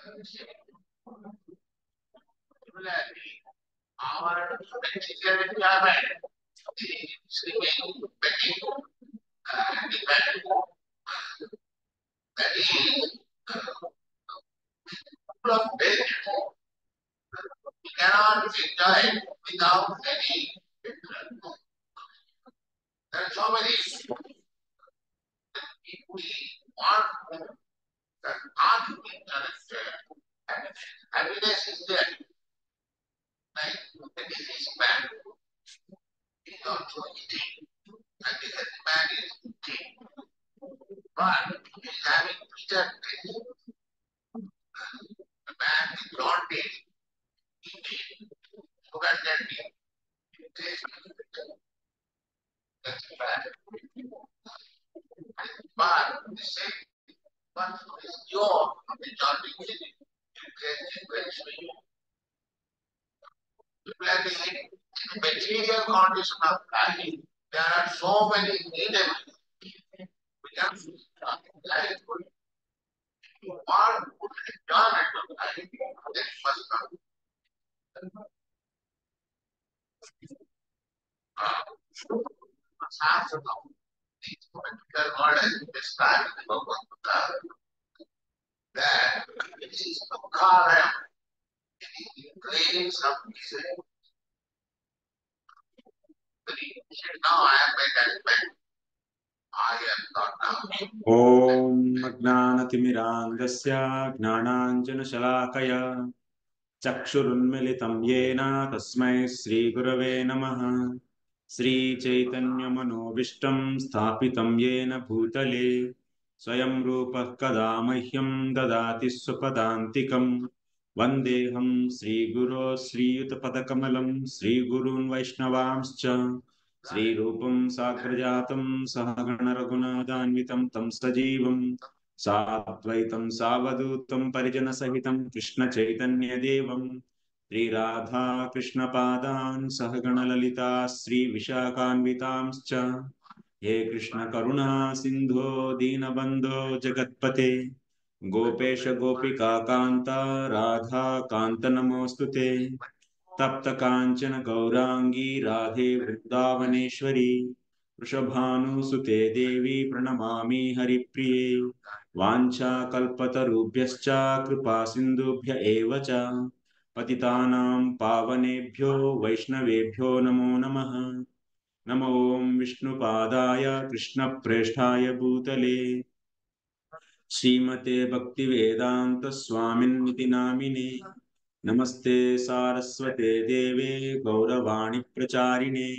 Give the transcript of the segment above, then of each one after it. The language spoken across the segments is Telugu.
Similarly, our beneficial environment is remaining very dependent. That is full of benefits. We cannot enjoy it without any benefit. There are so many people want that not to be interested. Happiness is there. Like the disease man is also eating, and the healthy man is eating, but he is having bitter taste. The man is not eating sugar candy. It tastes bitter. That's bad. But the same one who is pure, majority eating, it tastes very sweet. Similarly, in the material condition of life, there are so many needs. We can life want enjoyment of life, this must not Shastra. These particular word is described in the Bhagavad Gita that it is Dukkaraya, it is cravings of misery. Now I am made aspect. I am not now. Om Ajnanatimirandasya Gnananjanashalakaya Chakshurunmilitam Yena Tasmai Sri Gurave Namaha Sri Chaitanya Manovishtam Sthapitam Yena Bhutale Swayam Rupa Kada Mahyam Dadati Supadantikam Vandeham Sri Guru Sri Yutapadakamalam Sri Gurun Vaishnavamscha Sri Rupam Sagrajatam Sahagana Raghunathanvitam Tam Sajivam Satvaitam Savadutam Parijana Sahitam Krishna Chaitanya Devam Sri Radha Krishna Padan Sahagana Lalita Sri Vishakhanvitamscha He Krishna Karuna Sindho Dinabandho Jagatpate Gopesha Gopika Kanta Radha Kanta Namostute तप्त कांचन गौरांगी राधे वृंदावनेश्वरी वृषभानुसुते देवी प्रणमामि हरिप्रिये वाञ्छाकल्पतरुभ्यश्च कृपा सिन्धुभ्य एव च पतितानां पावनेभ्यो वैष्णवेभ्यो नमो नमः नमो विष्णुपादाय कृष्णप्रेष्ठाय भूतले श्रीमते भक्तिवेदांत स्वामिन्निति नामिने नमस्ते सारस्वते देवे गौरवाणी प्रचारिणे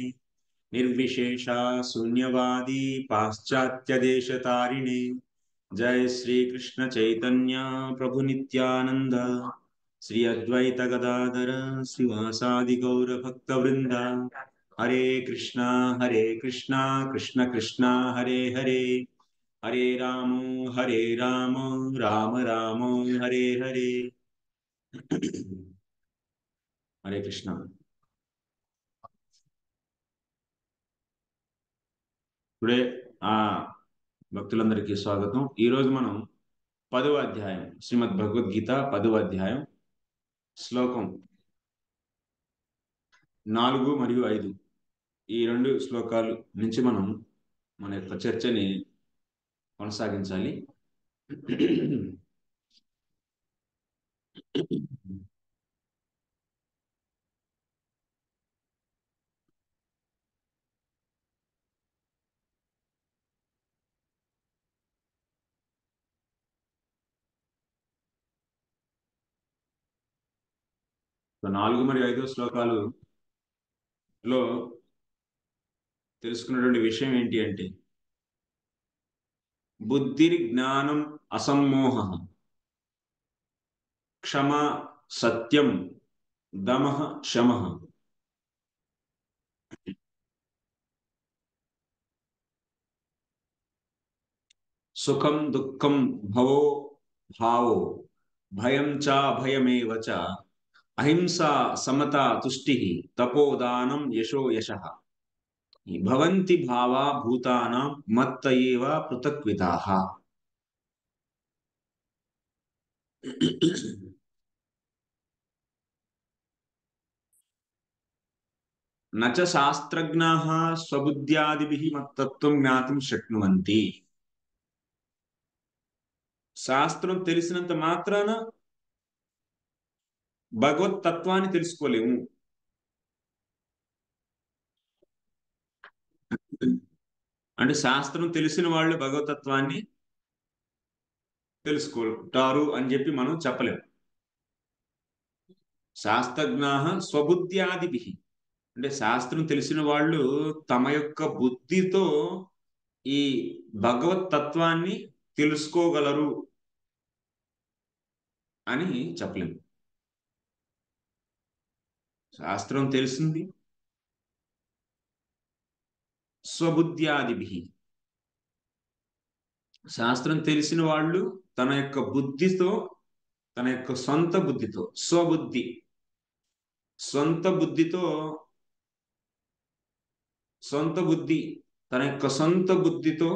निर्विशेषा शून्यवादी पाश्चात्य देशतारिणे जय श्री कृष्ण चैतन्य प्रभु नित्यानंद श्री अद्वैत गदाधर श्रीवासादि गौर भक्त वृंद हरे कृष्णा कृष्ण कृष्णा हरे हरे हरे राम राम राम हरे हरे हरे कृष्ण టుడే భక్తులందరికీ స్వాగతం. ఈరోజు మనం 10వ అధ్యాయం శ్రీమద్ భగవద్గీత 10వ అధ్యాయం శ్లోకం 4 మరియు 5 ఈ రెండు శ్లోకాల నుంచి మనం మన యొక్క చర్చని కొనసాగించాలి. సో 4 మరియు 5 శ్లోకాలలో తెలుసుకున్నటువంటి విషయం ఏంటి అంటే బుద్ధిర్ జ్ఞానం అసమ్మోహ క్షమ సత్యం దమః శమః సుఖం దుఃఖం భవో భావో భయం చ భయమేవ చ అహింసా సమత తుష్టి తపోదానం యశో యశః భవంతి భావా భూతానాం మత్త ఏవ పృథక్ విదాః. నచ శాస్త్రజ్ఞాః స్వబుద్ధ్యాదిభిః మత్తత్వం జ్ఞాతుం శక్నువంతి. శాస్త్రం తెలిసినంత మాత్రాన భగవత్ తత్వాన్ని తెలుసుకోలేము. అంటే శాస్త్రం తెలిసిన వాళ్ళు భగవతత్వాన్ని తెలుసుకుంటారు అని చెప్పి మనం చెప్పలేము. శాస్త్రజ్ఞాః స్వబుద్ధ్యాదిభిః అంటే శాస్త్రం తెలిసిన వాళ్ళు తమ యొక్క బుద్ధితో ఈ భగవత్ తత్వాన్ని తెలుసుకోగలరు అని చెప్పలేము. శాస్త్రం తెలిసింది స్వబుద్ధ్యాదిభిః, శాస్త్రం తెలిసిన వాళ్ళు తన యొక్క బుద్ధితో, తన యొక్క సొంత బుద్ధితో, స్వబుద్ధి సొంత బుద్ధితో, సొంత బుద్ధి తన యొక్క సొంత బుద్ధితో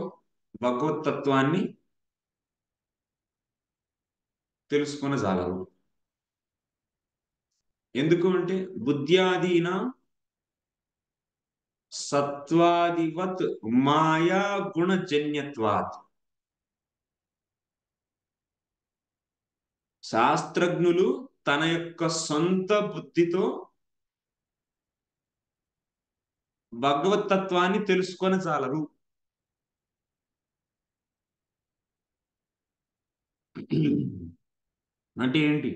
భగవత్ తత్వాన్ని తెలుసుకొనజాలరు. ఎందుకు అంటే బుద్ధ్యాదీన సత్వాదివత్ మాయా గుణజన్యత్వాత్. శాస్త్రజ్ఞులు తన యొక్క సొంత బుద్ధితో భగవతత్వాన్ని తెలుసుకొని చాలరు. అంటే ఏంటి?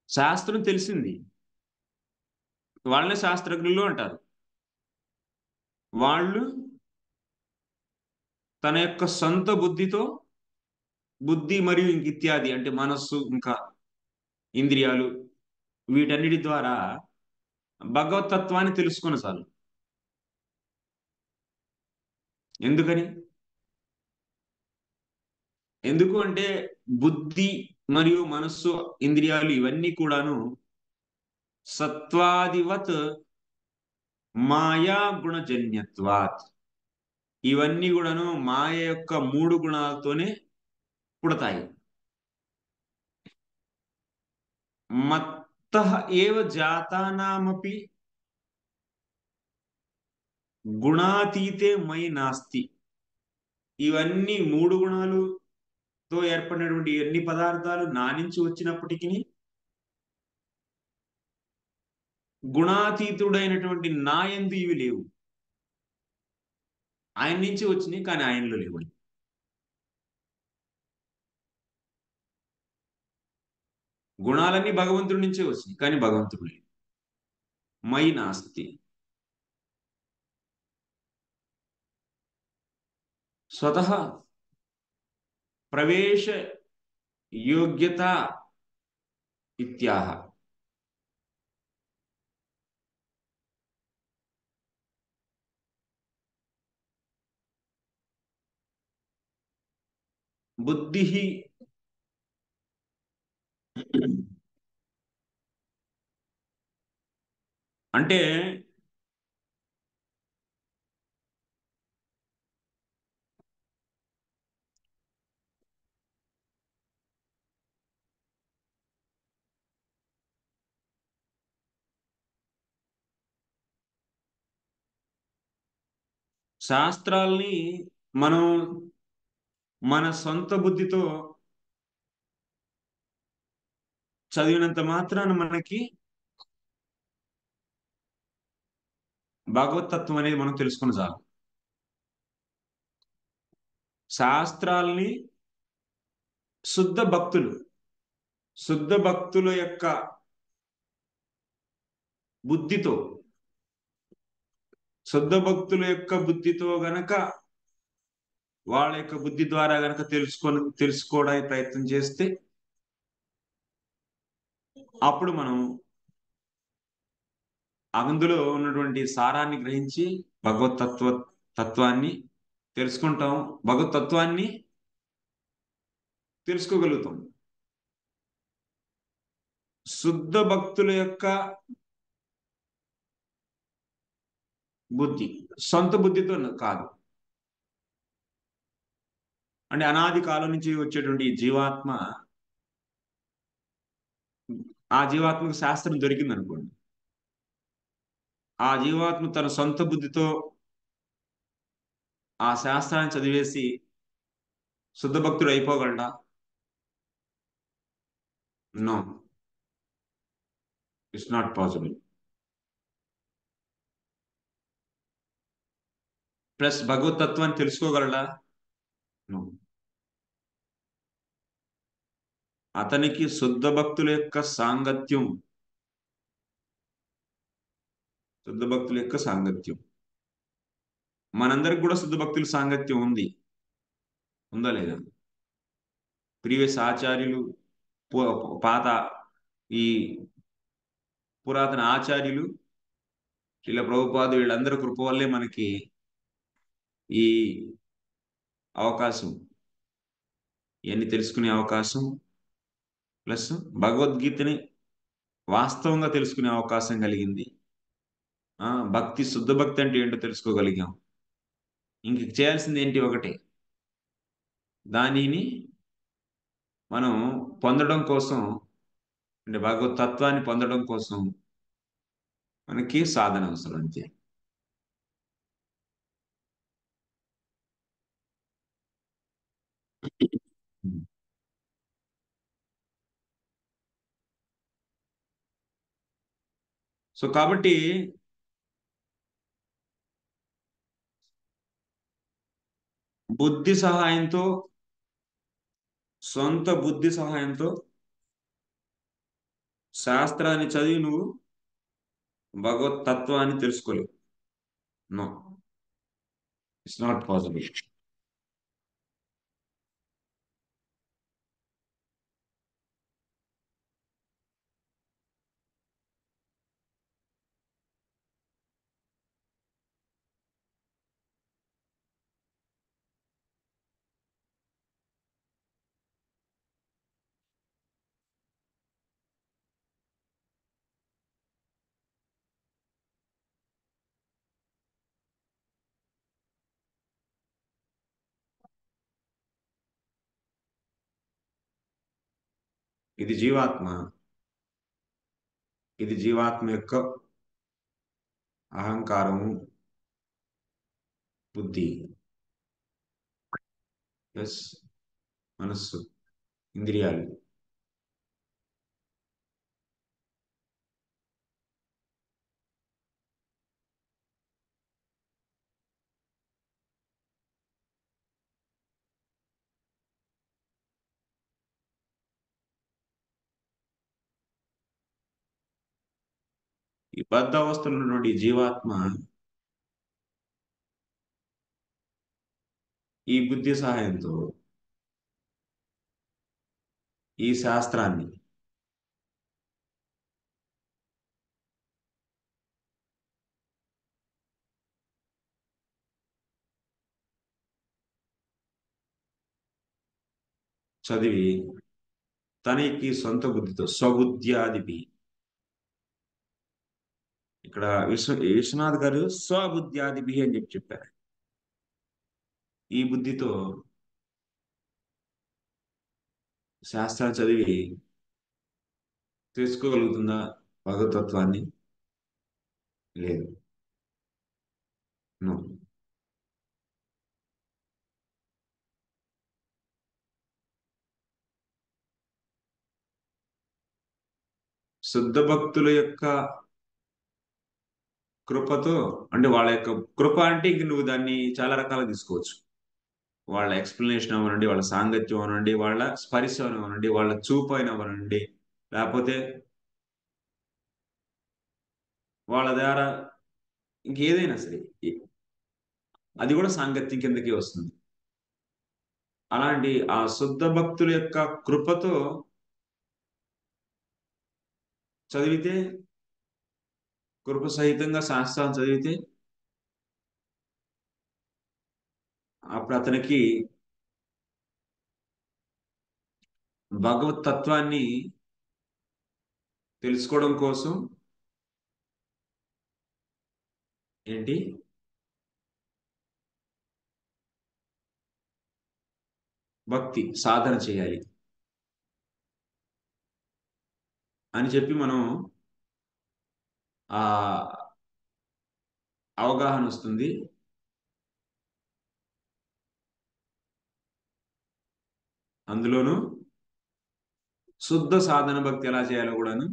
శాస్త్రం తెలిసింది, వాళ్ళని శాస్త్రజ్ఞులు అంటారు. వాళ్ళు తన యొక్క సొంత బుద్ధితో, బుద్ధి మరియు ఇత్యాది అంటే మనస్సు ఇంకా ఇంద్రియాలు వీటన్నిటి ద్వారా భగవతత్వాన్ని తెలుసుకొని చాలు. ఎందుకని? ఎందుకు అంటే బుద్ధి మరియు మనస్సు ఇంద్రియాలు ఇవన్నీ కూడాను సత్వాదివత్ మాయా గుణజన్యత్వాత్, ఇవన్నీ కూడాను మాయ యొక్క 3 గుణాలతోనే పుడతాయి. మత్తః ఏవ జాతానామపి గుణాతీతే మయి నాస్తి. ఇవన్నీ 3 గుణాలుతో ఏర్పడినటువంటి ఎన్ని పదార్థాలు నా నుంచి వచ్చినప్పటికీ గుణాతీతుడైనటువంటి నా యందు ఇవి లేవు. ఆయన నుంచి వచ్చినాయి కానీ ఆయనలో లేవు. గుణాలన్నీ భగవంతుడి నుంచే వచ్చినాయి కానీ భగవంతుడు లేవు. మయి నాస్తి. స్వతః ప్రవేశ యోగ్యత ఇత్యాహ. బుద్ధి అంటే శాస్త్రాల్ని మనం మన సొంత బుద్ధితో చదివినంత మాత్రాన మనకి భగవతత్వం అనేది మనం తెలుసుకుని చాలు. శాస్త్రాల్ని శుద్ధ భక్తుల యొక్క బుద్ధితో, శుద్ధ భక్తుల యొక్క బుద్ధితో గనక వాళ్ళ యొక్క బుద్ధి ద్వారా గనక తెలుసుకోవడానికి ప్రయత్నం చేస్తే అప్పుడు మనం అందులో ఉన్నటువంటి సారాన్ని గ్రహించి తత్వాన్ని తెలుసుకుంటాం, భగవతత్వాన్ని తెలుసుకోగలుగుతాం. శుద్ధ భక్తుల యొక్క బుద్ధి సొంత బుద్ధితో కాదు. అంటే అనాది కాలం నుంచి వచ్చేటువంటి ఈ జీవాత్మ, ఆ జీవాత్మకు శాస్త్రం దొరికింది అనుకోండి. ఆ జీవాత్మ తన సొంత బుద్ధితో ఆ శాస్త్రాన్ని చదివేసి శుద్ధ భక్తుడు అయిపోగలడా? No, it's not possible. Plus భగవతత్వాన్ని తెలుసుకోగలడా? నో. అతనికి శుద్ధ భక్తుల యొక్క సాంగత్యం, శుద్ధ భక్తుల యొక్క సాంగత్యం, మనందరికి కూడా శుద్ధ భక్తుల సాంగత్యం ఉంది, ఉందా లేదా? ప్రీవియస్ ఆచార్యులు, పాత ఈ పురాతన ఆచార్యులు, ఇలా ప్రభుపాదు వీళ్ళందరి కృప వల్లే మనకి ఈ అవకాశం, ఇవన్నీ తెలుసుకునే అవకాశం, ప్లస్ భగవద్గీతని వాస్తవంగా తెలుసుకునే అవకాశం కలిగింది. భక్తి, శుద్ధ భక్తి అంటే ఏంటో తెలుసుకోగలిగాం. ఇంక చేయాల్సింది ఏంటి? ఒకటే, దానిని మనం పొందడం కోసం, అంటే భగవత్ తత్వాన్ని పొందడం కోసం మనకి సాధన అవసరం అంతే. సో కాబట్టి బుద్ధి సహాయంతో, సొంత బుద్ధి సహాయంతో శాస్త్రాన్ని చదివి నువ్వు భగవత్ తత్వాన్ని తెలుసుకోలేవు. No, it's not possible. ఇది జీవాత్మ, ఇది జీవాత్మ యొక్క అహంకారము, బుద్ధి ప్లస్ మనస్సు, ఇంద్రియాలు. ఈ బద్ధ అవస్థలో ఉన్నటువంటి జీవాత్మ ఈ బుద్ధి సహాయంతో ఈ శాస్త్రాన్ని చదివి తనకి సొంత బుద్ధితో, స్వబుద్ధ్యాదిపి, ఇక్కడ విశ్వనాథ్ గారు స్వబుద్ధ్యాదిపి అని చెప్పారు. ఈ బుద్ధితో శాస్త్రాలు చదివి తెలుసుకోగలుగుతుందా భగవతత్వాన్ని? లేదు. నో. శుద్ధ భక్తుల యొక్క కృపతో, అంటే వాళ్ళ యొక్క కృప అంటే ఇంక నువ్వు దాన్ని చాలా రకాలుగా తీసుకోవచ్చు. వాళ్ళ ఎక్స్ప్లెనేషన్ అవనండి, వాళ్ళ సాంగత్యం అవనండి, వాళ్ళ స్పర్శ అవనండి, వాళ్ళ చూపు అయిన అవనండి, లేకపోతే వాళ్ళ ద్వారా ఇంకేదైనా సరే, అది కూడా సాంగత్యం కిందకి వస్తుంది. అలాంటి ఆ శుద్ధ భక్తుల యొక్క కృపతో చదివితే, కృప సహితంగా శాస్త్రాన్ని చదివితే అప్పుడు అతనికి భగవత్ తత్వాన్ని తెలుసుకోవడం కోసం ఏంటి, భక్తి సాధన చేయాలి అని చెప్పి మనం ఆ అవగాహన వస్తుంది. అందులోనూ శుద్ధ సాధన భక్తి ఎలా చేయాలో కూడాను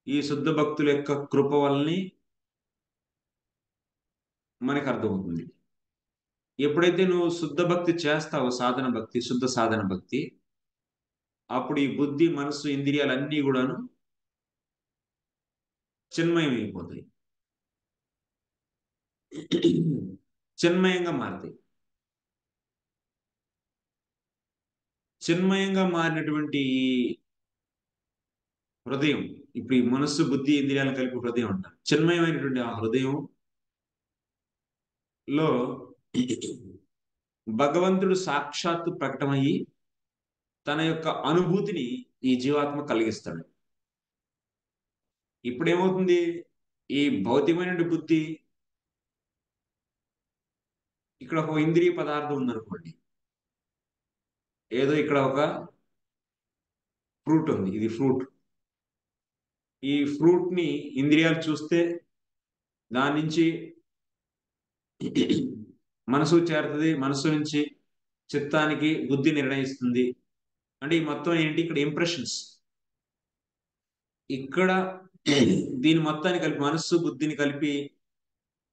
ఈ శుద్ధ భక్తుల యొక్క కృప వల్లని మనకు అర్థమవుతుంది. ఎప్పుడైతే నువ్వు శుద్ధ భక్తి చేస్తావో, సాధన భక్తి, శుద్ధ సాధన భక్తి, అప్పుడు ఈ బుద్ధి, మనస్సు, ఇంద్రియాలన్నీ కూడాను చిన్మయమైపోతాయి, చిన్మయంగా మారుతాయి. చిన్మయంగా మారినటువంటి ఈ హృదయం, ఇప్పుడు ఈ మనస్సు, బుద్ధి, ఇంద్రియాలను కలిపి హృదయం అంటారు. చిన్మయమైనటువంటి ఆ హృదయంలో భగవంతుడు సాక్షాత్తు ప్రకటమయ్యి తన యొక్క అనుభూతిని ఈ జీవాత్మ కలిగిస్తాడు. ఇప్పుడేమవుతుంది, ఈ భౌతికమైన బుద్ధి, ఇక్కడ ఒక ఇంద్రియ పదార్థం ఉందనుకోండి, ఏదో ఇక్కడ ఒక ఫ్రూట్ ఉంది, ఇది ఫ్రూట్. ఈ ఫ్రూట్ ని ఇంద్రియాలు చూస్తే దాని నుంచి మనసు చేరుతుంది, మనసు నుంచి చిత్తానికి బుద్ధి నిర్ణయిస్తుంది. అంటే ఈ మొత్తం ఏంటి, ఇక్కడ ఇంప్రెషన్స్. ఇక్కడ దీని మొత్తాన్ని కలిపి, మనస్సు బుద్ధిని కలిపి,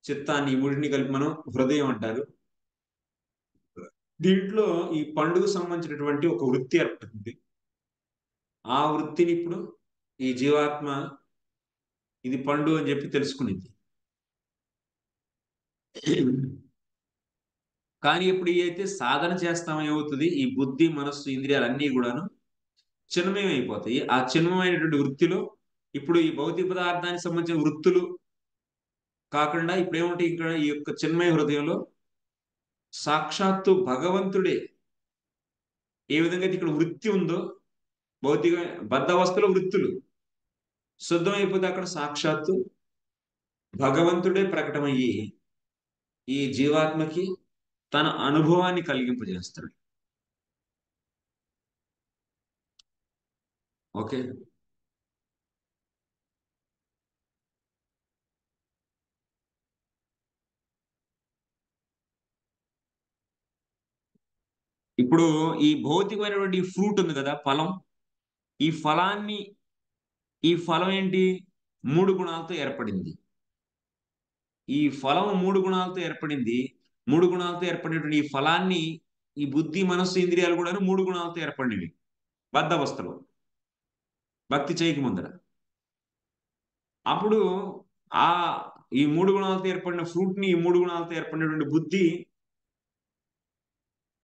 చిత్తాన్ని, ఈ మూడిని కలిపి మనం హృదయం అంటారు. దీంట్లో ఈ పండుగ సంబంధించినటువంటి ఒక వృత్తి ఏర్పడుతుంది. ఆ వృత్తిని ఇప్పుడు ఈ జీవాత్మ ఇది పండు అని చెప్పి తెలుసుకునేది. కానీ ఇప్పుడు అయితే సాధన చేస్తామో ఏమవుతుంది, ఈ బుద్ధి, మనస్సు, ఇంద్రియాలు అన్నీ కూడాను చిన్మయం అయిపోతాయి. ఆ చిన్మమైనటువంటి వృత్తిలో ఇప్పుడు ఈ భౌతిక పదార్థానికి సంబంధించిన వృత్తులు కాకుండా ఇప్పుడు ఏముంటాయి, ఇక్కడ ఈ యొక్క చిన్మయ హృదయంలో సాక్షాత్తు భగవంతుడే. ఏ విధంగా అయితే ఇక్కడ వృత్తి ఉందో, భౌతిక బద్ధవస్థలో వృత్తులు శుద్ధమైపోతే అక్కడ సాక్షాత్తు భగవంతుడే ప్రకటమయ్యి ఈ జీవాత్మకి తన అనుభవాన్ని కలిగింపజేస్తాడు. ఓకే, ఇప్పుడు ఈ భౌతికమైనటువంటి ఫ్రూట్ ఉంది కదా, ఫలం. ఈ ఫలాన్ని, ఈ ఫలం ఏంటి, మూడు గుణాలతో ఏర్పడింది. ఈ ఫలం మూడు గుణాలతో ఏర్పడింది. మూడు గుణాలతో ఏర్పడినటువంటి ఈ ఫలాన్ని ఈ బుద్ధి, మనస్సు, ఇంద్రియాలు కూడా మూడు గుణాలతో ఏర్పడినవి బద్ధవస్థలో, భక్తి చేయక ముందర. అప్పుడు ఆ ఈ మూడు గుణాలతో ఏర్పడిన ఫ్రూట్ ని, ఈ మూడు గుణాలతో ఏర్పడినటువంటి బుద్ధి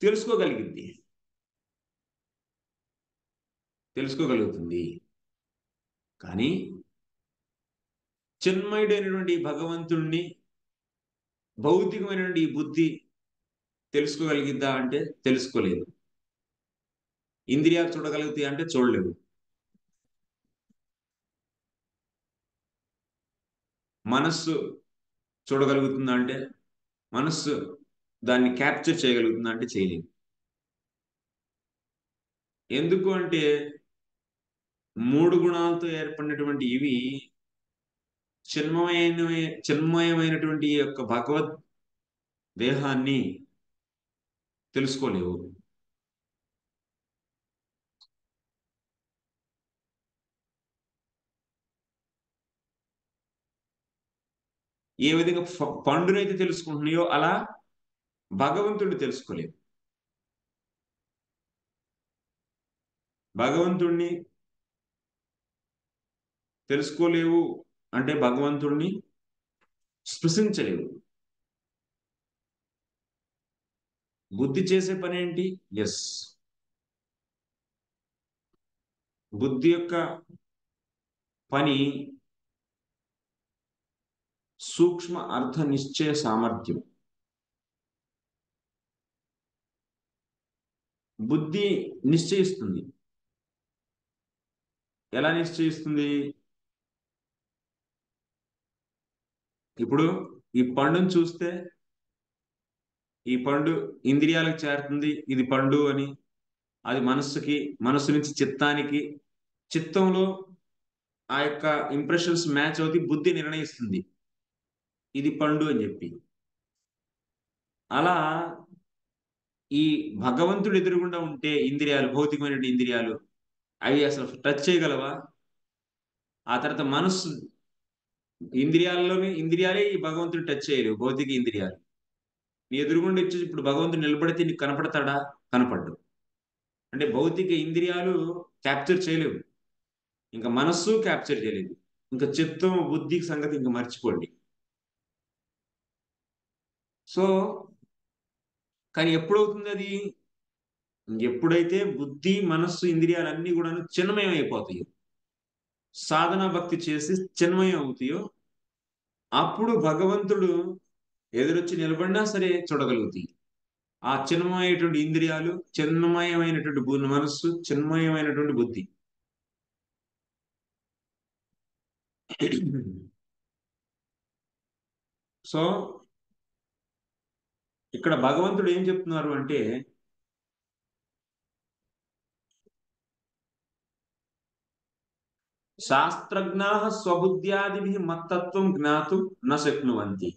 తెలుసుకోగలిగింది, తెలుసుకోగలుగుతుంది. కానీ చిన్మయుడైనటువంటి భగవంతుణ్ణి భౌతికమైనటువంటి ఈ బుద్ధి తెలుసుకోగలిగిద్దా అంటే తెలుసుకోలేదు. ఇంద్రియాలు చూడగలుగుతాయి అంటే చూడలేవు. మనస్సు చూడగలుగుతుందా అంటే, మనస్సు దాన్ని క్యాప్చర్ చేయగలుగుతుందా అంటే చేయలేదు. ఎందుకు అంటే మూడు గుణాలతో ఏర్పడినటువంటి ఇవి చిన్మయమైనటువంటి ఈ యొక్క భగవద్ దేహాన్ని తెలుసుకోలేవు. ఏ విధంగా పండునైతే తెలుసుకుంటున్నాయో అలా భగవంతుడిని తెలుసుకోలేవు. భగవంతుణ్ణి తెలుసుకోలేవు అంటే భగవంతుణ్ణి స్పృశించలేవు. బుద్ధి చేసే పని ఏంటి? ఎస్, బుద్ధి యొక్క పని సూక్ష్మ అర్థ నిశ్చయ సామర్థ్యం. బుద్ధి నిశ్చయిస్తుంది. ఎలా నిశ్చయిస్తుంది? ఇప్పుడు ఈ పండును చూస్తే ఈ పండు ఇంద్రియాలకు చేరుతుంది, ఇది పండు అని అది మనస్సు నుంచి చిత్తానికి, చిత్తంలో ఆ యొక్క ఇంప్రెషన్స్ మ్యాచ్ అవుతే బుద్ధి నిర్ణయిస్తుంది ఇది పండు అని చెప్పి. అలా ఈ భగవంతుడు ఎదురుగుండా ఉంటే ఇంద్రియాలు, భౌతికమైనటువంటి ఇంద్రియాలు అవి అసలు టచ్ చేయగలవా? ఆ తర్వాత మనస్సు, ఇంద్రియాలే ఈ భగవంతుడు టచ్ చేయలేవు, భౌతిక ఇంద్రియాలు. నీ ఎదురుగుండా వచ్చి ఇప్పుడు భగవంతుడు నిలబడితే నీకు కనపడతాడా? కనపడ్డు. అంటే భౌతిక ఇంద్రియాలు క్యాప్చర్ చేయలేవు, ఇంకా మనస్సు క్యాప్చర్ చేయలేదు, ఇంకా చిత్తం బుద్ధి సంగతి ఇంకా మర్చిపోండి. సో కానీ ఎప్పుడవుతుంది అది? ఎప్పుడైతే బుద్ధి, మనస్సు, ఇంద్రియాలన్నీ కూడాను చిన్మయం అయిపోతాయో, సాధనా భక్తి చేసి చిన్మయం అవుతాయో, అప్పుడు భగవంతుడు ఎదురొచ్చి నిలబడినా సరే చూడగలుగుతాయి. ఆ చిన్మయమైనటువంటి ఇంద్రియాలు, చిన్మయమైనటువంటి మనస్సు, చిన్మయమైనటువంటి బుద్ధి. సో ఇక్కడ భగవంతుడు ఏం చెప్తున్నారు అంటే, శాస్త్రజ్ఞాః స్వబుద్ధ్యాదిభిః మత్తత్వం జ్ఞాతుం న శక్నువంతి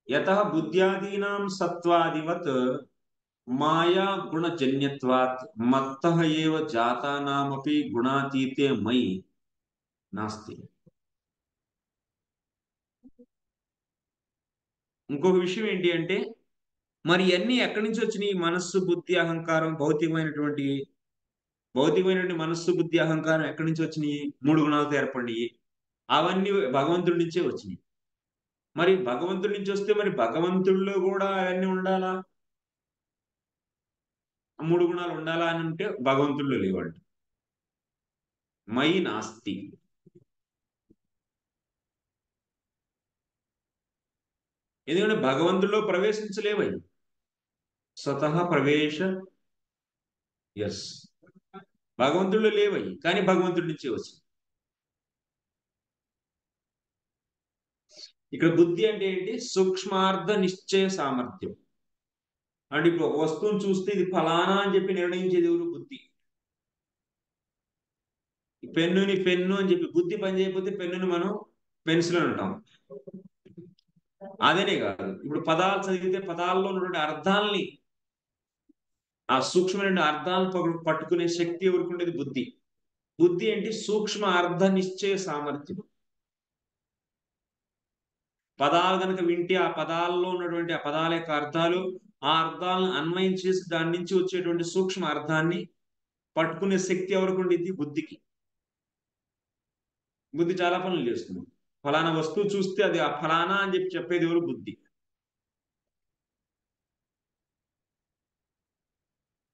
యతః బుద్ధ్యాదీనాం సత్వాదివత్ మాయా గుణజన్యత్వాత్ మత్తః ఏవ జాతానామపి గుణాతీతే మయి నాస్తి. ఇంకొక విషయం ఏంటి అంటే, మరి అన్ని ఎక్కడి నుంచి వచ్చినాయి? మనస్సు, బుద్ధి, అహంకారం, భౌతికమైనటువంటి మనస్సు, బుద్ధి, అహంకారం ఎక్కడి నుంచి వచ్చినాయి? 3 గుణాలతో ఏర్పడినాయి. అవన్నీ భగవంతుడి నుంచే వచ్చినాయి. మరి భగవంతుడి నుంచి వస్తే మరి భగవంతుడిలో కూడా అవన్నీ ఉండాలా? 3 గుణాలు ఉండాలా అని అంటే భగవంతుడిలో లేవంట. మయి నాస్తి. ఎందుకంటే భగవంతుడిలో ప్రవేశించలేవై. స్వతః ప్రవేశ ఎస్ భగవంతుడిలో లేవై, కానీ భగవంతుడి నుంచే వచ్చింది. ఇక్కడ బుద్ధి అంటే ఏంటి? సూక్ష్మార్థ నిశ్చయ సామర్థ్యం. అంటే ఇప్పుడు ఒక వస్తువును చూస్తే ఇది ఫలానా అని చెప్పి నిర్ణయించేది ఎవరు? బుద్ధి. పెన్నుని పెన్ను అని చెప్పి బుద్ధి పని చేయకపోతే పెన్నుని మనం పెన్సిల్ అని అంటాం. అదేనే కాదు, ఇప్పుడు పదాలు చదివితే పదాల్లో ఉన్నటువంటి అర్థాలని, ఆ సూక్ష్మమైన అర్థాలను పట్టుకునే శక్తి ఎవరికి ఉండేది? బుద్ధి. బుద్ధి ఏంటి? సూక్ష్మ అర్థ నిశ్చయ సామర్థ్యం. పదాలు కనుక వింటే ఆ పదాల్లో ఉన్నటువంటి ఆ పదాల యొక్క అర్థాలు, ఆ అర్థాలను అన్వయం చేసి దాని నుంచి వచ్చేటువంటి సూక్ష్మ అర్థాన్ని పట్టుకునే శక్తి ఎవరికి ఉండిద్ది? బుద్ధికి. బుద్ధి చాలా పనులు చేస్తుంది. ఫలానా వస్తువు చూస్తే అది ఆ ఫలానా అని చెప్పి చెప్పేది ఎవరు? బుద్ధి.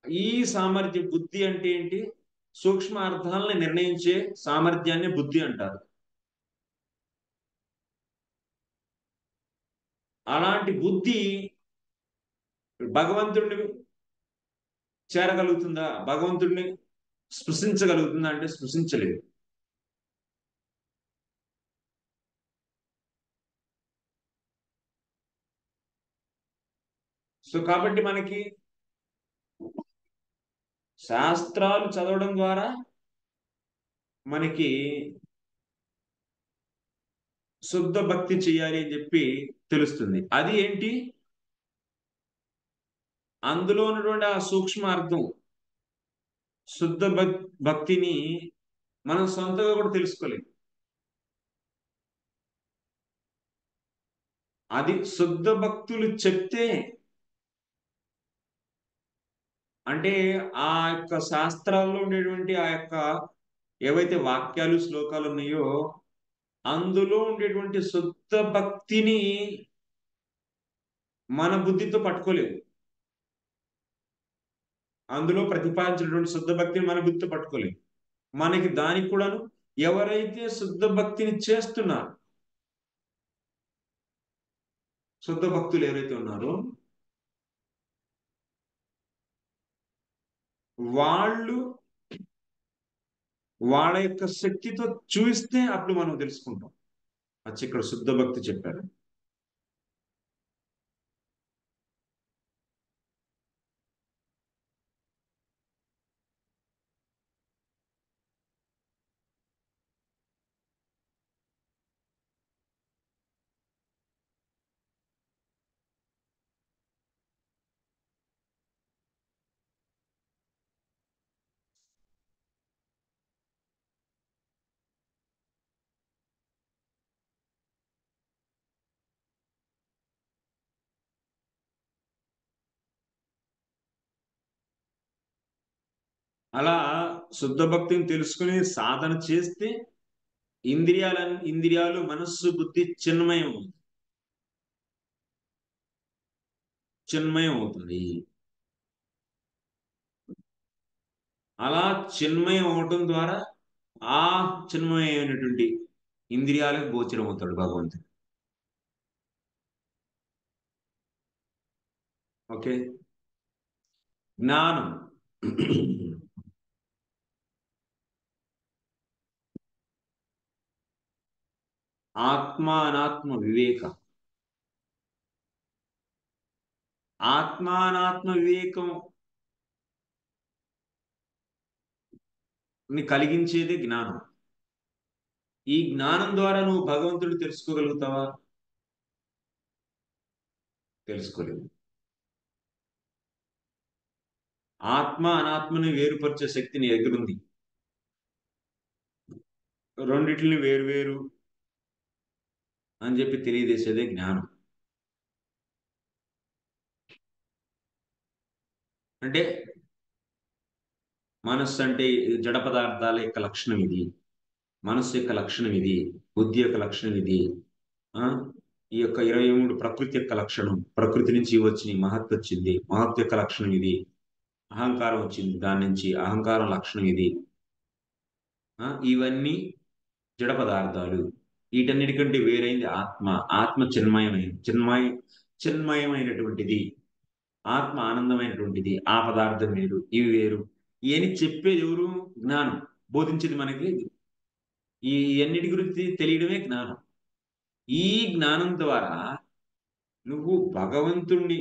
ఈ సామర్థ్యం, బుద్ధి అంటే ఏంటి? సూక్ష్మ అర్థాలను నిర్ణయించే సామర్థ్యాన్ని బుద్ధి అంటారు. అలాంటి బుద్ధి భగవంతుడిని చేరగలుగుతుందా? భగవంతుడిని స్పృశించగలుగుతుందా అంటే స్పృశించలేదు. సో కాబట్టి మనకి శాస్త్రాలు చదవడం ద్వారా మనకి శుద్ధ భక్తి చేయాలి అని చెప్పి తెలుస్తుంది. అది ఏంటి? అందులో ఉన్నటువంటి ఆ సూక్ష్మ అర్థం, శుద్ధ భక్తిని మనం సొంతంగా కూడా తెలుసుకోలేము. అది శుద్ధ భక్తులు చెప్తే, అంటే ఆ యొక్క శాస్త్రాల్లో ఉండేటువంటి ఆ యొక్క ఏవైతే వాక్యాలు, శ్లోకాలు ఉన్నాయో అందులో ఉండేటువంటి శుద్ధ భక్తిని మన బుద్ధితో పట్టుకోలేవు. అందులో ప్రతిపాదించినటువంటి శుద్ధ భక్తిని మన బుద్ధితో పట్టుకోలేవు. మనకి దానికి కూడాను ఎవరైతే శుద్ధ భక్తిని చేస్తున్నారో, శుద్ధ భక్తులు ఎవరైతే ఉన్నారో వాళ్ళు వాళ్ళ యొక్క శక్తితో చూస్తే అప్పుడు మనం తెలుసుకుంటాం. అచ్చి ఇక్కడ శుద్ధ భక్తి చెప్పారు. అలా శుద్ధ భక్తిని తెలుసుకుని సాధన చేస్తే ఇంద్రియాలు మనస్సు బుద్ధి చిన్మయం అవుతుంది. అలా చిన్మయం అవటం ద్వారా ఆ చిన్మయమైనటువంటి ఇంద్రియాలకు గోచరం అవుతాడు భగవంతుడు. ఓకే. జ్ఞానం ఆత్మ అనాత్మ వివేక. ఆత్మానాత్మ వివేకం ని కలిగించేదే జ్ఞానం. ఈ జ్ఞానం ద్వారా నువ్వు భగవంతుడు తెలుసుకోగలుగుతావా? తెలుసుకోలేవు. ఆత్మ అనాత్మని వేరుపరిచే శక్తి నీ దగ్గర ఉంది. రెండిటిని వేరు అని చెప్పి తెలియజేసేదే జ్ఞానం. అంటే మనస్సు అంటే జడ పదార్థాల యొక్క లక్షణం ఇది, మనస్సు యొక్క లక్షణం ఇది, బుద్ధి యొక్క లక్షణం ఇది. ఆ ఈ యొక్క 23 ప్రకృతి యొక్క లక్షణం, ప్రకృతి నుంచి వచ్చిన మహత్ వచ్చింది, మహత్ యొక్క లక్షణం ఇది. అహంకారం వచ్చింది, దాని నుంచి అహంకారం లక్షణం ఇది. ఇవన్నీ జడ పదార్థాలు. వీటన్నిటికంటే వేరైంది ఆత్మ. ఆత్మ చిన్మయమైనటువంటిది. ఆత్మ ఆనందమైనటువంటిది. ఆ పదార్థం వేరు, ఇవి వేరు. ఇవన్నీ చెప్పేది ఎవరు? జ్ఞానం. బోధించేది మనకి ఈ అన్నిటి గురించి తెలియడమే జ్ఞానం. ఈ జ్ఞానం ద్వారా నువ్వు భగవంతుణ్ణి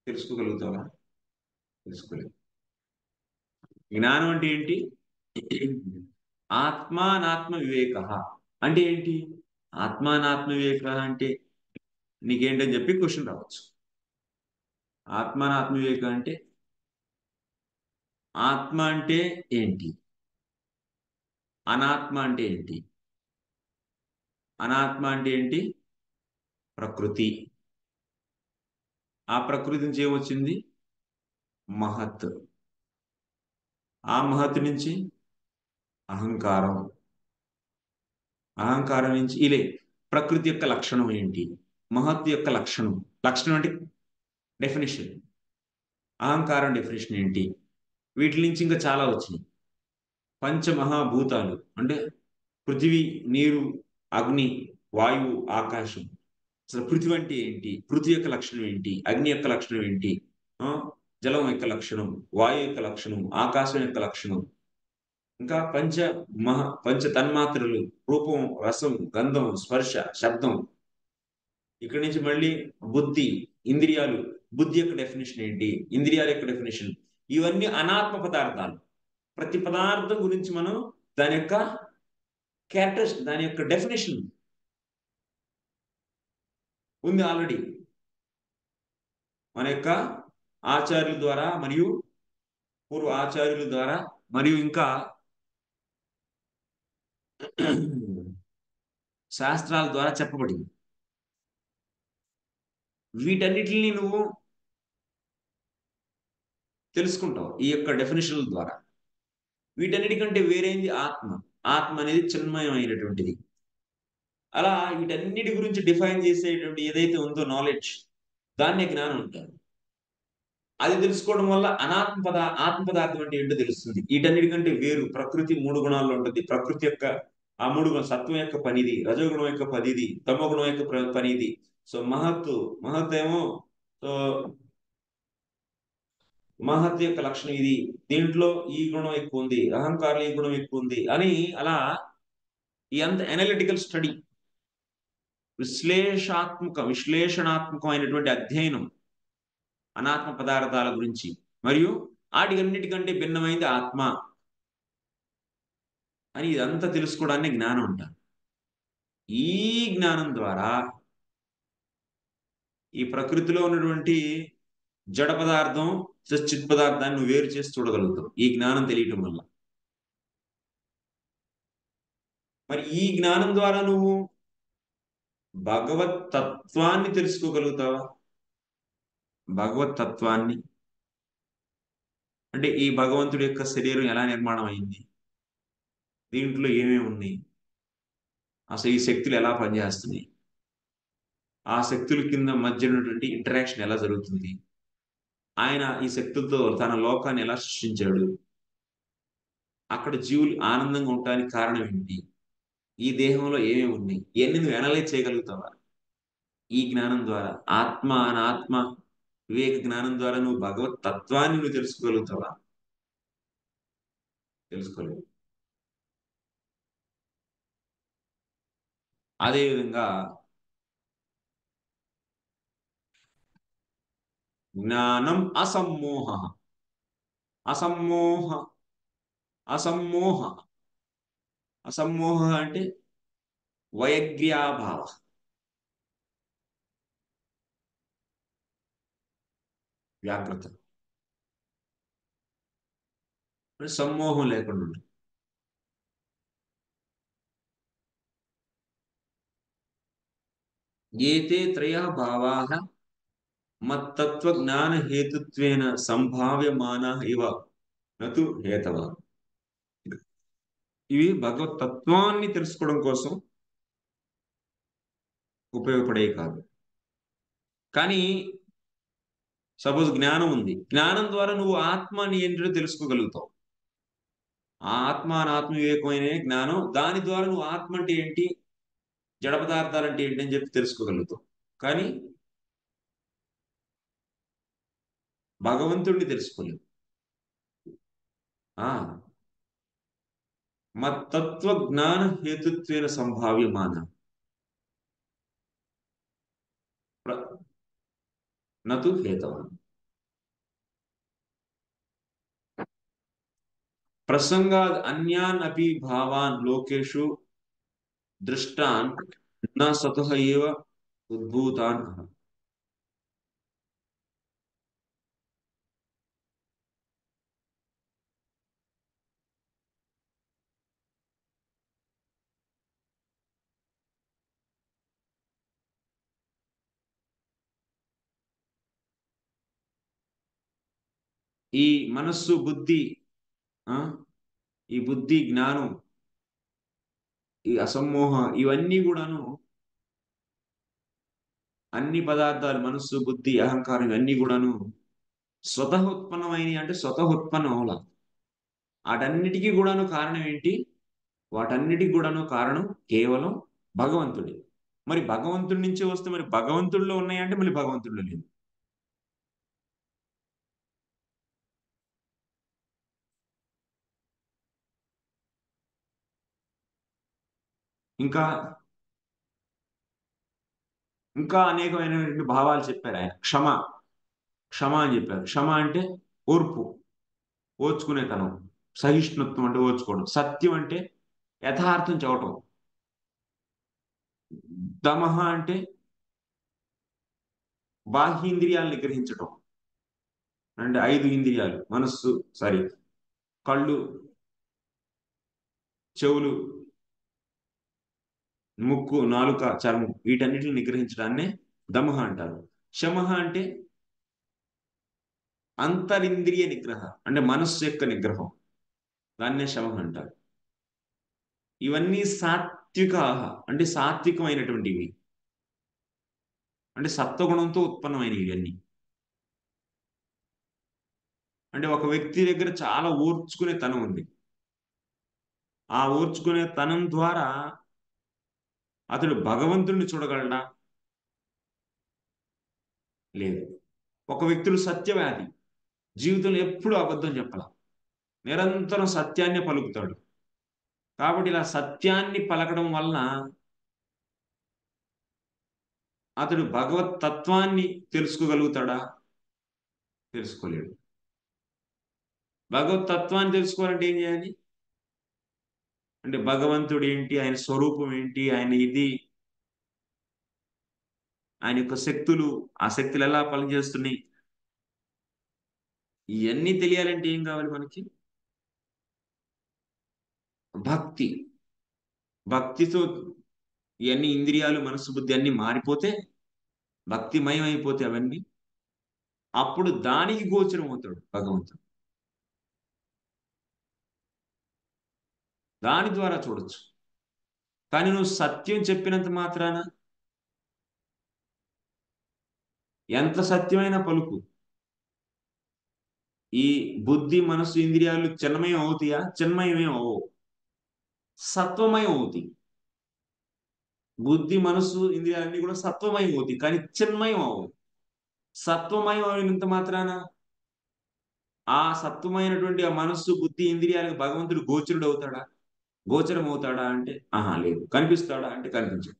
తెలుసుకోగలుగుతావా? తెలుసుకోలేవు. జ్ఞానం అంటే ఏంటి? ఆత్మానాత్మ వివేక అంటే ఏంటి? ఆత్మానాత్మ వివేక అంటే నీకేంటని చెప్పి క్వశ్చన్ రావచ్చు. ఆత్మానాత్మ వివేక అంటే ఆత్మ అంటే ఏంటి, అనాత్మ అంటే ఏంటి? అనాత్మ అంటే ఏంటి? ప్రకృతి. ఆ ప్రకృతి నుంచి ఏమొచ్చింది? మహత్. ఆ మహత్ నుంచి అహంకారం. అహంకారం నుంచి ఇలే. ప్రకృతి యొక్క లక్షణం ఏంటి? మహత్ యొక్క లక్షణం. లక్షణం అంటే డెఫినేషన్. అహంకారం డెఫినేషన్ ఏంటి? వీటి నుంచి ఇంకా చాలా వచ్చినాయి. పంచమహాభూతాలు అంటే పృథివీ, నీరు, అగ్ని, వాయువు, ఆకాశం. అసలు పృథివీ అంటే ఏంటి? పృథ్వీ యొక్క లక్షణం ఏంటి? అగ్ని యొక్క లక్షణం ఏంటి? ఆ జలం యొక్క లక్షణం, వాయు యొక్క లక్షణం, ఆకాశం యొక్క లక్షణం. ఇంకా పంచ తన్మాత్రలు, రూపం, రసం, గంధం, స్పర్శ, శబ్దం. ఇక్కడి నుంచి మళ్ళీ బుద్ధి, ఇంద్రియాలు. బుద్ధి యొక్క డెఫినేషన్ ఏంటి? ఇంద్రియాల యొక్క డెఫినేషన్. ఇవన్నీ అనాత్మ పదార్థాలు. ప్రతి పదార్థం గురించి మనం దాని యొక్క దాని యొక్క డెఫినేషన్ ఉంది ఆల్రెడీ మన యొక్క ఆచార్యుల ద్వారా మరియు పూర్వ ఆచార్యుల ద్వారా మరియు ఇంకా శాస్త్రాల ద్వారా చెప్పబడింది. వీటన్నిటిని నువ్వు తెలుసుకుంటావు ఈ యొక్క డెఫినేషన్ల ద్వారా. వీటన్నిటికంటే వేరైంది ఆత్మ. ఆత్మ అనేది చిన్మయమైనటువంటిది. అలా వీటన్నిటి గురించి డిఫైన్ చేసేటువంటి ఏదైతే ఉందో నాలెడ్జ్, దాన్నే జ్ఞానం అంటారు. అది తెలుసుకోవడం వల్ల ఆత్మ పదార్థం అంటే ఏంటో తెలుస్తుంది. వీటన్నిటికంటే వేరు. ప్రకృతి 3 గుణాల్లో ఉంటుంది. ప్రకృతి యొక్క ఆ 3 గుణం, సత్వం యొక్క పనిది, రజోగుణం యొక్క పనిది, తమో గుణం యొక్క పనిది. సో మహత్ ఏమో సో మహత్ యొక్క లక్షణం ఇది. దీంట్లో ఈ గుణం ఎక్కువ ఉంది, అహంకారం ఈ గుణం ఎక్కువ ఉంది అని అలా ఈ అంత అనలిటికల్ స్టడీ, విశ్లేషణాత్మకమైనటువంటి అధ్యయనం అనాత్మ పదార్థాల గురించి. మరియు వాటికన్నిటికంటే భిన్నమైంది ఆత్మ అని ఇదంతా తెలుసుకోవడాన్ని జ్ఞానం అంటారు. ఈ జ్ఞానం ద్వారా ఈ ప్రకృతిలో ఉన్నటువంటి జడ పదార్థం, చిత్ పదార్థాన్ని నువ్వు వేరు చేసి చూడగలుగుతావు ఈ జ్ఞానం తెలియటం వల్ల. మరి ఈ జ్ఞానం ద్వారా నువ్వు భగవత్ తత్వాన్ని తెలుసుకోగలుగుతావా? భగవత్ తత్వాన్ని అంటే ఈ భగవంతుడి యొక్క శరీరం ఎలా నిర్మాణం అయింది, దీంట్లో ఏమేమి ఉన్నాయి, అసలు ఈ శక్తులు ఎలా పనిచేస్తున్నాయి, ఆ శక్తుల కింద మధ్య ఉన్నటువంటి ఇంటరాక్షన్ ఎలా జరుగుతుంది, ఆయన ఈ శక్తులతో తన లోకాన్ని ఎలా సృష్టించాడు, అక్కడ జీవులు ఆనందంగా ఉండడానికి కారణం ఏంటి, ఈ దేహంలో ఏమేమి ఉన్నాయి, ఇవన్నీ నువ్వు అనలైజ్ చేయగలుగుతావా ఈ జ్ఞానం ద్వారా? ఆత్మ అనాత్మ వివేక జ్ఞానం ద్వారా నువ్వు భగవత్ తత్వాన్ని నువ్వు తెలుసుకోగలుగుతావా? తెలుసుకోలేవు. అదేవిధంగా జ్ఞానం అసమ్మోహ. అసమ్మోహ అసమ్మోహ అసమ్మోహ అంటే వయగ్ర్యాభావ, వ్యాఘ్రత, అంటే సమ్మోహం లేకుండా ఉంటుంది. ఏతే త్రయః భావాః మత్తత్వ జ్ఞాన హేతుత్వేన సంభావ్యమానాః ఇవ నతు హేతవః. ఇవి భగవత్ తత్వాన్ని తెలుసుకోవడం కోసం ఉపయోగపడేవి కాదు. కానీ సపోజ్ జ్ఞానం ఉంది, జ్ఞానం ద్వారా నువ్వు ఆత్మని ఏంటో తెలుసుకోగలుగుతావు. ఆ ఆత్మ అనాత్మ వివేకమైన జ్ఞానం, దాని ద్వారా నువ్వు ఆత్మ అంటే ఏంటి, జడ పదార్థాలు అంటే ఏంటి అని చెప్పి తెలుసుకోగలుగుతావు. కానీ భగవంతుడిని తెలుసుకోలేవు. ఆ మత్తత్వ జ్ఞాన హేతుత్వేన సంభావ్యమాన నతు హేతవ. ప్రసంగాద్ అన్యాన్ అపి భావాన్ లోకేషు దృష్టాన్ న సతః ఏవ ఉద్భూతాన్. ఈ మనస్సు బుద్ధి, ఆ ఈ బుద్ధి జ్ఞానం, ఈ అసమ్మోహ, ఇవన్నీ కూడాను, అన్ని పదార్థాలు మనస్సు బుద్ధి అహంకారం ఇవన్నీ కూడాను స్వతః ఉత్పన్నమైనవి. అంటే స్వతః ఉత్పన్నం అవల, వాటన్నిటికీ కూడాను కారణం ఏంటి, వాటన్నిటికి కూడాను కారణం కేవలం భగవంతుడే. మరి భగవంతుడి నుంచే వస్తే మరి భగవంతుడిలో ఉన్నాయంటే మళ్ళీ భగవంతుడిలో లేదు. ఇంకా ఇంకా అనేకమైనటువంటి భావాలు చెప్పారు ఆయన. క్షమ, క్షమ అని చెప్పారు. క్షమ అంటే ఓర్పు, ఓర్చుకునేతనం. సహిష్ణుత్వం అంటే ఓర్చుకోవడం. సత్యం అంటే యథార్థం చెప్పటం. దమః అంటే బాహ్యేంద్రియాలను నిగ్రహించటం. అంటే 5 ఇంద్రియాలు, మనస్సు, సారీ, కళ్ళు, చెవులు, ముక్కు, నాలుక, చర్మం, వీటన్నిటిని నిగ్రహించడాన్నే దమః అంటారు. శమః అంటే అంతరింద్రియ నిగ్రహ, అంటే మనస్సు యొక్క నిగ్రహం, దాన్నే శమః అంటారు. ఇవన్నీ సాత్విక, అంటే సాత్వికమైనటువంటివి, అంటే సత్వగుణంతో ఉత్పన్నమైనవి ఇవన్నీ. అంటే ఒక వ్యక్తి దగ్గర చాలా ఓర్చుకునే తనం ఉంది. ఆ ఓర్చుకునే తనం ద్వారా అతడు భగవంతుడిని చూడగలడా? లేదు. ఒక వ్యక్తుడు సత్యవాది, జీవితంలో ఎప్పుడూ అబద్ధం చెప్పాల, నిరంతరం సత్యాన్ని పలుకుతాడు. కాబట్టి ఇలా సత్యాన్ని పలకడం వలన అతడు భగవత్ తత్వాన్ని తెలుసుకోగలుగుతాడా? తెలుసుకోలేడు. భగవత్ తత్వాన్ని తెలుసుకోవాలంటే ఏం చేయాలి? అంటే భగవంతుడు ఏంటి, ఆయన స్వరూపం ఏంటి, ఆయన ఇది, ఆయన యొక్క శక్తులు, ఆ శక్తులు ఎలా పనిచేస్తున్నాయి, ఇవన్నీ తెలియాలంటే ఏం కావాలి మనకి? భక్తి. భక్తితో ఇవన్నీ ఇంద్రియాలు, మనస్సు, బుద్ధి అన్ని మారిపోతే, భక్తిమయం అయిపోతే అవన్నీ, అప్పుడు దానికి గోచరం అవుతాడు భగవంతుడు. దాని ద్వారా చూడొచ్చు. కానీ నువ్వు సత్యం చెప్పినంత మాత్రాన ఎంత సత్యమైన పలుకు, ఈ బుద్ధి మనస్సు ఇంద్రియాలు చిన్మయం అవుతాయా? చిన్మయమే అవవు, సత్వమయం అవుతాయి. బుద్ధి మనస్సు ఇంద్రియాలన్నీ కూడా సత్వమయం అవుతాయి, కానీ చిన్మయం అవవు. సత్వమయం అయినంత మాత్రాన ఆ సత్వమైనటువంటి ఆ మనస్సు బుద్ధి ఇంద్రియాలకు భగవంతుడు గోచరుడు అవుతాడా? గోచరం అవుతాడా అంటే ఆహా లేదు. కనిపిస్తాడా అంటే కనిపించడు.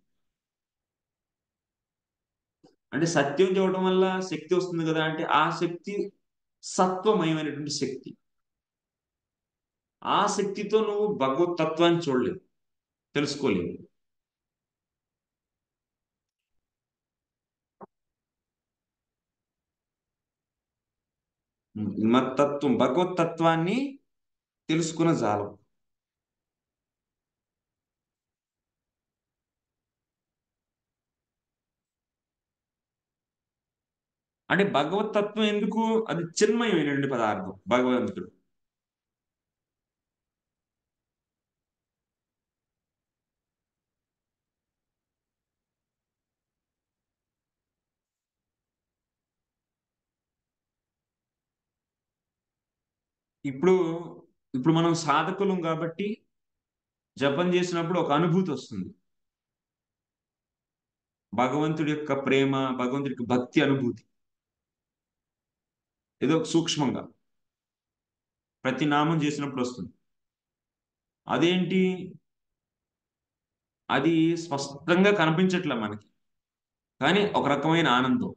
అంటే సత్యం చూడటం వల్ల శక్తి వస్తుంది కదా అంటే ఆ శక్తి సత్వమయమైనటువంటి శక్తి. ఆ శక్తితో నువ్వు భగవత్ తత్వాన్ని చూడలేవు, తెలుసుకోలేవు. మత్తత్వం భగవత్ తత్వాన్ని తెలుసుకున్న జాలం. అంటే భగవత్ తత్వం ఎందుకు? అది చిన్మయమైనటువంటి పదార్థం భగవంతుడు. ఇప్పుడు ఇప్పుడు మనం సాధకులం కాబట్టి జపం చేసినప్పుడు ఒక అనుభూతి వస్తుంది. భగవంతుడి యొక్క ప్రేమ, భగవంతుడి యొక్క భక్తి అనుభూతి ఏదో సూక్ష్మంగా ప్రతి నామం చేసినప్పుడు వస్తుంది. అదేంటి? అది స్పష్టంగా కనిపించట్లే మనకి, కానీ ఒక రకమైన ఆనందం.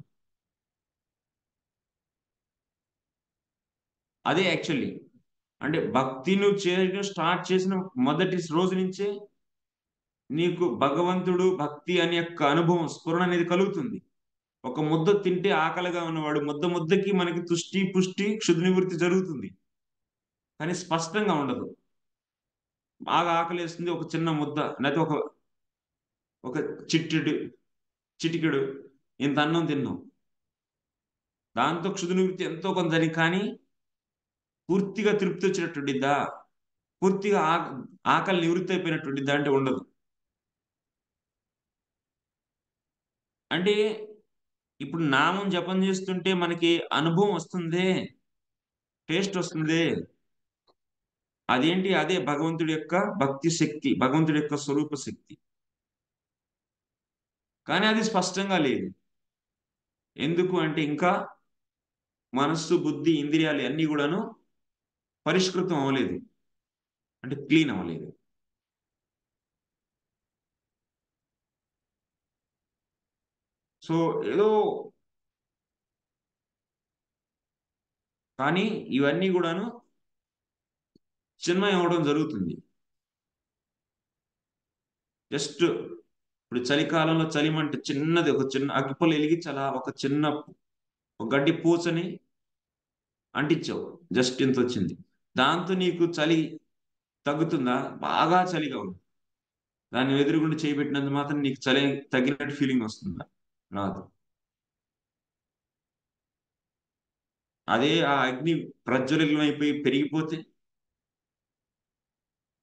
అదే యాక్చువల్లీ అంటే భక్తి నువ్వు చేయడం స్టార్ట్ చేసిన మొదటి రోజు నుంచే నీకు భగవంతుడు భక్తి అనే యొక్క అనుభవం స్ఫురణ అనేది కలుగుతుంది. ఒక ముద్ద తింటే ఆకలిగా ఉన్నవాడు ముద్ద ముద్దకి మనకి తుష్టి పుష్టి క్షుధి నివృత్తి జరుగుతుంది, కానీ స్పష్టంగా ఉండదు. బాగా ఆకలేస్తుంది, ఒక చిన్న ముద్ద లేకపోతే ఒక ఒక చిట్టిడు చిటికెడు ఇంత అన్నం తిన్నాం, దాంతో క్షుధి నివృత్తి ఎంతో కొంత జరిగి, కానీ పూర్తిగా తృప్తి వచ్చినట్టుండిద్దా? పూర్తిగా ఆకలి నివృత్తి అయిపోయినట్టుండిద్దా అంటే ఉండదు. అంటే ఇప్పుడు నామం జపం చేస్తుంటే మనకి అనుభవం వస్తుందే, టేస్ట్ వస్తుంది. అదేంటి? అదే భగవంతుడి యొక్క భక్తి శక్తి, భగవంతుడి యొక్క స్వరూప శక్తి. కానీ అది స్పష్టంగా లేదు. ఎందుకు అంటే ఇంకా మనస్సు బుద్ధి ఇంద్రియాలు అన్నీ కూడాను పరిష్కృతం అవ్వలేదు, అంటే క్లీన్ అవ్వలేదు. సో ఏదో, కానీ ఇవన్నీ కూడాను చిన్మయం అవడం జరుగుతుంది. జస్ట్ ఇప్పుడు చలికాలంలో చలిమంట చిన్నది, ఒక చిన్న అగ్గిపుల్ల వెలిగించి అలా ఒక చిన్న ఒక గడ్డి పూసని అంటించావు, జస్ట్ ఇంత వచ్చింది. దాంతో నీకు చలి తగ్గుతుందా? బాగా చలిగా ఉంది. దాన్ని ఎదురుగుండా చేయబెట్టినంత మాత్రం నీకు చలి తగ్గినట్టు ఫీలింగ్ వస్తుందా? రాదు. అదే ఆ అగ్ని ప్రజ్వలితం అయిపోయి పెరిగిపోతే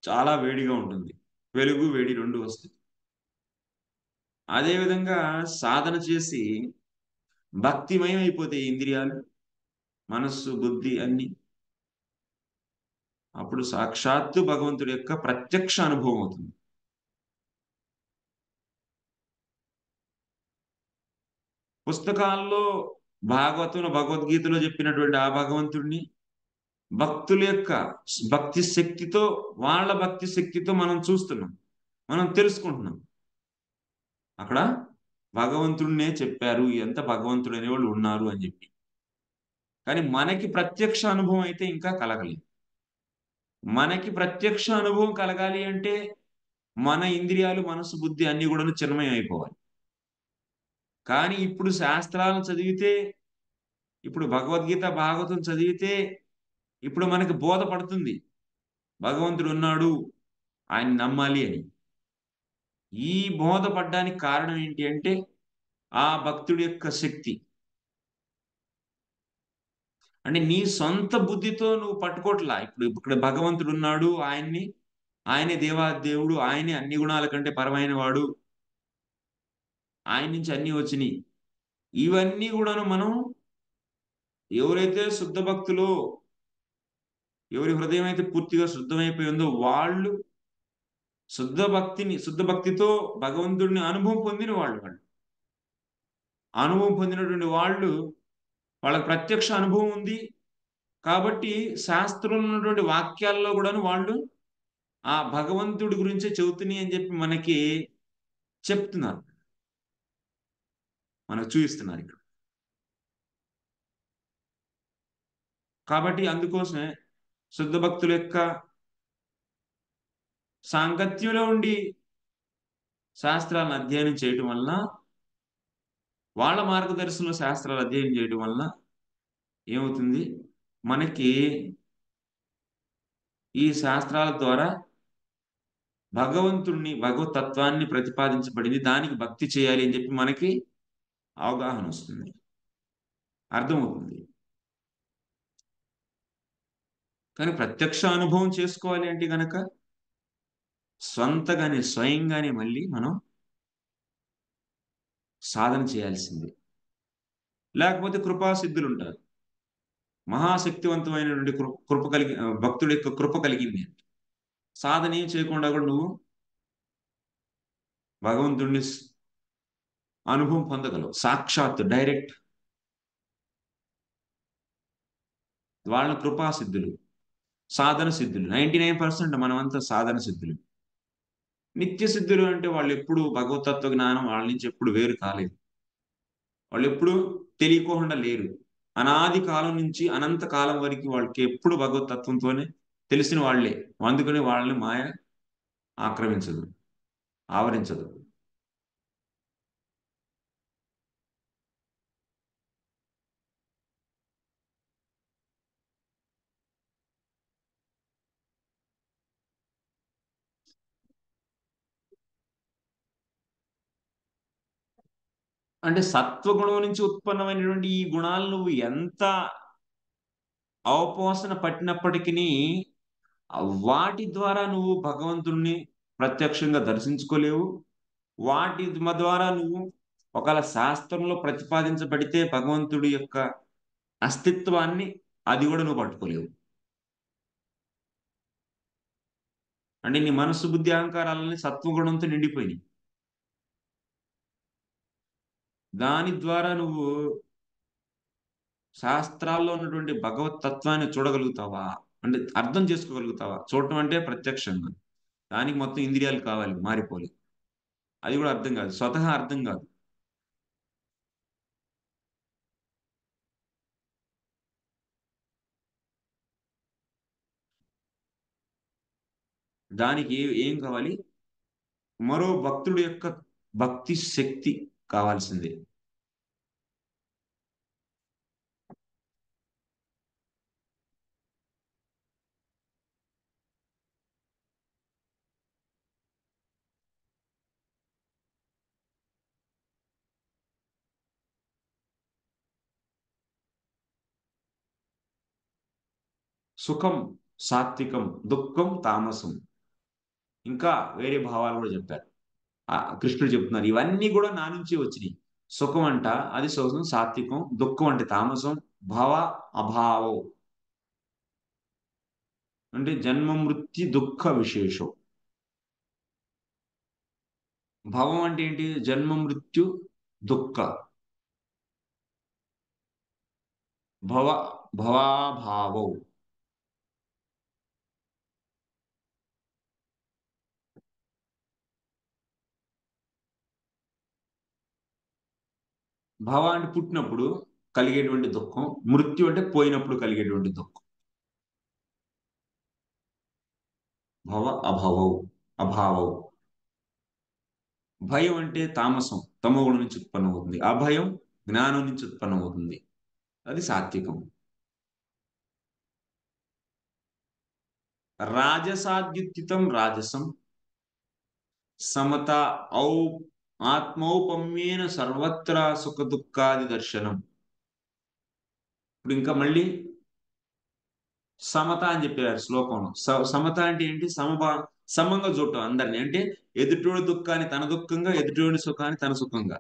చాలా వేడిగా ఉంటుంది, వెలుగు వేడి రెండు వస్తాయి. అదే విధంగా సాధన చేసి భక్తిమయం అయిపోతాయి ఇంద్రియాలు మనస్సు బుద్ధి అన్ని. అప్పుడు సాక్షాత్తు భగవంతుడి యొక్క ప్రత్యక్ష అనుభవం అవుతుంది. పుస్తకాల్లో భాగవతంలో భగవద్గీతలో చెప్పినటువంటి ఆ భగవంతుడిని భక్తుల యొక్క భక్తి శక్తితో, వాళ్ళ భక్తి శక్తితో మనం చూస్తున్నాం, మనం తెలుసుకుంటున్నాం. అక్కడ భగవంతుడినే చెప్పారు, ఎంత భగవంతుడు అనేవాళ్ళు ఉన్నారు అని చెప్పి. కానీ మనకి ప్రత్యక్ష అనుభవం అయితే ఇంకా కలగలేదు. మనకి ప్రత్యక్ష అనుభవం కలగాలి అంటే మన ఇంద్రియాలు మనసు బుద్ధి అన్ని కూడా చిన్మయం అయిపోవాలి. కానీ ఇప్పుడు శాస్త్రాలను చదివితే, ఇప్పుడు భగవద్గీత భాగవతం చదివితే ఇప్పుడు మనకి బోధపడుతుంది భగవంతుడు ఉన్నాడు, ఆయన నమ్మాలి అని. ఈ బోధపడ్డానికి కారణం ఏంటి అంటే ఆ భక్తుడి యొక్క శక్తి. అంటే నీ సొంత బుద్ధితో నువ్వు పట్టుకోట్లా. ఇప్పుడు ఇక్కడ భగవంతుడు ఉన్నాడు, ఆయన్ని ఆయనే దేవాదేవుడు, ఆయనే అన్ని గుణాల కంటే పరమైన వాడు, ఆయన నుంచి అన్నీ వచ్చినాయి. ఇవన్నీ కూడాను మనం ఎవరైతే శుద్ధ భక్తులో, ఎవరి హృదయం అయితే పూర్తిగా శుద్ధమైపోయిందో వాళ్ళు శుద్ధ భక్తితో భగవంతుడిని అనుభవం పొందిన వాళ్ళు. అనుభవం పొందినటువంటి వాళ్ళు, వాళ్ళకి ప్రత్యక్ష అనుభవం ఉంది. కాబట్టి శాస్త్రంలో ఉన్నటువంటి వాక్యాల్లో కూడాను వాళ్ళు ఆ భగవంతుడి గురించే చెబుతున్నాయి అని చెప్పి మనకి చెప్తున్నారు. మనకు చూపిస్తున్నారు ఇక్కడ. కాబట్టి అందుకోసమే శుద్ధ భక్తుల యొక్క సాంగత్యంలో ఉండి శాస్త్రాలను అధ్యయనం చేయటం వలన, వాళ్ళ మార్గదర్శనంలో శాస్త్రాలు అధ్యయనం చేయడం వలన ఏమవుతుంది? మనకి ఈ శాస్త్రాల ద్వారా భగవంతుణ్ణి, భగవతత్వాన్ని ప్రతిపాదించబడింది, దానికి భక్తి చేయాలి అని చెప్పి మనకి అవగాహన వస్తుంది, అర్థమవుతుంది. కానీ ప్రత్యక్ష అనుభవం చేసుకోవాలి అంటే గనక స్వంతగానే, స్వయంగానే మళ్ళీ మనం సాధన చేయాల్సిందే. లేకపోతే కృపాసిద్ధులు ఉంటారు. మహాశక్తివంతమైనటువంటి కృప కలిగి భక్తుడి యొక్క కృప కలిగింది. సాధన ఏం చేయకుండా కూడా నువ్వు భగవంతుడిని అనుభవం పొందగలవు. సాక్షాత్ డైరెక్ట్. వాళ్ళ కృపా సిద్ధులు, సాధన సిద్ధులు. 99% మనమంతా సాధన సిద్ధులు. నిత్య సిద్ధులు అంటే వాళ్ళు ఎప్పుడు భగవతత్వ జ్ఞానం వాళ్ళ నుంచి ఎప్పుడు వేరు కాలేదు. వాళ్ళు ఎప్పుడు తెలియకోకుండా లేరు. అనాది కాలం నుంచి అనంత కాలం వరకు వాళ్ళకి ఎప్పుడు భగవతత్వంతోనే తెలిసిన వాళ్లే. అందుకని వాళ్ళని మాయ ఆక్రమించదు, ఆవరించదు. అంటే సత్వగుణం నుంచి ఉత్పన్నమైనటువంటి ఈ గుణాలు నువ్వు ఎంత అవపోసన పట్టినప్పటికీ వాటి ద్వారా నువ్వు భగవంతుణ్ణి ప్రత్యక్షంగా దర్శించుకోలేవు. వాటి ద్వారా నువ్వు ఒకవేళ శాస్త్రంలో ప్రతిపాదించబడితే భగవంతుడి యొక్క అస్తిత్వాన్ని అది కూడా నువ్వు పట్టుకోలేవు. అంటే నీ మనస్సు, బుద్ధి, అహంకారాలని సత్వగుణంతో నిండిపోయినాయి. దాని ద్వారా నువ్వు శాస్త్రాల్లో ఉన్నటువంటి భగవత్ తత్వాన్ని చూడగలుగుతావా? అంటే అర్థం చేసుకోగలుగుతావా? చూడటం అంటే ప్రత్యక్షంగా. దానికి మొత్తం ఇంద్రియాలు కావాలి, మారిపోవాలి. అది కూడా అర్థం కాదు, స్వతహా అర్థం కాదు. దానికి ఏం కావాలి? మరో భక్తుడి యొక్క భక్తి శక్తి కావాల్సిందే. సుఖం సాత్వికం, దుఃఖం తామసం. ఇంకా వేరే భావాలు కూడా చెప్పారు. కృష్ణుడు చెప్తున్నారు ఇవన్నీ కూడా నా నుంచి వచ్చినాయి. సుఖం అంట అది సుఖం, సాత్వికం. దుఃఖం అంటే తామసం. భవ అభావం అంటే జన్మ మృత్యు దుఃఖ విశేషం. భవం అంటే ఏంటి? జన్మ మృత్యు దుఃఖ. భవ భవాభావం. భవ అంటే పుట్టినప్పుడు కలిగేటువంటి దుఃఖం. మృత్యు అంటే పోయినప్పుడు కలిగేటువంటి దుఃఖం. భవ అభావం, అభావం. భయం అంటే తామసం, తమోగుణం నుంచి ఉత్పన్నమవుతుంది. అభయం జ్ఞానం నుంచి ఉత్పన్నమవుతుంది. అది సాత్వికం. రాజసాద్యుత్తితం రాజసం సమత ఔ ఆత్మౌపమ్యేన సర్వత్రా సుఖ దుఃఖాది దర్శనం. ఇప్పుడు ఇంకా మళ్ళీ సమత అని చెప్పారు శ్లోకంలో. సమత అంటే ఏంటి? సమంగా చూడటం అందరిని. అంటే ఎదుటోడి దుఃఖాన్ని తన దుఃఖంగా, ఎదుటోడి సుఖాన్ని తన సుఖంగా.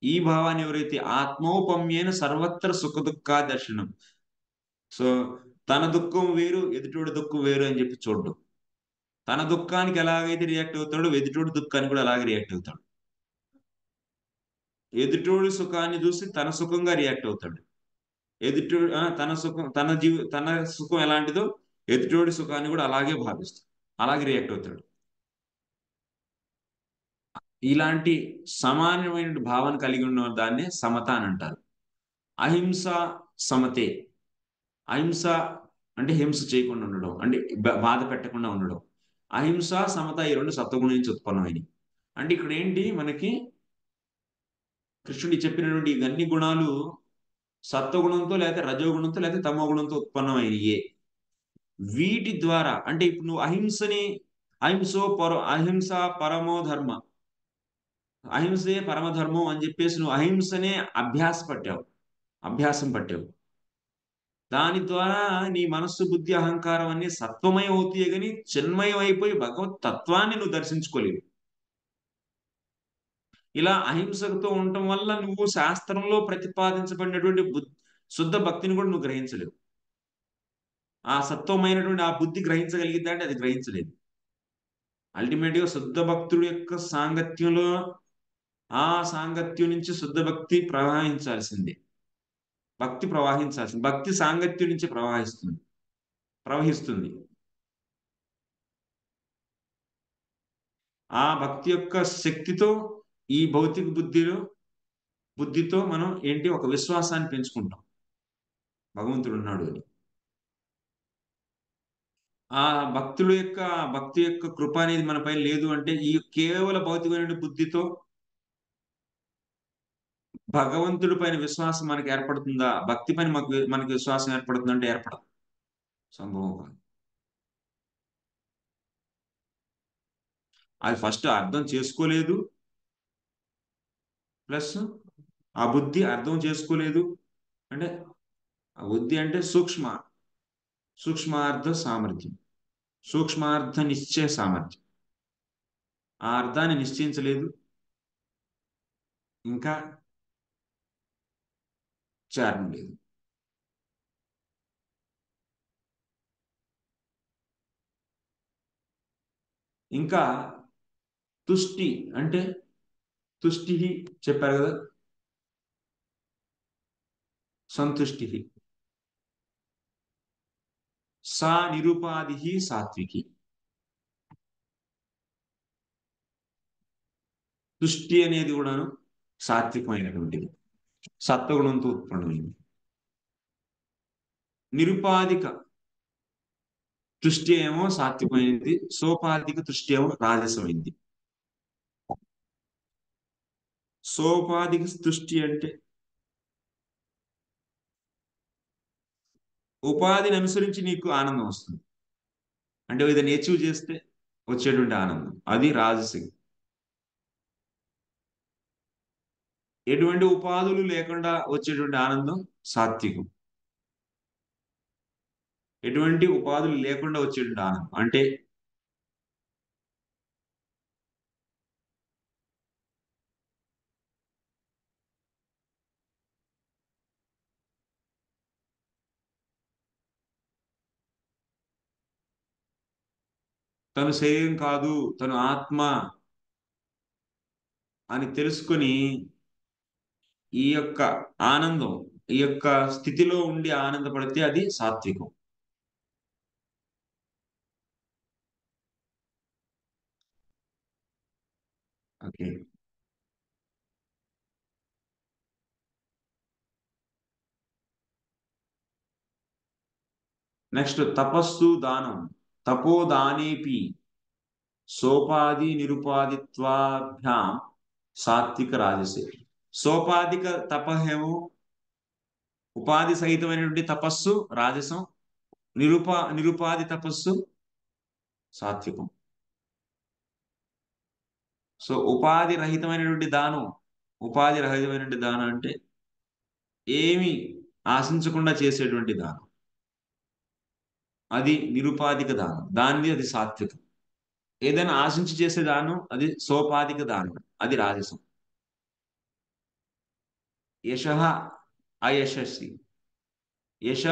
ఈ భావాన్ని ఎవరైతే ఆత్మౌపమ్యేన సర్వత్ర సుఖ దుఃఖ దర్శనం. సో తన దుఃఖం వేరు, ఎదుటోడి దుఃఖం వేరు అని చెప్పి చూడడం. తన దుఃఖానికి ఎలాగైతే రియాక్ట్ అవుతాడో ఎదుటోడి దుఃఖానికి కూడా అలాగే రియాక్ట్ అవుతాడు. ఎదుటోడి సుఖాన్ని చూసి తన సుఖంగా రియాక్ట్ అవుతాడు. తన సుఖం తన సుఖం ఎలాంటిదో ఎదుటోడి సుఖాన్ని కూడా అలాగే భావిస్తాడు, అలాగే రియాక్ట్ అవుతాడు. ఇలాంటి సమానమైన భావన కలిగి ఉన్న దాన్ని సమత అని అంటారు. అహింస సమతే. అహింస అంటే హింస చేయకుండా ఉండడం, అంటే బాధ పెట్టకుండా ఉండడం. అహింస సమత ఈ రెండు సత్వగుణం నుంచి ఉత్పన్నమైనవి. అంటే ఇక్కడ ఏంటి మనకి కృష్ణుడి చెప్పినటువంటి ఇవన్నీ గుణాలు సత్వగుణంతో లేకపోతే రజోగుణంతో లేకపోతే తమో గుణంతో ఉత్పన్నమైనయే. వీటి ద్వారా అంటే ఇప్పుడు నువ్వు అహింస పరమో ధర్మ, అహింసే పరమధర్మం అని చెప్పేసి నువ్వు అహింసనే అభ్యాసం పట్టావు. దాని ద్వారా నీ మనస్సు బుద్ధి అహంకారం అన్ని సత్వమయం అవుతాయి, కానీ చిన్మయం అయిపోయి భగవత్ తత్వాన్ని నువ్వు దర్శించుకోలేవు. ఇలా అహింసతో ఉండటం వల్ల నువ్వు శాస్త్రంలో ప్రతిపాదించబడినటువంటి శుద్ధ భక్తిని కూడా నువ్వు గ్రహించలేవు. ఆ సత్వమైనటువంటి ఆ బుద్ధి గ్రహించగలిగిద్దా అంటే అది గ్రహించలేదు. అల్టిమేట్ గా శుద్ధ భక్తుడి యొక్క సాంగత్యంలో ఆ సాంగత్యం నుంచి శుద్ధ భక్తి ప్రవహించాల్సిందే. భక్తి సాంగత్యం నుంచి ప్రవహిస్తుంది. ఆ భక్తి యొక్క శక్తితో ఈ భౌతిక బుద్ధితో మనం ఏంటి ఒక విశ్వాసాన్ని పెంచుకుంటాం భగవంతుడు ఉన్నాడు అని. ఆ భక్తి యొక్క కృప అనేది మనపై లేదు అంటే ఈ కేవల భౌతికమైన బుద్ధితో భగవంతుడి పైన విశ్వాసం మనకి ఏర్పడుతుందా, భక్తి పైన మనకి విశ్వాసం ఏర్పడుతుందంటే ఏర్పడదు, సంభవం కాదు. అది ఫస్ట్ అర్థం చేసుకోలేదు, ప్లస్ ఆ బుద్ధి అర్థం చేసుకోలేదు. అంటే ఆ బుద్ధి అంటే సూక్ష్మార్థ సామర్థ్యం, సూక్ష్మార్థ నిశ్చయ సామర్థ్యం. ఆ అర్థాన్ని నిశ్చయించలేదు, ఇంకా చారణ లేదు. ఇంకా తుష్టి అంటే తుష్టి చెప్పారు కదా, సంతుష్టి. సా నిరుపాధి సాత్వికి. తుష్టి అనేది కూడాను సాత్వికమైనటువంటిది, సత్వగుణంతో ఉత్పన్నమైంది. నిరుపాధిక తుష్టి ఏమో సాత్వికమైనది, సోపాధిక తుష్టి ఏమో రాజసమైంది. సోపాధిక తుష్టి అంటే ఉపాధిని అనుసరించి నీకు ఆనందం వస్తుంది, అంటే ఏదైనా అచీవ్ చేస్తే వచ్చేటువంటి ఆనందం, అది రాజసికం. ఎటువంటి ఉపాధులు లేకుండా వచ్చేటువంటి ఆనందం సాత్వికం. ఎటువంటి ఉపాధులు లేకుండా వచ్చేటువంటి ఆనందం అంటే తను శరీరం కాదు, తను ఆత్మ అని తెలుసుకొని ఈ యొక్క ఆనందం, ఈ యొక్క స్థితిలో ఉండి ఆనందపడితే అది సాత్వికం. ఓకే. నెక్స్ట్ తపస్సు దానం. తపోదానేపి సోపాధి నిరుపాధిత్వాభ్యాం సాత్విక రాజసే. సోపాధిక తపహేమో ఉపాధి సహితమైనటువంటి తపస్సు రాజసం, నిరుపాధి తపస్సు సాత్వికం. సో ఉపాధి రహితమైనటువంటి దానం అంటే ఏమి ఆశించకుండా చేసేటువంటి దానం. అది నిరుపాధిక దానం, అది సాత్వికం. ఏదైనా ఆశించి చేసే దానం అది సోపాధిక దానం, అది రాజసం. యశ అయశస్సి, యశ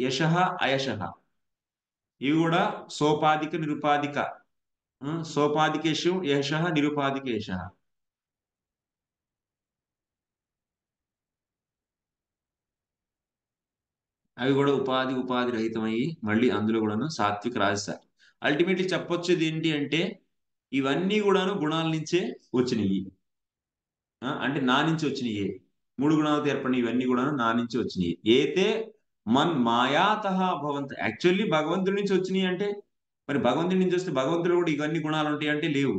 యశ అయశ, ఇవి కూడా సోపాధిక నిరుపాధిక. సోపాధికేషు యశ, నిరుపాధికేష. అవి కూడా ఉపాధి ఉపాధి రహితమయ్యి మళ్ళీ అందులో కూడాను సాత్విక రాజస. అల్టిమేట్లీ చెప్పొచ్చేది ఏంటి అంటే ఇవన్నీ కూడాను గుణాల నుంచే వచ్చినాయి. అంటే నా నుంచి వచ్చినాయి. మూడు గుణాలతో ఏర్పడిన ఇవన్నీ కూడా నా నుంచి వచ్చినాయి. ఏతే మన్ మాయాతః భవంత. యాక్చువల్లీ భగవంతుడి నుంచి వచ్చినాయి అంటే మరి భగవంతుడి నుంచి వస్తే భగవంతుడు కూడా ఇవన్నీ గుణాలు ఉంటాయి అంటే లేవు.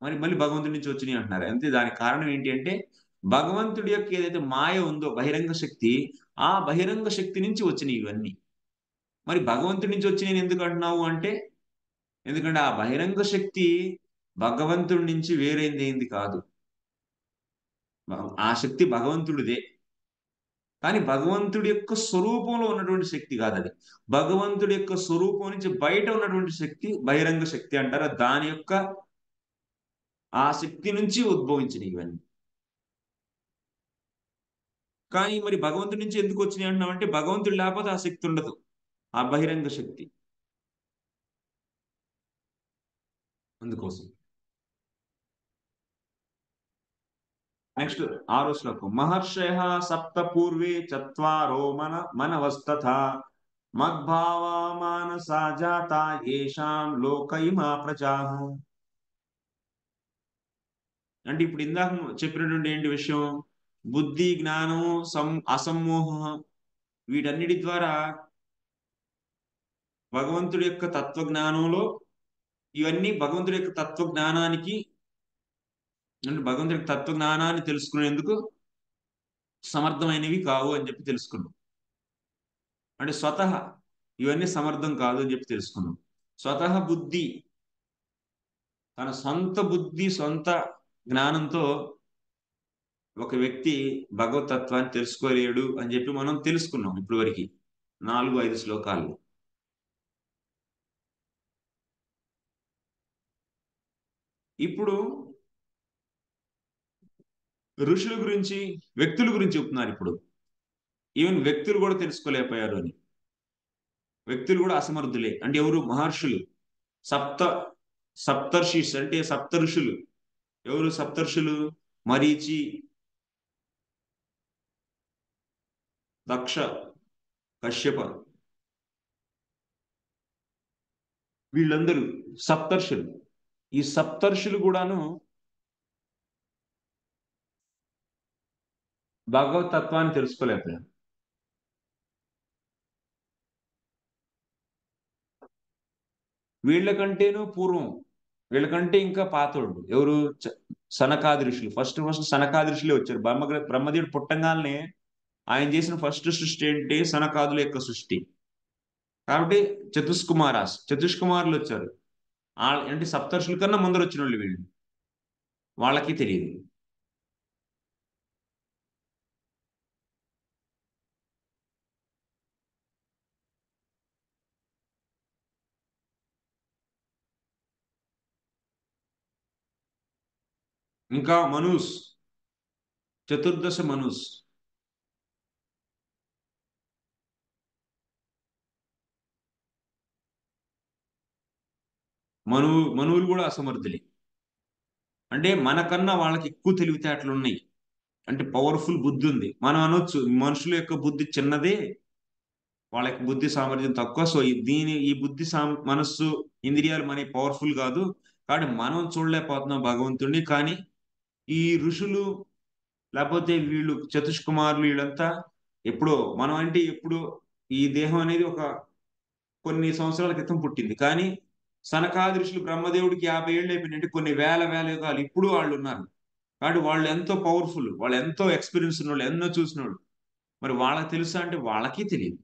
మరి మళ్ళీ భగవంతుడి నుంచి వచ్చినాయి అంటున్నారు. అంతే, దానికి కారణం ఏంటి అంటే భగవంతుడి యొక్క ఏదైతే మాయ ఉందో బహిరంగ శక్తి, ఆ బహిరంగ శక్తి నుంచి వచ్చినాయి ఇవన్నీ. మరి భగవంతుడి నుంచి వచ్చినాయి ఎందుకు అంటున్నావు అంటే ఎందుకంటే ఆ బహిరంగ శక్తి భగవంతుడి నుంచి వేరైంది ఏంది కాదు. ఆ శక్తి భగవంతుడిదే, కానీ భగవంతుడి యొక్క స్వరూపంలో ఉన్నటువంటి శక్తి కాదు అది. భగవంతుడి యొక్క స్వరూపం నుంచి బయట ఉన్నటువంటి శక్తి బహిరంగ శక్తి అంటారు. దాని యొక్క ఆ శక్తి నుంచి ఉద్భవించినవి ఇవన్నీ. కానీ మరి భగవంతుడి నుంచి ఎందుకు వచ్చినాయి అంటున్నామంటే భగవంతుడు లేకపోతే ఆ శక్తి ఉండదు, ఆ బహిరంగ శక్తి. అందుకోసం నెక్స్ట్ 6వ శ్లోకం. మహర్షయ సప్త పూర్వే చత్వారో మనవస్తథా మద్భావా మానసా జాత ఏషాం లోకైమా ప్రజాః. అంటే ఇప్పుడు ఇందాక చెప్పినటువంటి ఏంటి విషయం, బుద్ధి జ్ఞానము అసమ్మోహం వీటన్నిటి ద్వారా భగవంతుడి యొక్క తత్వజ్ఞానంలో ఇవన్నీ భగవంతుడి యొక్క తత్వజ్ఞానానికి అంటే భగవంతుడి యొక్క తత్వజ్ఞానాన్ని తెలుసుకునేందుకు సమర్థమైనవి కావు అని చెప్పి తెలుసుకున్నాం. అంటే స్వతహ ఇవన్నీ సమర్థం కాదు అని చెప్పి తెలుసుకున్నాం. స్వతహ బుద్ధి, తన సొంత బుద్ధి సొంత జ్ఞానంతో ఒక వ్యక్తి భగవతత్వాన్ని తెలుసుకోలేడు అని చెప్పి మనం తెలుసుకున్నాం ఇప్పటి వరకు 4-5 శ్లోకాలు. ఇప్పుడు ఋషుల గురించి వ్యక్తుల గురించి చెప్తున్నారు. ఇప్పుడు ఈవెన్ వ్యక్తులు కూడా తెలుసుకోలేకపోయారు అని. వ్యక్తులు కూడా అసమర్థులే. అంటే ఎవరు? మహర్షులు. సప్త సప్తర్షిస్ అంటే సప్త ఋషులు. ఎవరు సప్తర్షులు? మరీచి, దక్ష, కశ్యప, వీళ్ళందరూ సప్తర్షులు. ఈ సప్తర్షులు కూడాను భగవతత్వాన్ని తెలుసుకోలేకపోయారు. వీళ్ళకంటేనూ పూర్వం, వీళ్ళకంటే ఇంకా పాతోళ్ళు ఎవరు? సనకాది ఋషులు. ఫస్ట్ సనకాది ఋషులే వచ్చారు. బ్రహ్మదేవుడు పుట్టంగానే ఆయన చేసిన ఫస్ట్ సృష్టి ఏంటి? సనకాదుల యొక్క సృష్టి. కాబట్టి చతుష్కుమారులు వచ్చారు. అంటే సప్తర్షుల కన్నా ముందర వచ్చిన వాళ్ళు వీళ్ళు. వాళ్ళకి తెలియదు. ఇంకా మనూస్, చతుర్దశ మనూస్. మనువులు కూడా అసమర్థులే. అంటే మనకన్నా వాళ్ళకి ఎక్కువ తెలివితేటలు ఉన్నాయి. అంటే పవర్ఫుల్ బుద్ధి ఉంది. మనం అనొచ్చు మనుషుల యొక్క బుద్ధి చిన్నదే, వాళ్ళ యొక్క బుద్ధి సామర్థ్యం తక్కువ. సో ఈ బుద్ధి మనస్సు ఇంద్రియాలు మనకి పవర్ఫుల్ కాదు, కాబట్టి మనం చూడలేకపోతున్నాం భగవంతుడిని. కానీ ఈ ఋషులు లేకపోతే వీళ్ళు చతుష్కుమారులు వీళ్ళంతా ఎప్పుడో, మనం అంటే ఎప్పుడో ఈ దేహం అనేది ఒక కొన్ని సంవత్సరాల క్రితం పుట్టింది. కానీ సనకాది ఋషులు బ్రహ్మదేవుడికి 50 ఏళ్ళు అయిపోయింది. అంటే కొన్ని వేల వేల యుగాలు ఇప్పుడు వాళ్ళు ఉన్నారు. కాబట్టి వాళ్ళు ఎంతో పవర్ఫుల్, వాళ్ళు ఎంతో ఎక్స్పీరియన్స్ ఉన్న వాళ్ళు, ఎన్నో చూసిన వాళ్ళు. మరి వాళ్ళకి తెలుసా అంటే వాళ్ళకి తెలియదు.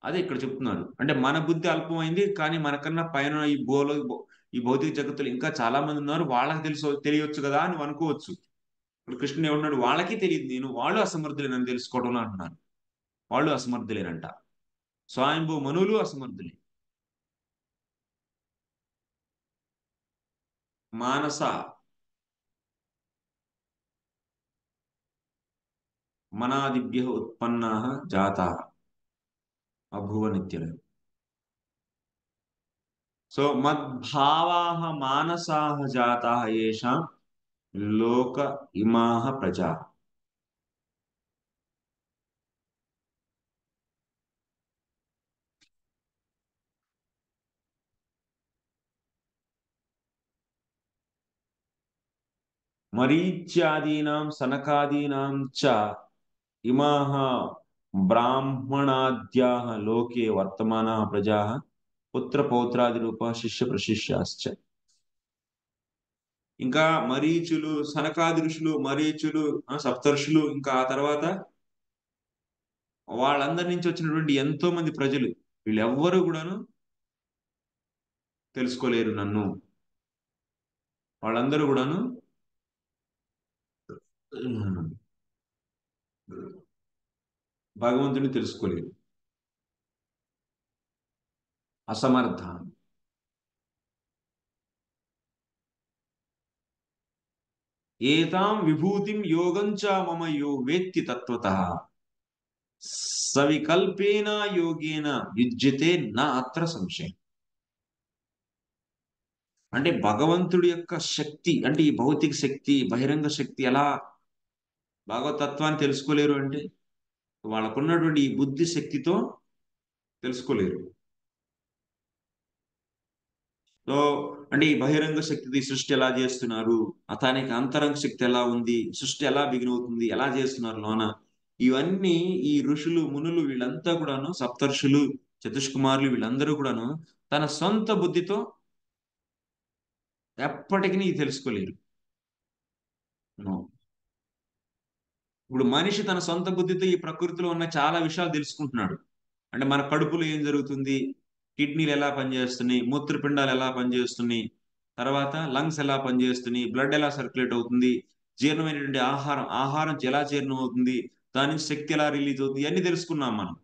అదే ఇక్కడ చెప్తున్నారు. అంటే మన బుద్ధి అల్పమైంది, కానీ మనకన్నా పైన ఈ భౌతిక జగత్తులు ఇంకా చాలా మంది ఉన్నారు, వాళ్ళకి తెలియవచ్చు కదా అని అనుకోవచ్చు. ఇప్పుడు కృష్ణుడు ఏమన్నాడు? వాళ్ళకి తెలియదు, వాళ్ళు అసమర్థులేనని తెలుసుకోవడంలో అంటున్నారు. వాళ్ళు అసమర్థులేనంట. స్వయంభూ మనువులు అసమర్థులే. మానస మనాదిభ్య ఉత్పన్నా జాతా అభువ నిత్యలు. సో మద్భావాః మానసాః జాతాః యేషాం లోక ఇమాః ప్రజా. మరీచ్యాదీనాం సనకాదీనాం చ ఇమాః బ్రాహ్మణాద్యాః లోకే వర్తమానాః ప్రజాః పుత్రపౌత్రాది రూప శిష్య ప్రశిష్యాశ్చ. ఇంకా మరీచులు, సనకాది ఋషులు, మరీచులు, సప్తర్షులు, ఇంకా ఆ తర్వాత వాళ్ళందరి నుంచి వచ్చినటువంటి ఎంతో మంది ప్రజలు, వీళ్ళెవ్వరూ కూడాను తెలుసుకోలేరు నన్ను. వాళ్ళందరూ కూడాను భగవంతుని తెలుసుకోలేరు. అసమర్థ. ఏతాం విభూతిం యోగం చ మమ యో వేత్తి తత్వతః సవికల్పేన యోగేన యుజ్యతే నా అత్ర సంశయం. అంటే భగవంతుడి యొక్క శక్తి, అంటే ఈ భౌతిక శక్తి, బహిరంగ శక్తి ఎలా భగవతత్వాన్ని తెలుసుకోలేరు అంటే వాళ్ళకున్నటువంటి ఈ బుద్ధి శక్తితో తెలుసుకోలేరు. సో అంటే ఈ బహిరంగ శక్తి సృష్టి ఎలా చేస్తున్నారు, అతనికి అంతరంగ శక్తి ఎలా ఉంది, సృష్టి ఎలా బిగిన్ అవుతుంది, ఎలా చేస్తున్నారు లోన, ఇవన్నీ ఈ ఋషులు మునులు వీళ్ళంతా కూడాను, సప్తర్షులు చతుష్కుమారులు వీళ్ళందరూ కూడాను తన సొంత బుద్ధితో ఎప్పటికీ తెలుసుకోలేరు. ఇప్పుడు మనిషి తన సొంత బుద్ధితో ఈ ప్రకృతిలో ఉన్న చాలా విషయాలు తెలుసుకుంటున్నాడు. అంటే మన కడుపులో ఏం జరుగుతుంది, కిడ్నీలు ఎలా పనిచేస్తున్నాయి, మూత్రపిండాలు ఎలా పనిచేస్తున్నాయి, తర్వాత లంగ్స్ ఎలా పనిచేస్తున్నాయి, బ్లడ్ ఎలా సర్క్యులేట్ అవుతుంది, జీర్ణమైనటువంటి ఆహారం ఎలా జీర్ణం అవుతుంది, దాని నుంచి శక్తి ఎలా రిలీజ్ అవుతుంది, ఇవన్నీ తెలుసుకున్నాం మనం.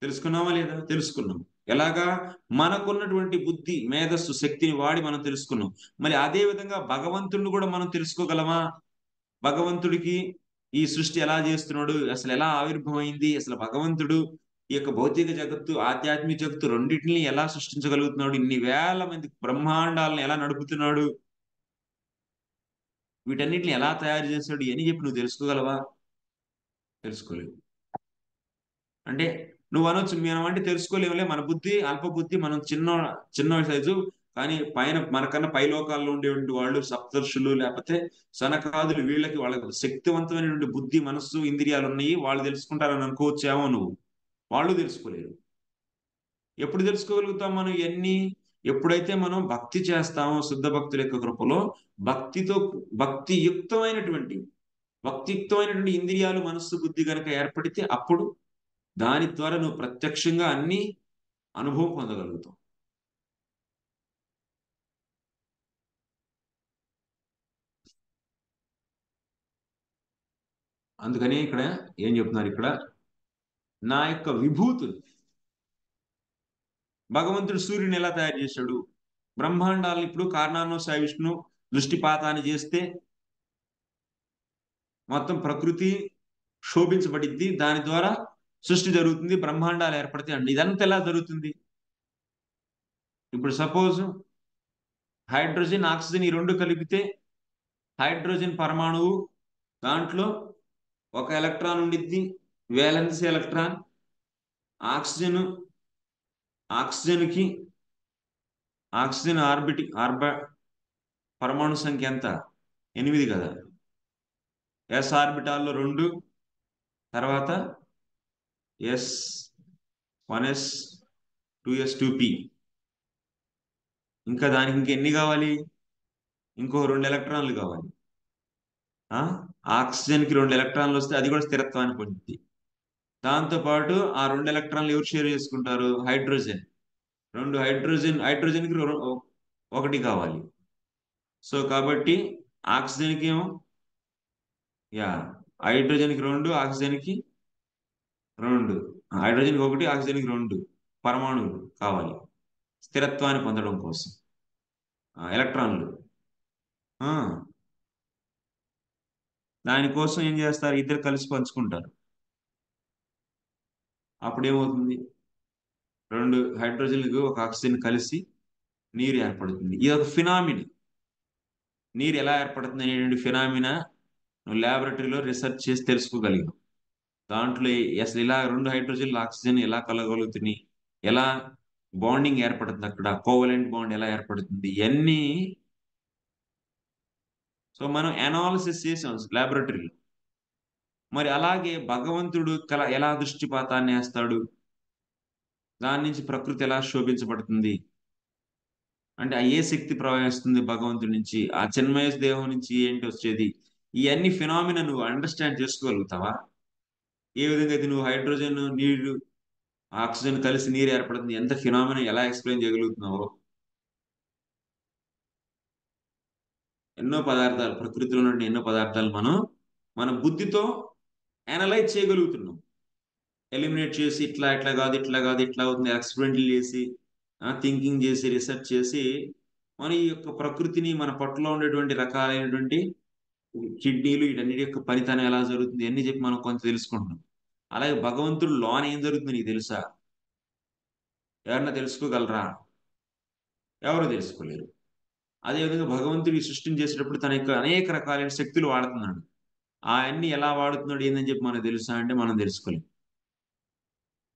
తెలుసుకున్నామా లేదా? తెలుసుకున్నాం. ఎలాగా? మనకున్నటువంటి బుద్ధి మేధస్సు శక్తిని వాడి మనం తెలుసుకున్నాం. మరి అదే విధంగా భగవంతుడిని కూడా మనం తెలుసుకోగలమా? భగవంతుడికి ఈ సృష్టి ఎలా చేస్తున్నాడు, అసలు ఎలా ఆవిర్భవమైంది, అసలు భగవంతుడు ఈ యొక్క భౌతిక జగత్తు ఆధ్యాత్మిక జగత్తు రెండింటిని ఎలా సృష్టించగలుగుతున్నాడు, ఇన్ని వేల మంది బ్రహ్మాండాలను ఎలా నడుపుతున్నాడు, వీటన్నిటిని ఎలా తయారు చేశాడు అని చెప్పి నువ్వు తెలుసుకోగలవా? తెలుసుకోలేవు. అంటే నువ్వు అనొచ్చు, మనం అంటే తెలుసుకోలేములే, మన బుద్ధి అల్ప బుద్ధి, మనం చిన్న చిన్న సైజు, కానీ పైన మనకన్నా పై లోకాల్లో ఉండేటువంటి వాళ్ళు సప్తర్షులు లేకపోతే సనకాదులు, వీళ్ళకి వాళ్ళకి శక్తివంతమైనటువంటి బుద్ధి మనస్సు ఇంద్రియాలు ఉన్నాయి, వాళ్ళు తెలుసుకుంటారని అనుకోవచ్చేమో నువ్వు. వాళ్ళు తెలుసుకోలేరు. ఎప్పుడు తెలుసుకోగలుగుతాం మనం ఇవన్నీ? ఎప్పుడైతే మనం భక్తి చేస్తామో, శుద్ధ భక్తుల యొక్క కృపలో భక్తితో భక్తియుక్తమైనటువంటి భక్తియుక్తమైనటువంటి ఇంద్రియాలు మనస్సు బుద్ధి కనుక ఏర్పడితే అప్పుడు దాని ద్వారా నువ్వు ప్రత్యక్షంగా అన్ని అనుభవం పొందగలుగుతావు. అందుకని ఇక్కడ ఏం చెప్తున్నారు, ఇక్కడ నా యొక్క విభూతులు, భగవంతుడు సూర్యుని ఎలా తయారు చేశాడు, బ్రహ్మాండాలను ఇప్పుడు కారణాన్వయ విష్ణు దృష్టిపాతాన్ని చేస్తే మొత్తం ప్రకృతి శోభించబడిద్ది, దాని ద్వారా సృష్టి జరుగుతుంది, బ్రహ్మాండాలు ఏర్పడతాయి అండి. ఇదంతా ఎలా జరుగుతుంది? ఇప్పుడు సపోజ్ హైడ్రోజన్ ఆక్సిజన్ ఈ రెండు కలిపితే హైడ్రోజన్ పరమాణువు, దాంట్లో ఒక ఎలక్ట్రాన్ ఉండిద్ది, వేలెన్స్ ఎలక్ట్రాన్. ఆక్సిజన్ ఆక్సిజన్కి ఆక్సిజన్ పరమాణు సంఖ్య ఎంత? 8 కదా. ఎస్ ఆర్బిటాల్లో 2, తర్వాత S1s 2s2p. ఇంకా దానికి ఇంకెన్ని కావాలి? ఇంకో 2 ఎలక్ట్రాన్లు కావాలి. ఆక్సిజన్కి 2 ఎలక్ట్రాన్లు వస్తే అది కూడా స్థిరత్వాన్ని పొందుతుంది. దాంతోపాటు ఆ 2 ఎలక్ట్రాన్లు ఎవరు షేర్ చేసుకుంటారు? హైడ్రోజన్. 2 హైడ్రోజన్కి 1 కావాలి. సో కాబట్టి ఆక్సిజన్కి ఏమో హైడ్రోజన్కి 2, ఆక్సిజన్కి రెండు. హైడ్రోజన్కి ఒకటి, ఆక్సిజన్కి రెండు పరమాణువులు కావాలి స్థిరత్వాన్ని పొందడం కోసం. ఎలక్ట్రాన్లు. ఆ, దానికోసం ఏం చేస్తారు, ఇద్దరు కలిసి పంచుకుంటారు. అప్పుడు ఏమవుతుంది, రెండు హైడ్రోజన్లకు ఒక ఆక్సిజన్ కలిసి నీరు ఏర్పడుతుంది. ఇది ఒక ఫినామినా. నీరు ఎలా ఏర్పడుతుంది అనేటువంటి ఫినామినా నువ్వు ల్యాబొరేటరీలో రీసెర్చ్ చేసి తెలుసుకోగలిగావు. దాంట్లో అసలు ఇలా రెండు హైడ్రోజన్లు ఆక్సిజన్ ఎలా కలగలుగుతున్నాయి, ఎలా బాండింగ్ ఏర్పడుతుంది, అక్కడ కోవలెంట్ బాండ్ ఎలా ఏర్పడుతుంది, ఇవన్నీ. సో మనం అనాలిసిస్ చేసాం ల్యాబొరేటరీలో. మరి అలాగే భగవంతుడు ఎలా దృష్టిపాతాన్ని వేస్తాడు, దాని నుంచి ప్రకృతి ఎలా శోభించబడుతుంది అంటే ఏ శక్తి ప్రవహిస్తుంది భగవంతుడి నుంచి, ఆ చిన్మయ దేహం నుంచి ఏంటి వచ్చేది, ఇవన్నీ ఫినామినా నువ్వు అండర్స్టాండ్ చేసుకోగలుగుతావా? ఏ విధంగా అయితే నువ్వు హైడ్రోజన్ నీరు ఆక్సిజన్ కలిసి నీరు ఏర్పడుతుంది, ఎంత ఫినామినా ఎలా ఎక్స్ప్లెయిన్ చేయగలుగుతున్నావో. ఎన్నో పదార్థాలు, ప్రకృతిలో నుండి ఎన్నో పదార్థాలు మనం మన బుద్ధితో అనలైజ్ చేయగలుగుతున్నాం. ఎలిమినేట్ చేసి ఇట్లా ఇట్లా కాదు, ఇట్లా కాదు, ఇట్లా అవుతుంది, ఎక్స్పెరిమెంట్లు చేసి థింకింగ్ చేసి రీసెర్చ్ చేసి మన ఈ యొక్క ప్రకృతిని, మన పొట్టలో ఉండేటువంటి రకాలైనటువంటి కిడ్నీలు, వీటన్నిటి యొక్క పనితనం ఎలా జరుగుతుంది అన్ని చెప్పి మనం కొంత తెలుసుకుంటున్నాం. అలాగే భగవంతుడు లోన ఏం జరుగుతుంది నీకు తెలుసా? ఎవరన్నా తెలుసుకోగలరా? ఎవరు తెలుసుకోలేరు. అదేవిధంగా భగవంతుడు ఈ సృష్టిని చేసేటప్పుడు తన యొక్క అనేక రకాలైన శక్తులు వాడుతున్నాడు. అవన్నీ ఎలా వాడుతున్నాడు ఏందని చెప్పి మనకు తెలుసా అంటే మనం తెలుసుకోలేం.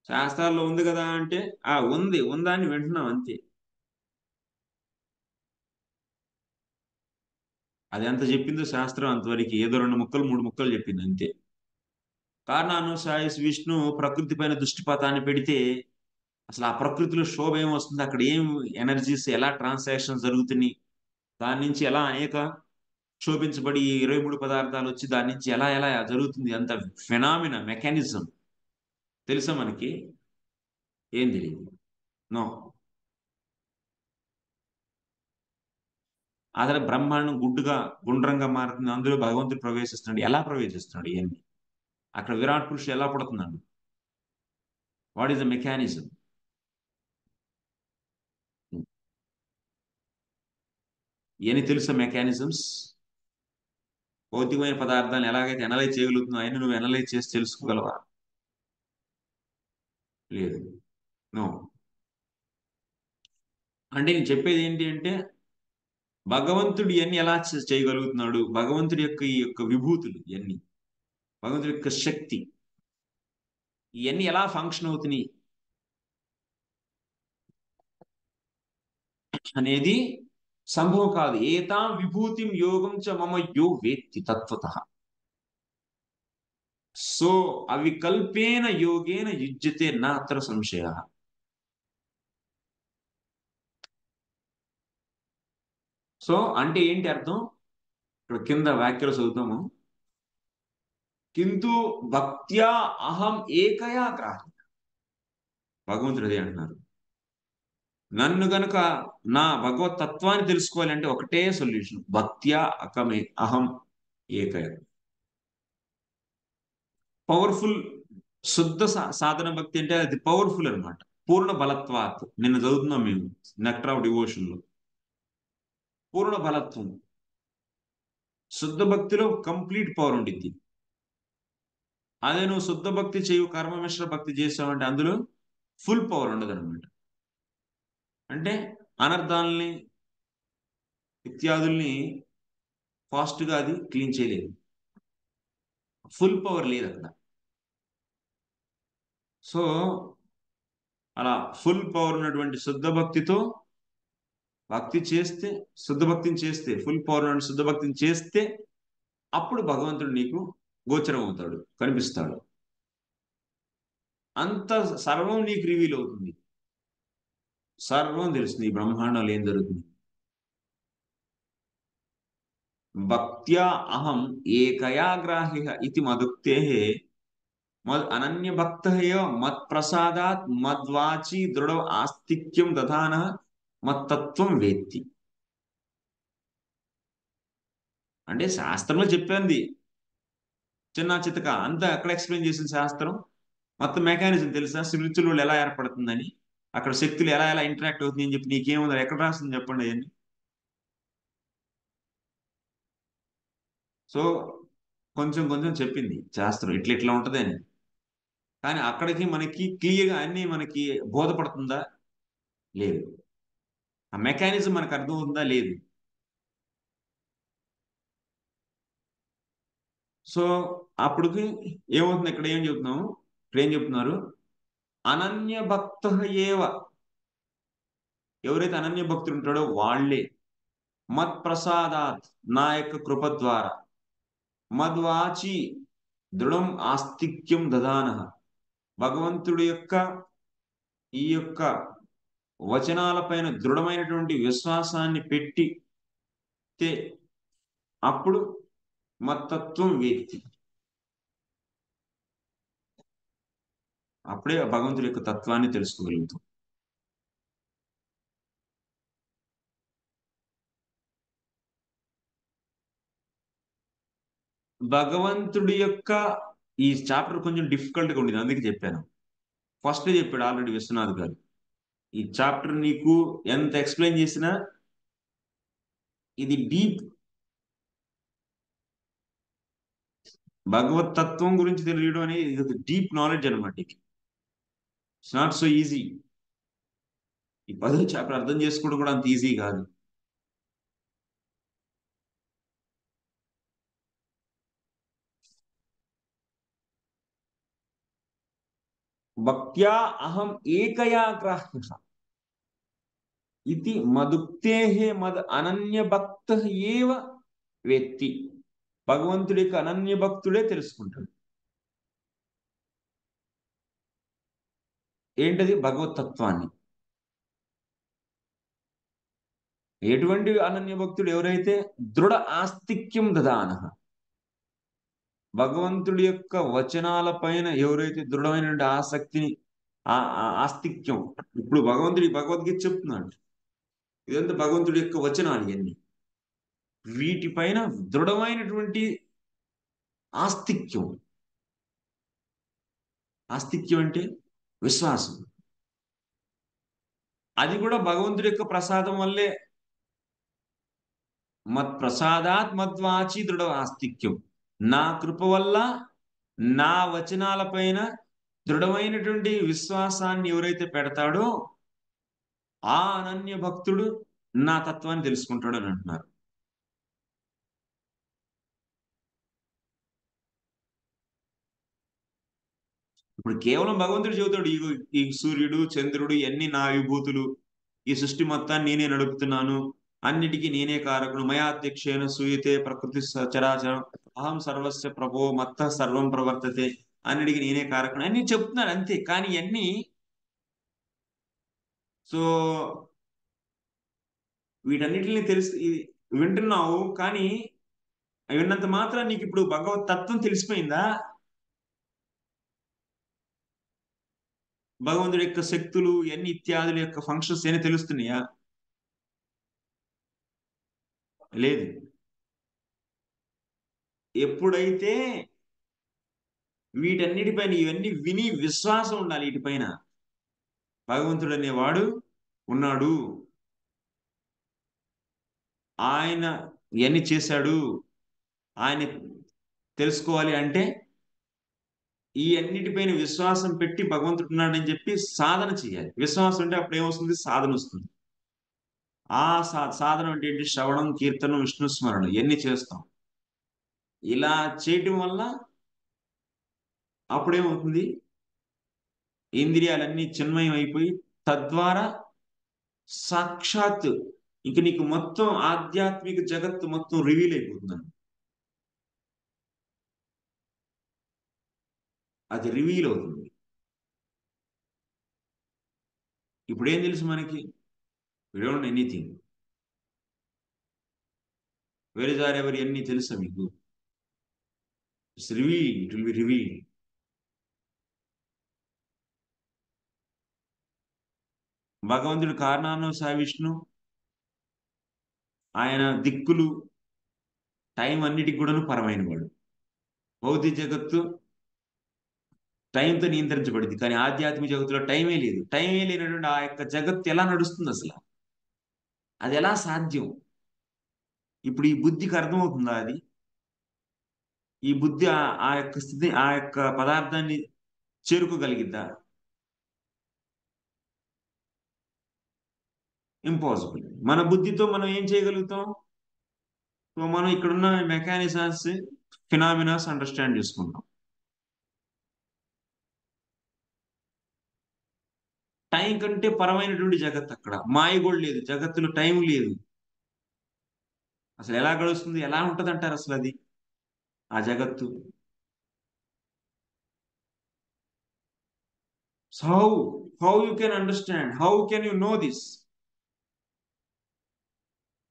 శాస్త్రాల్లో ఉంది కదా అంటే ఉంది, ఉందాన్ని వింటున్నాం అంతే. అది ఎంత చెప్పిందో శాస్త్రం అంతవరకు, ఏదో రెండు ముక్కలు మూడు ముక్కలు చెప్పింది అంతే. కారణానుసాయ విష్ణు ప్రకృతి పైన దృష్టిపాతాన్ని పెడితే అసలు ఆ ప్రకృతిలో శోభ ఏమొస్తుంది, అక్కడ ఏం ఎనర్జీస్ ఎలా ట్రాన్సాక్షన్ జరుగుతున్నాయి, దాని నుంచి ఎలా అనేక శోభించబడి 23 పదార్థాలు వచ్చి దాని నుంచి ఎలా ఎలా జరుగుతుంది, అంత ఫెనామినా మెకానిజం తెలుసా మనకి? ఏం తెలియదు. నో. అసలు బ్రహ్మాండం గుడ్డుగా గుండ్రంగా మారుతుంది, అందులో భగవంతుడు ప్రవేశిస్తున్నాడు. ఎలా ప్రవేశిస్తున్నాడు ఇవన్నీ, అక్కడ విరాట్ పురుషుడు ఎలా పుడుతున్నాడు, వాట్ ఈస్ ద మెకానిజం? ఇవన్నీ తెలుసా మెకానిజమ్స్? భౌతికమైన పదార్థాలను ఎలాగైతే అనలైజ్ చేయగలుగుతున్నావు అవన్నీ నువ్వు అనలైజ్ చేసి తెలుసుకోగలవా? లేదు. నో. అంటే నేను చెప్పేది ఏంటి అంటే భగవంతుడు ఇవన్నీ ఎలా చేయగలుగుతున్నాడు, భగవంతుడి యొక్క ఈ యొక్క విభూతులు ఇవన్నీ, భగవంతుడి యొక్క శక్తి, ఇవన్నీ ఎలా ఫంక్షన్ అవుతున్నాయి అనేది సంభవం కాదు. ఏతాం విభూతిం యోగం చ మమ యో వేత్తి తత్వతః. సో అవికల్పేన యోగేన యుజ్యతే నాత్ర సంశయ. సో అంటే ఏంటి అర్థం, ఇక్కడ కింద వ్యాఖ్యలు చదువుతాము. కింటు భక్త్యా అహం ఏకయా గ్రాహ్య. భగవంతుడు అదే అంటున్నారు, నన్ను గనుక నా భగవత్ తత్వాన్ని తెలుసుకోవాలి అంటే ఒకటే సొల్యూషన్, భక్త్యా అకమే అహం ఏకయ. పవర్ఫుల్ శుద్ధ సాధన భక్తి అంటే అది పవర్ఫుల్ అనమాట. పూర్ణ బలత్వాత్, నిన్న చదువుతున్నాం మేము నెక్టర్ ఆఫ్ డివోషన్ లో. పూర్ణ బలత్వం, శుద్ధ భక్తిలో కంప్లీట్ పవర్ ఉండిద్ది. అదే నువ్వు శుద్ధ భక్తి చేయు, కర్మ మిశ్ర భక్తి చేసావంటే అందులో ఫుల్ పవర్ ఉండదు అనమాట. అంటే అనర్థాలని ఇత్యాదుల్ని ఫాస్ట్ గా అది క్లీన్ చేయలేదు, ఫుల్ పవర్ లేదు అక్కడ. సో అలా ఫుల్ పవర్ ఉన్నటువంటి శుద్ధ భక్తితో భక్తి చేస్తే, శుద్ధ భక్తిని చేస్తే, ఫుల్ పవర్ ఉన్న శుద్ధ భక్తిని చేస్తే అప్పుడు భగవంతుడు నీకు గోచరం అవుతాడు, కనిపిస్తాడు. అంత సర్వం నీకు రివీల్ అవుతుంది, సర్వం తెలుస్తుంది, ఈ బ్రహ్మాండంలో ఏం జరుగుతుంది. భక్త్యా అహం ఏకయా గ్రాహ్య ఇది మదుక్తే అనన్య భక్త మత్ ప్రసాదాత్ మద్వాచి దృఢ ఆస్తిక్యం దధాన మత్తత్వం వేత్తి. అంటే శాస్త్రంలో చెప్పింది చిన్న చితక అంతా ఎక్కడ ఎక్స్ప్లెయిన్ చేసింది శాస్త్రం? మొత్తం మెకానిజం తెలుసా? స్పిరిచువల్ ఎలా ఏర్పడుతుందని, అక్కడ శక్తులు ఎలా ఎలా ఇంటరాక్ట్ అవుతుంది అని చెప్పి నీకేముంది? ఎక్కడ రాస్తుంది చెప్పండి అవన్నీ. సో కొంచెం కొంచెం చెప్పింది శాస్త్రం ఇట్లా ఇట్లా ఉంటది అని. కానీ అక్కడికి మనకి క్లియర్గా అన్ని మనకి బోధపడుతుందా? లేదు. ఆ మెకానిజం మనకు అర్థమవుతుందా? లేదు. సో అప్పటికి ఏమవుతుంది? ఇక్కడ ఏం చెబుతున్నాము? ఇక్కడ ఏం చెప్తున్నారు? అనన్య భక్త ఏవ, ఎవరైతే అనన్య భక్తులు ఉంటాడో వాళ్ళే మత్ ప్రసాదాత్, నా యొక్క కృప ద్వారా, మద్వాచి దృఢం ఆస్తిక్యం దదాన, భగవంతుడి యొక్క ఈ యొక్క వచనాలపైన దృఢమైనటువంటి విశ్వాసాన్ని పెట్టితే అప్పుడు మత్తత్వం వేత్తి, అప్పుడే భగవంతుడి యొక్క తత్వాన్ని తెలుసుకోగలుగుతాం. భగవంతుడి యొక్క ఈ చాప్టర్ కొంచెం డిఫికల్ట్ గా ఉండేది, అందుకే చెప్పాను. ఫస్ట్ చెప్పాడు ఆల్రెడీ విశ్వనాథ్ గారు, ఈ చాప్టర్ నీకు ఎంత ఎక్స్ప్లెయిన్ చేసినా ఇది డీప్. భగవత్ తత్వం గురించి తెలియడం అనేది ఇది ఒక డీప్ నాలెడ్జ్ అనమాట. It's not so easy. ఈ 10వ చాప్టర్ అర్థం చేసుకోవడం కూడా అంత ఈజీ కాదు. భక్త్యా అహం ఏకయా గ్రాహ్య ఇది మదుక్తే మద్ అనన్య భక్త ఏవ వ్యక్తి, భగవంతుడి యొక్క అనన్య భక్తుడే తెలుసుకుంటాడు. ఏంటది? భగవతత్వాన్ని. ఎటువంటి అనన్య భక్తుడు? ఎవరైతే దృఢ ఆస్తిక్యం దదాన, భగవంతుడి యొక్క వచనాల పైన ఎవరైతే దృఢమైనటువంటి ఆసక్తిని, ఆస్తిక్యం, ఇప్పుడు భగవద్గీత చెప్తున్నాడు, ఇదంతా భగవంతుడి యొక్క వచనాలు ఇవన్నీ, వీటిపైన దృఢమైనటువంటి ఆస్తిక్యం. ఆస్తిక్యం అంటే విశ్వాసం. అది కూడా భగవంతుడి యొక్క ప్రసాదం వల్లే. మత్ ప్రసాదాత్ మద్వాచి దృఢ ఆస్తిక్యం, నా కృప వల్ల నా వచనాల పైన దృఢమైనటువంటి విశ్వాసాన్ని ఎవరైతే పెడతాడో ఆ అనన్య భక్తుడు నా తత్వాన్ని తెలుసుకుంటాడు అని అంటున్నారు. ఇప్పుడు కేవలం భగవంతుడు చెబుతాడు, ఈ సూర్యుడు చంద్రుడు ఇవన్నీ నా విభూతులు, ఈ సృష్టి మొత్తాన్ని నేనే నడుపుతున్నాను, అన్నిటికీ నేనే కారకుడు, మయాధ్యక్షేణ సూయతే ప్రకృతి చరాచరం, అహం సర్వస్య ప్రభో మత్త సర్వం ప్రవర్తతే, అన్నిటికీ నేనే కారకుడు అన్ని చెప్తున్నాడు అంతే. కానీ ఇవన్నీ సో వీటన్నిటిని వింటున్నావు, కానీ విన్నంత మాత్రం నీకు ఇప్పుడు భగవత్ తత్వం తెలిసిపోయిందా? భగవంతుడి యొక్క శక్తులు ఎన్ని ఇత్యాదుల యొక్క ఫంక్షన్స్ ఏమి తెలుస్తున్నాయా? లేదు. ఎప్పుడైతే వీటన్నిటిపైన ఇవన్నీ విని విశ్వాసం ఉండాలి, వీటిపైన భగవంతుడు అనేవాడు ఉన్నాడు, ఆయన ఇవన్నీ చేశాడు, ఆయన తెలుసుకోవాలి అంటే ఈ అన్నిటిపైన విశ్వాసం పెట్టి భగవంతుడు ఉన్నాడని చెప్పి సాధన చేయాలి. విశ్వాసం అంటే అప్పుడు ఏమొస్తుంది? సాధన వస్తుంది. ఆ సాధన అంటే ఏంటి? శ్రవణం, కీర్తనం, విష్ణు స్మరణ ఇవన్నీ చేస్తాం. ఇలా చేయటం వల్ల అప్పుడేమవుతుంది? ఇంద్రియాలన్నీ చిన్మయం అయిపోయి తద్వారా సాక్షాత్ ఇంక నీకు మొత్తం ఆధ్యాత్మిక జగత్తు మొత్తం రివీల్ అయిపోతుందండి. అది రివీల్ అవుతుంది. ఇప్పుడు ఏం తెలుసు మనకి? We don't anything. వేరే జార్ ఎవరి అన్ని తెలుసా మీకు? It's reveal, it will be reveal. భగవంతుడు కారణాను విష్ణు, ఆయన దిక్కులు టైం అన్నిటికి కూడాను పరమైన వాడు. భౌతిక జగత్తు టైంతో నియంత్రించబడింది. కానీ ఆధ్యాత్మిక జగత్తులో టైమే లేదు. టైమే లేనటువంటి ఆ యొక్క జగత్తు ఎలా నడుస్తుంది అసలు? అది ఎలా సాధ్యం? ఇప్పుడు ఈ బుద్ధికి అర్థమవుతుందా అది? ఈ బుద్ధి ఆ యొక్క స్థితి, ఆ యొక్క పదార్థాన్ని చేరుకోగలిగిద్దా? ఇంపాసిబుల్. మన బుద్ధితో మనం ఏం చేయగలుగుతాం? సో మనం ఇక్కడున్న మెకానిజమ్స్, ఫినామినాస్ అండర్స్టాండ్ చేసుకుంటాం. టైం కంటే పరమైనటువంటి జగత్ అక్కడ. మాయ కూడా లేదు. జగత్తులో టైం లేదు. అసలు ఎలా గడుస్తుంది? ఎలా ఉంటదంటారు అసలు అది? ఆ జగత్తు. How how you can understand? How can you know this?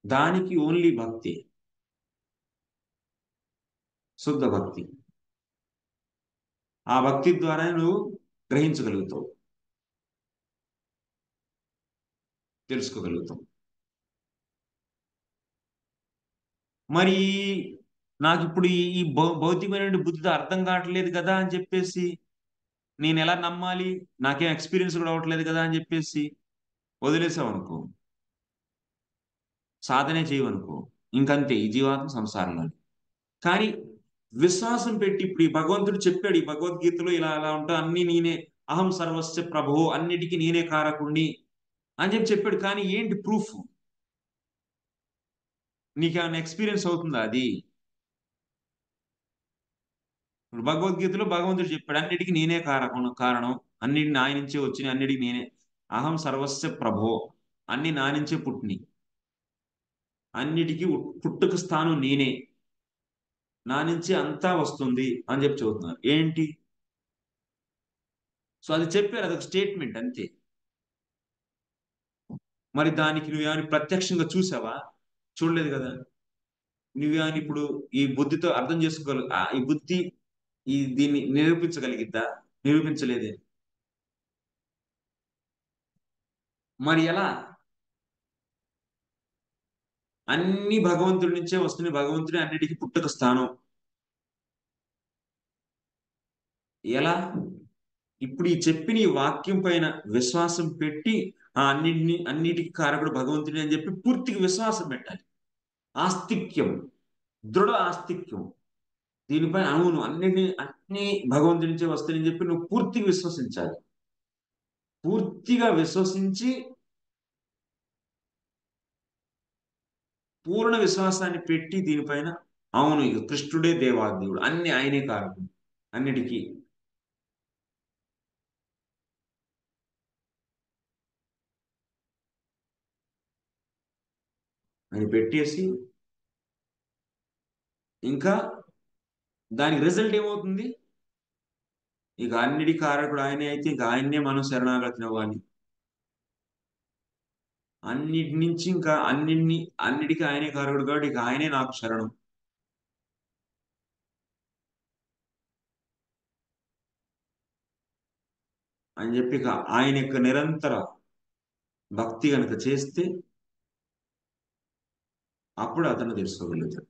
దానికి ఓన్లీ భక్తి, శుద్ధ భక్తి. ఆ భక్తి ద్వారా నువ్వు గ్రహించగలుగుతావు, తెలుసుకోగలుగుతావు. మరి నాకు ఇప్పుడు ఈ భౌతికమైన బుద్ధితో అర్థం కావట్లేదు కదా అని చెప్పేసి నేను ఎలా నమ్మాలి? నాకేం ఎక్స్పీరియన్స్ కూడా అవ్వట్లేదు కదా అని చెప్పేసి వదిలేసావు అనుకో, సాధనే చేయవనుకో, ఇంకంతే ఈ జీవాత్మ సంసారంలో. కానీ విశ్వాసం పెట్టి ఇప్పుడు ఈ భగవంతుడు చెప్పాడు, ఈ భగవద్గీతలో ఇలా అలా ఉంటా, అన్ని నేనే, అహం సర్వస్య ప్రభో, అన్నిటికీ నేనే కారకుణ్ణి అని చెప్పాడు. కానీ ఏంటి ప్రూఫ్? నీకేమైనా ఎక్స్పీరియన్స్ అవుతుందా అది? ఇప్పుడు భగవద్గీతలో భగవంతుడు చెప్పాడు, అన్నిటికీ నేనే కారణం, అన్నిటి నా నుంచే వచ్చినాయి, అన్నిటికీ నేనే, అహం సర్వస్య ప్రభో, అన్ని నా నుంచే పుట్టినాయి, అన్నిటికీ పుట్టుక స్థానం నేనే, నా నుంచి అంతా వస్తుంది అని చెబుతున్నారు. ఏంటి? సో అది చెప్పారు, అదొక స్టేట్మెంట్ అంతే. మరి దానికి నువ్వేమైనా ప్రత్యక్షంగా చూసావా? చూడలేదు కదా. నువ్వేమైనా ఇప్పుడు ఈ బుద్ధితో అర్థం ఈ బుద్ధి దీన్ని నిరూపించగలిగిద్దా? నిరూపించలేదే. మరి ఎలా? అన్ని భగవంతుడి నుంచే వస్తుంది, భగవంతుడి అన్నిటికీ పుట్టుక స్థానం. ఎలా? ఇప్పుడు ఈ చెప్పిన ఈ వాక్యం పైన విశ్వాసం పెట్టి ఆ అన్నిటికీ కారకుడు భగవంతుడి అని చెప్పి పూర్తిగా విశ్వాసం పెట్టాలి. ఆస్తిక్యం, దృఢ ఆస్తిక్యం. దీనిపై అవును అన్ని భగవంతుడి నుంచే వస్తాయని చెప్పి నువ్వు పూర్తిగా విశ్వసించాలి. పూర్తిగా విశ్వసించి పూర్ణ విశ్వాసాన్ని పెట్టి దీనిపైన అవును ఇక కృష్ణుడే దేవాదేవుడు, అన్ని ఆయనే కారకుడు అన్నిటికీ అని పెట్టేసి ఇంకా దానికి రిజల్ట్ ఏమవుతుంది? ఇక అన్నిటి కారకుడు ఆయనే అయితే ఇక ఆయన్నే మనం శరణాగతి అవ్వాలి. అన్నిటి నుంచి ఇంకా అన్నిటికీ ఆయనే కారకుడు కాబట్టి ఇక ఆయనే నాకు శరణం అని చెప్పి ఇక ఆయన యొక్క నిరంతర భక్తి కనుక చేస్తే అప్పుడు అతను తెలుసుకోగలుగుతాడు.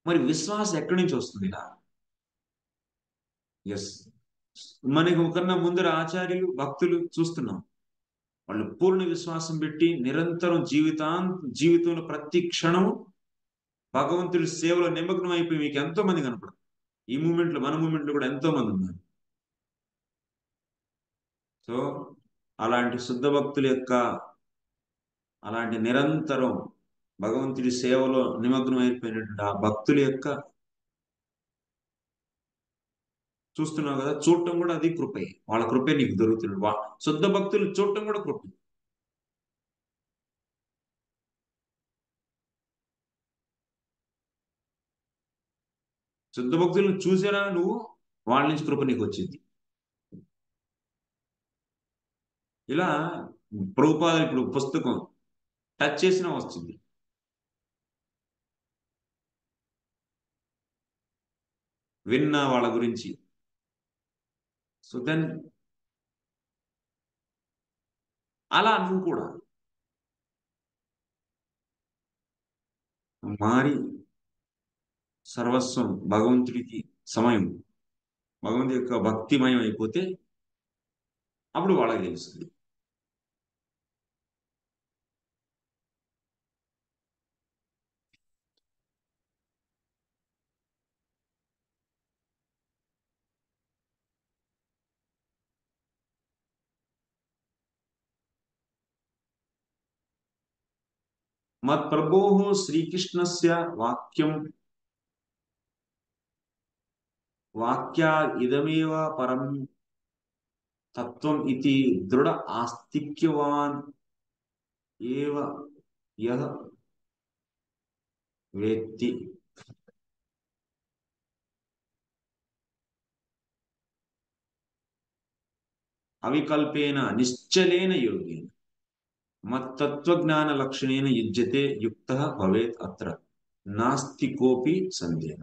మరి విశ్వాసం ఎక్కడి నుంచి వస్తుంది ఇలా? ఎస్, మనకి ఒకన్నా ముందర ఆచార్యులు భక్తులు చూస్తున్నాం, వాళ్ళు పూర్ణ విశ్వాసం పెట్టి నిరంతరం జీవితంలో ప్రతి క్షణం భగవంతుడి సేవలో నిమగ్నం అయిపోయి మీకు ఎంతో మంది కనపడతారు. ఈ మూమెంట్ లో, మన మూమెంట్ లో కూడా ఎంతో మంది ఉన్నారు. సో అలాంటి శుద్ధ భక్తుల యొక్క, అలాంటి నిరంతరం భగవంతుడి సేవలో నిమగ్నం అయిపోయినటువంటి ఆ భక్తుల యొక్క చూస్తున్నావు కదా, చూడటం కూడా అది కృపే. వాళ్ళ కృపే నీకు దొరుకుతుంది. శుద్ధ భక్తులు చూడటం కూడా కృపే. శుద్ధ భక్తులను చూసారా నువ్వు, వాళ్ళ నుంచి కృప నీకు వచ్చింది. ఇలా ప్రభుపాద ఇప్పుడు పుస్తకం టచ్ చేసినా వస్తుంది, విన్నా వాళ్ళ గురించి. సో దెన్ అలా నువ్వు కూడా మారి సర్వస్వం భగవంతుడికి సమయం భగవంతుడి యొక్క భక్తిమయం అయిపోతే అప్పుడు వాళ్ళకి తెలుస్తుంది. మత్ప్రభోః శ్రీకృష్ణస్య వాక్యం వాక్యా ఇదమేవ పరం తత్వం ఇతి దృఢ ఆస్తిక్యవాన్ ఏవ యః వేత్తి. అవికల్పేన నిశ్చలేన యోగేన మత్తత్వజ్ఞాన లక్షణేన యుజ్యతే యుక్తః భవేత్ అత్ర నాస్తి కోపి సందేహ.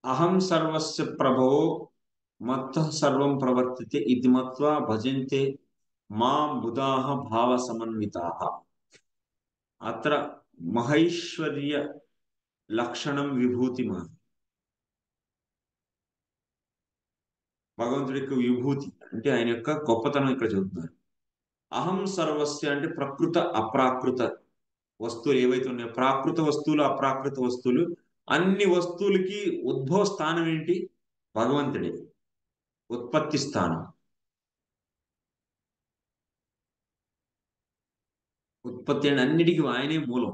అహం సర్వస్య ప్రభవో మత్తః సర్వం ప్రవర్తతే ఇతి మత్వా భజంతే మాం బుధాః భావ సమన్వితాః. అత్ర మహైశ్వర్య లక్షణం విభూతిమాన్. భగవంతుడి యొక్క విభూతి అంటే ఆయన యొక్క గొప్పతనం ఇక్కడ చెబుతున్నారు. అహం సర్వస్య అంటే ప్రకృత అప్రాకృత వస్తువులు ఏవైతే ఉన్నాయో, ప్రాకృత వస్తువులు అప్రాకృత వస్తువులు, అన్ని వస్తువులకి ఉద్భవ స్థానం ఏంటి? భగవంతుడే. ఉత్పత్తి స్థానం, ఉత్పత్తి అంటే అన్నిటికీ ఆయనే మూలం.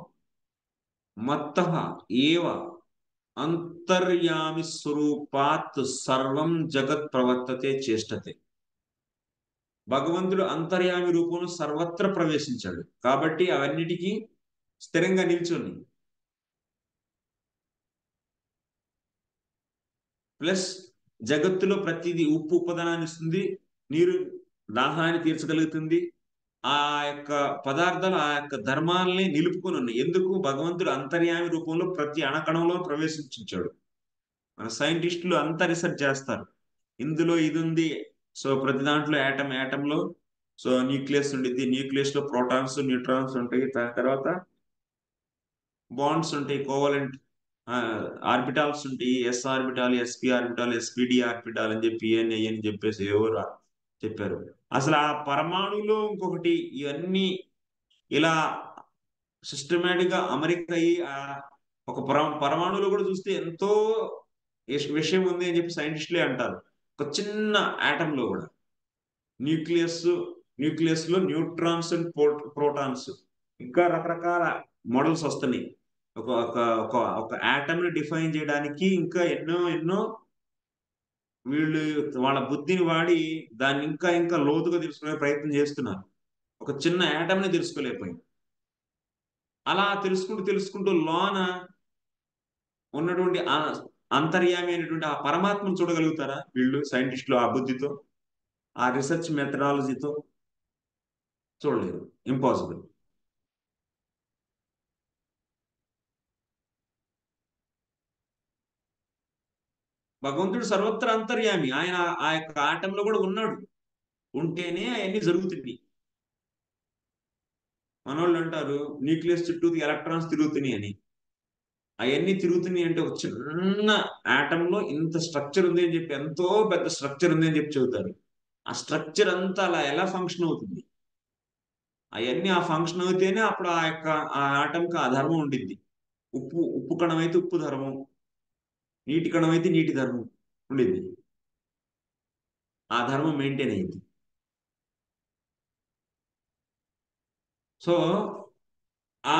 మత్తః ఏవ అంతర్యామి స్వరూపాత్ సర్వం జగత్ ప్రవర్తతే చేష్టతే. భగవంతుడు అంతర్యామి రూపంలో సర్వత్ర ప్రవేశించాడు కాబట్టి అవన్నిటికీ స్థిరంగా నిల్చొని, ప్లస్ జగత్తులో ప్రతిదీ ఉప్పు ఉపదనాన్ని ఇస్తుంది, నీరు దాహాన్ని తీర్చగలుగుతుంది. ఆ యొక్క పదార్థాలు ఆ యొక్క ధర్మాలని నిలుపుకొని ఉన్నాయి. ఎందుకు? భగవంతుడు అంతర్యామి రూపంలో ప్రతి అణకణంలో ప్రవేశించాడు. మన సైంటిస్టులు అంతా రీసెర్చ్ చేస్తారు, ఇందులో ఇది ఉంది. సో ప్రతి దాంట్లో యాటంలో సో న్యూక్లియస్ ఉండిద్ది, న్యూక్లియస్ లో ప్రోటాన్స్ న్యూట్రాన్స్ ఉంటాయి, దాని తర్వాత బాండ్స్ ఉంటాయి, కోవలెంట్ ఆర్బిటాల్స్ ఉంటాయి, S orbital, SP orbital, SPD orbital అని చెప్పి అని అని చెప్పేసి ఎవరు చెప్పారు. అసలు ఆ పరమాణువులో ఇంకొకటి ఇవన్నీ ఇలా సిస్టమేటిక్ గా అమెరికా అయ్యి ఒక పరమాణువులో కూడా చూస్తే ఎంతో విషయం ఉంది అని చెప్పి సైంటిస్టులే అంటారు. ఒక చిన్న ఆటమ్ లో కూడా న్యూక్లియస్ న్యూక్లియస్ లో న్యూట్రాన్స్ అండ్ ప్రోటాన్స్ ఇంకా రకరకాల మోడల్స్ వస్తున్నాయి. ఒక ఒక ఒక ఒక ఆటమ్ ని డిఫైన్ చేయడానికి ఇంకా ఎన్నో ఎన్నో వీళ్ళు వాళ్ళ బుద్ధిని వాడి దాన్ని ఇంకా ఇంకా లోతుగా తెలుసుకునే ప్రయత్నం చేస్తున్నారు. ఒక చిన్న ఆటమ్ ని తెలుసుకోలేకపోయింది. అలా తెలుసుకుంటూ తెలుసుకుంటూ లోన ఉన్నటువంటి అంతర్యామి అయినటువంటి ఆ పరమాత్మను చూడగలుగుతారా వీళ్ళు సైంటిస్టులు? ఆ బుద్ధితో, ఆ రీసెర్చ్ మెథడాలజీతో చూడలేరు. ఇంపాసిబుల్. భగవంతుడు సర్వత్ర అంతర్యామి. ఆయన ఆ యొక్క ఆటంలో కూడా ఉన్నాడు, ఉంటేనే అవన్నీ జరుగుతుంది. మనోళ్ళు అంటారు న్యూక్లియస్ చుట్టూ ఎలక్ట్రాన్స్ తిరుగుతున్నాయి అని. అవన్నీ తిరుగుతున్నాయి అంటే ఒక చిన్న ఆటమ్ లో ఇంత స్ట్రక్చర్ ఉంది అని చెప్పి, ఎంతో పెద్ద స్ట్రక్చర్ ఉంది అని చెప్పి చెబుతారు. ఆ స్ట్రక్చర్ అంతా అలా ఎలా ఫంక్షన్ అవుతుంది? అవన్నీ ఆ ఫంక్షన్ అవుతేనే అప్పుడు ఆ యొక్క ఆ ఆటంకి ఆ ధర్మం ఉండిద్ది. ఉప్పు కణం అయితే ఉప్పు ధర్మం, నీటి కణం అయితే నీటి ధర్మం ఉండిద్ది. ఆ ధర్మం మెయింటైన్ అయింది. సో ఆ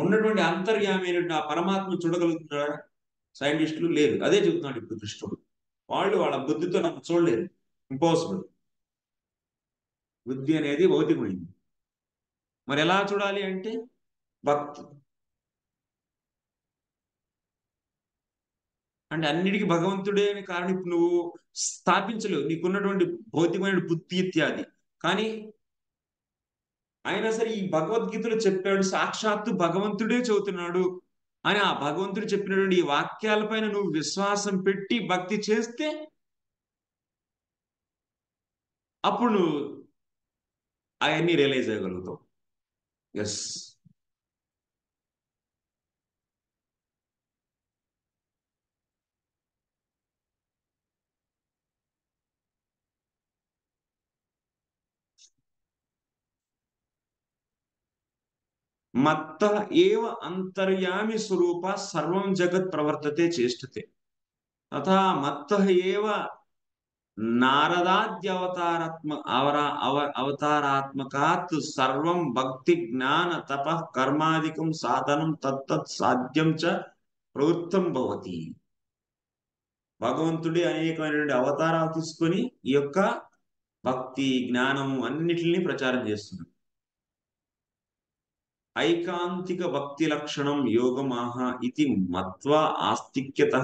ఉన్నటువంటి అంతర్యామి అయినటువంటి ఆ పరమాత్మ చూడగలుగుతున్నారా సైంటిస్టులు? లేదు. అదే చెబుతున్నాడు ఇప్పుడు కృష్ణుడు. వాళ్ళు వాళ్ళ బుద్ధితో నన్ను చూడలేరు. ఇంపాసిబుల్. బుద్ధి అనేది భౌతికమైంది. మరి ఎలా చూడాలి అంటే భక్తి. అంటే అన్నిటికీ భగవంతుడే అని కారణం ఇప్పుడు నువ్వు స్థాపించలేవు, నీకున్నటువంటి భౌతికమైన బుద్ధి ఇత్యాది. కానీ అయినా సరే ఈ భగవద్గీతలో చెప్పాడు, సాక్షాత్తు భగవంతుడే చెబుతున్నాడు అని ఆ భగవంతుడు చెప్పినటువంటి ఈ వాక్యాలపైన నువ్వు విశ్వాసం పెట్టి భక్తి చేస్తే అప్పుడు నువ్వు అవన్నీ రియలైజ్ అవ్వగలుగుతావు. ఎస్. మత్త ఏవ అంతర్యామి స్వరూప సర్వం జగత్ ప్రవర్తతే చేష్టతే తథా మత్త ఏవ అవతారాత్మకాత్ సర్వం భక్తి జ్ఞాన తప కర్మాదికం సాధనం తత్తత్ సాధ్యం చ ప్రవృత్తం భవతి. భగవంతుడి అనేకమైనటువంటి అవతారాలు తీసుకొని ఈ యొక్క భక్తి జ్ఞానం అన్నిటిని ప్రచారం చేస్తున్నాడు. ఐకాంతిక భక్తి లక్షణం యోగమాహ ఇది మత్వా ఆస్తిక్యత.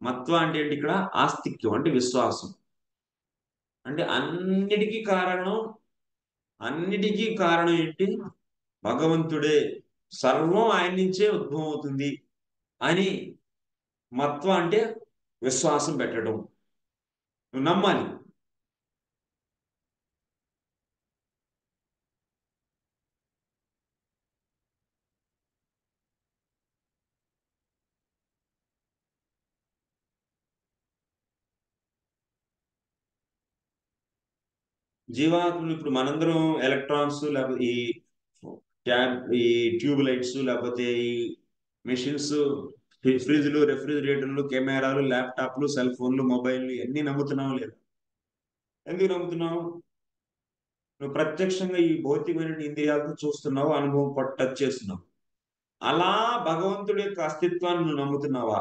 మత్వ అంటే ఏంటి ఇక్కడ? ఆస్తిక్యం అంటే విశ్వాసం. అంటే అన్నిటికీ కారణం ఏంటి? భగవంతుడే, సర్వం ఆయన నుంచే ఉద్భవం అవుతుంది అని మత్వ అంటే విశ్వాసం పెట్టడం, నువ్వు నమ్మాలి. జీవాత్మలు ఇప్పుడు మనందరం ఎలక్ట్రాన్స్, లేకపోతే ఈ ట్యూబ్ లైట్స్, లేకపోతే ఈ మెషిన్స్, ఫ్రిడ్జ్లు, రెఫ్రిజిరేటర్లు, కెమెరాలు, ల్యాప్టాప్లు, సెల్ ఫోన్లు, మొబైల్లు ఎన్ని నమ్ముతున్నావు లేదు? ఎందుకు నమ్ముతున్నావు? నువ్వు ప్రత్యక్షంగా ఈ భౌతికమైన ఇంద్రియాలతో చూస్తున్నావు, అనుభవం టచ్ చేస్తున్నావు. అలా భగవంతుడి యొక్క అస్తిత్వాన్ని నువ్వు నమ్ముతున్నావా?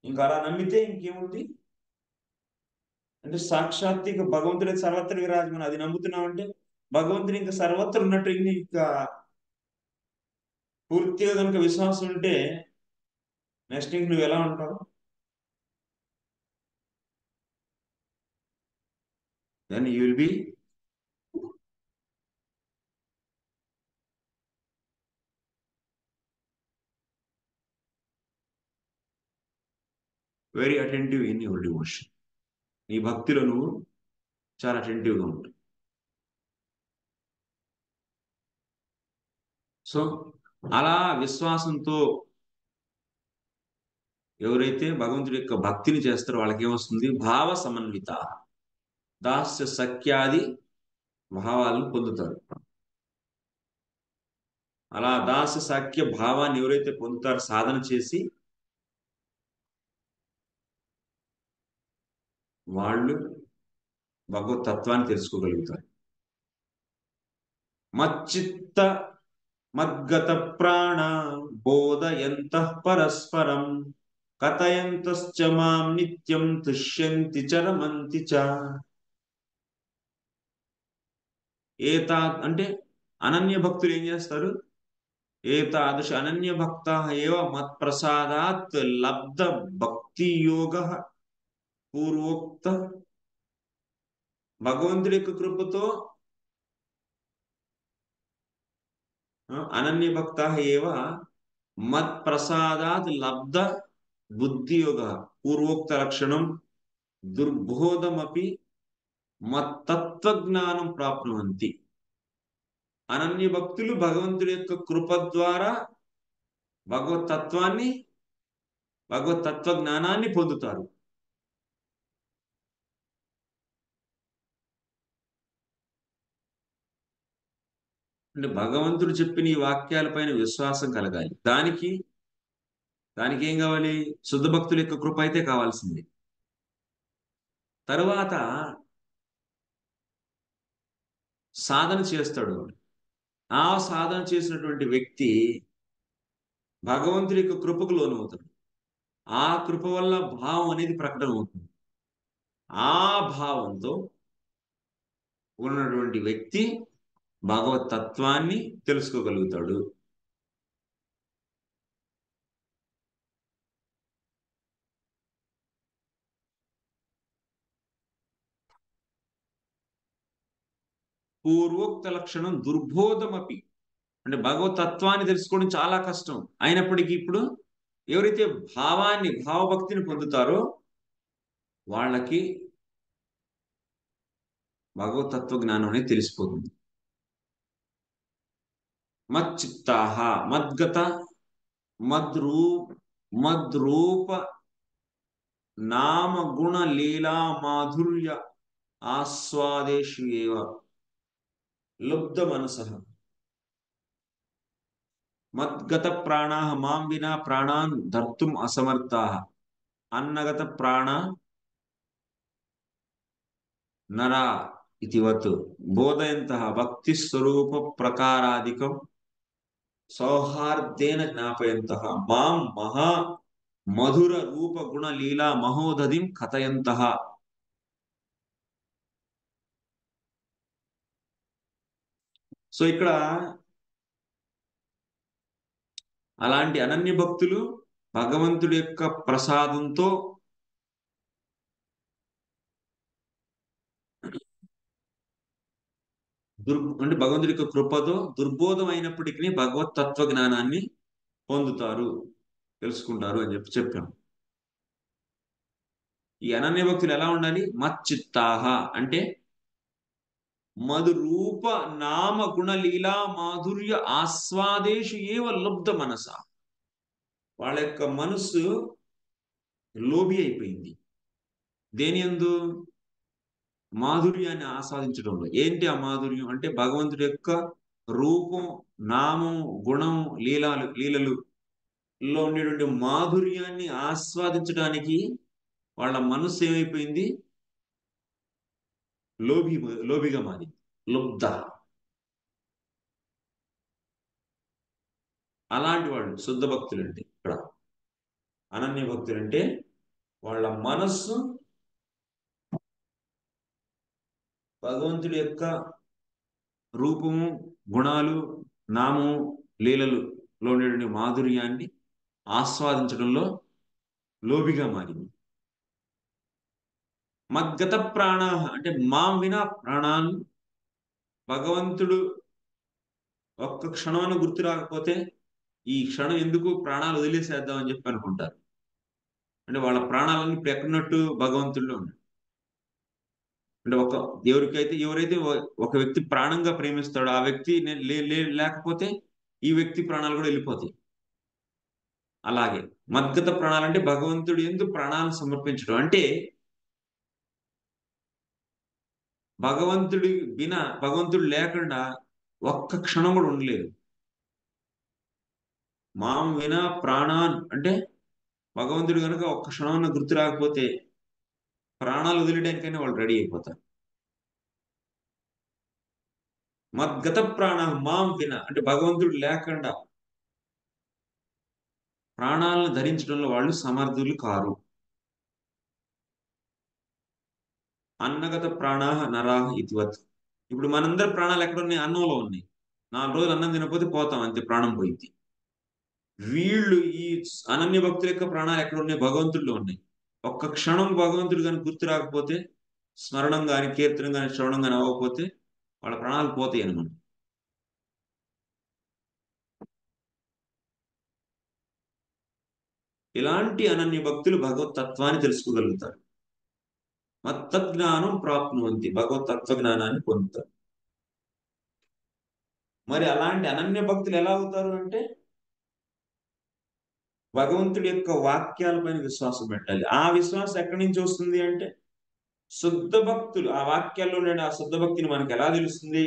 ఇంకా అలా నమ్మితే ఇంకేముంది అంటే సాక్షాత్ ఇక భగవంతుడి సర్వత్ర విరాజమని అది నమ్ముతున్నావు అంటే భగవంతుడు ఇంకా సర్వత్ర ఉన్నట్టు ఇంకా పూర్తిగా కనుక విశ్వాసం ఉంటే నెక్స్ట్ ఇంక నువ్వు ఎలా ఉంటావు? Then you will be very attentive in your devotion. నీ భక్తిలో నువ్వు చాలా అటెంటివ్గా ఉంటావు. సో అలా విశ్వాసంతో ఎవరైతే భగవంతుడి యొక్క భక్తిని చేస్తారో వాళ్ళకి ఏమొస్తుంది? భావ సమన్విత, దాస్య సఖ్యాది భావాలను పొందుతారు. అలా దాస్య సఖ్య భావాన్ని ఎవరైతే పొందుతారో సాధన చేసి వాళ్ళు భగవతత్వాన్ని తెలుసుకోగలుగుతారు. మచ్చిత్త మద్గత ప్రాణ బోధయంతః పరస్పరం కథయంతశ్చ మాం నిత్యం తుష్యంతి చ రమంతి చ. ఏతా అంటే అనన్య భక్తులు ఏం చేస్తారు? ఏతాదృశ అనన్య భక్త ఏవ మత్ప్రసాదాత్ లబ్ధ భక్తి యోగ పూర్వోక్త. భగవంతుడి యొక్క కృపతో అనన్య భక్త ఏవ మత్ప్రసాదాత్ లబ్ధ బుద్ధి యోగ పూర్వోక్త లక్షణం దుర్బోధమపి మత్తత్వజ్ఞానం ప్రాప్నువంతి. అనన్య భక్తులు భగవంతుడి యొక్క కృప ద్వారా భగవతత్వాన్ని, భగవతత్వ జ్ఞానాన్ని పొందుతారు. అంటే భగవంతుడు చెప్పిన ఈ వాక్యాలపైన విశ్వాసం కలగాలి. దానికి ఏం కావాలి? శుద్ధ భక్తుల యొక్క కృప అయితే కావాల్సింది. తరువాత సాధన చేస్తాడు. ఆ సాధన చేసినటువంటి వ్యక్తి భగవంతుడి యొక్క కృపకు లోనవుతాడు. ఆ కృప వల్ల భావం అనేది ప్రకటన అవుతుంది. ఆ భావంతో ఉన్నటువంటి వ్యక్తి భగవత్ తత్వాన్ని తెలుసుకోగలుగుతాడు. పూర్వోక్త లక్షణం దుర్బోధమపి. అంటే భగవతత్వాన్ని తెలుసుకోవడం చాలా కష్టం అయినప్పటికీ ఇప్పుడు ఎవరైతే భావభక్తిని పొందుతారో వాళ్ళకి భగవతత్వ జ్ఞానం అనేది తెలిసిపోతుంది. మచ్చిత్తాహ మద్గత మద్రూ మద్రూప నామ గుణ లీలా మాధుర్య ఆస్వాదేషు ఏవ లుబ్ధ మనసః మద్గత ప్రాణాః మాం వినా ప్రాణాన్ ధర్తుం అసమర్థాః అన్నగత ప్రాణ నరా ఇతివత్ బోధయంతః భక్తి స్వరూప ప్రకారాదికం సౌహార్దేన జ్ఞాపయంతః మాం మహా మధుర రూప గుణ లీలా మహోదధిం కథయంతః. సో ఇక్కడ అలాంటి అనన్య భక్తులు భగవంతుడి యొక్క ప్రసాదంతో అంటే భగవంతుడి యొక్క కృపతో దుర్బోధం అయినప్పటికీ భగవత్ తత్వ జ్ఞానాన్ని పొందుతారు, తెలుసుకుంటారు అని చెప్పాం. ఈ అనన్య భక్తులు ఎలా ఉండాలి? మచ్చిత్తాహ అంటే మధురూప నామ గుణ లీలా మాధుర్య ఆస్వాదేశు ఏవ లుబ్ధ మనస. వాళ్ళ యొక్క మనస్సు లోబి అయిపోయింది దేని యందు? మాధుర్యాన్ని ఆస్వాదించడంలో. ఏంటి ఆ మాధుర్యం అంటే భగవంతుడి యొక్క రూపం, నామం, గుణం, లీలలు లో ఉండేటువంటి మాధుర్యాన్ని ఆస్వాదించడానికి వాళ్ళ మనస్సు ఏమైపోయింది? లోభి లోభిగా మారింది, లుబ్ధ. అలాంటి వాళ్ళు శుద్ధ భక్తులు అంటే ఇక్కడ అనన్య భక్తులు అంటే వాళ్ళ మనస్సు భగవంతుడి యొక్క రూపము, గుణాలు, నామము, లీలలులో ఉండేటువంటి మాధుర్యాన్ని ఆస్వాదించడంలో లోభిగా మారింది. మద్గత ప్రాణ అంటే మాం వినా ప్రాణాలు, భగవంతుడు ఒక్క క్షణాన్ని గుర్తు రాకపోతే ఈ క్షణం ఎందుకు, ప్రాణాలు వదిలేసేద్దాం అని చెప్పి అనుకుంటారు. అంటే వాళ్ళ ప్రాణాలన్నీ ఇప్పుడు ఎక్కడున్నట్టు భగవంతుడిలో ఉన్నాయి. అంటే ఎవరైతే ఒక వ్యక్తి ప్రాణంగా ప్రేమిస్తాడో ఆ వ్యక్తి లేకపోతే ఈ వ్యక్తి ప్రాణాలు కూడా వెళ్ళిపోతాయి. అలాగే మద్గత ప్రాణాలంటే భగవంతుడు ఎందుకు ప్రాణాలను సమర్పించడం అంటే భగవంతుడు లేకుండా ఒక్క క్షణం కూడా ఉండలేదు. మాం వినా ప్రాణాన్ అంటే భగవంతుడు కనుక ఒక్క క్షణం గుర్తు రాకపోతే ప్రాణాలు వదిలేయడానికైనా వాళ్ళు రెడీ అయిపోతారు. మద్గత ప్రాణ మాం విన అంటే భగవంతుడు లేకుండా ప్రాణాలను ధరించడంలో వాళ్ళు సమర్థులు కారు. అన్నగత ప్రాణాహ నరాహ ఇతివత్. ఇప్పుడు మనందరి ప్రాణాలు ఎక్కడున్నాయి? అన్నంలో ఉన్నాయి. 4 రోజులు అన్నం తినకపోతే పోతాం, అంతే, ప్రాణం పోయింది. వీళ్ళు ఈ అనన్య భక్తుల యొక్క ప్రాణాలు ఎక్కడ ఉన్నాయి? భగవంతుడిలో ఉన్నాయి. ఒక్క క్షణం భగవంతుడు కానీ గుర్తు రాకపోతే, స్మరణం కానీ, కీర్తనం కానీ, శ్రవణం కానీ అవ్వకపోతే వాళ్ళ ప్రాణాలు పోతాయి అనమాట. ఇలాంటి అనన్య భక్తులు భగవత్ తత్వాన్ని తెలుసుకోగలుగుతారు. మత్తజ్ఞానం ప్రాప్నువంతి, భగవత్ తత్వ జ్ఞానాన్ని పొందుతారు. మరి అలాంటి అనన్య భక్తులు ఎలా అవుతారు అంటే భగవంతుడి యొక్క వాక్యాలపైన విశ్వాసం పెట్టాలి. ఆ విశ్వాసం ఎక్కడి నుంచి వస్తుంది అంటే శుద్ధ భక్తులు, ఆ వాక్యాల్లో ఉండే ఆ శుద్ధ భక్తిని మనకి ఎలా తెలుస్తుంది?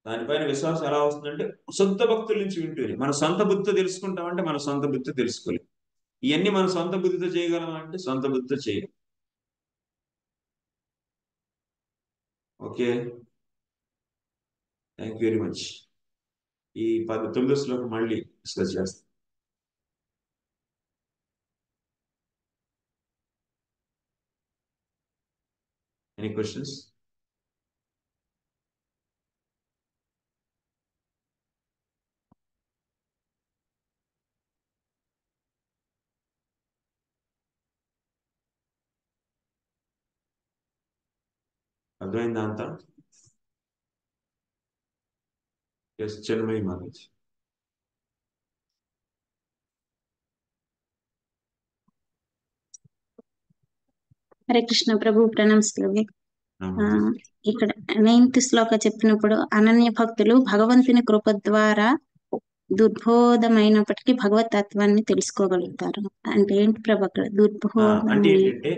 దానిపైన విశ్వాసం ఎలా వస్తుందంటే శుద్ధ భక్తుల నుంచి వింటూనే. మన సొంత బుద్ధితో తెలుసుకుంటామంటే మన సొంత బుద్ధితో తెలుసుకోలేం. ఇవన్నీ మన సొంత బుద్ధితో చేయగలమా అంటే సొంత బుద్ధితో చేయగలం. Okay, thank you very much. ఈ 9వ శ్లోకం మళ్ళీ డిస్కస్ చేస్తాం. Any questions? అర్థమైందా అంతా? ఎస్ చిన్మయి మాతాజీ. హరే కృష్ణ ప్రభు, ప్రణామస్సులు. నమస్తే. ఇక్కడ 9th శ్లోక చెప్పినప్పుడు అనన్య భక్తులు భగవంతుని కృప ద్వారా దుర్బోధమైనప్పటికీ భగవత్ తత్వాన్ని తెలుసుకోగలుగుతారు. అంటే ఏంటి ప్రభు అక్కడ దుర్బోధం? అంటే ఏంటంటే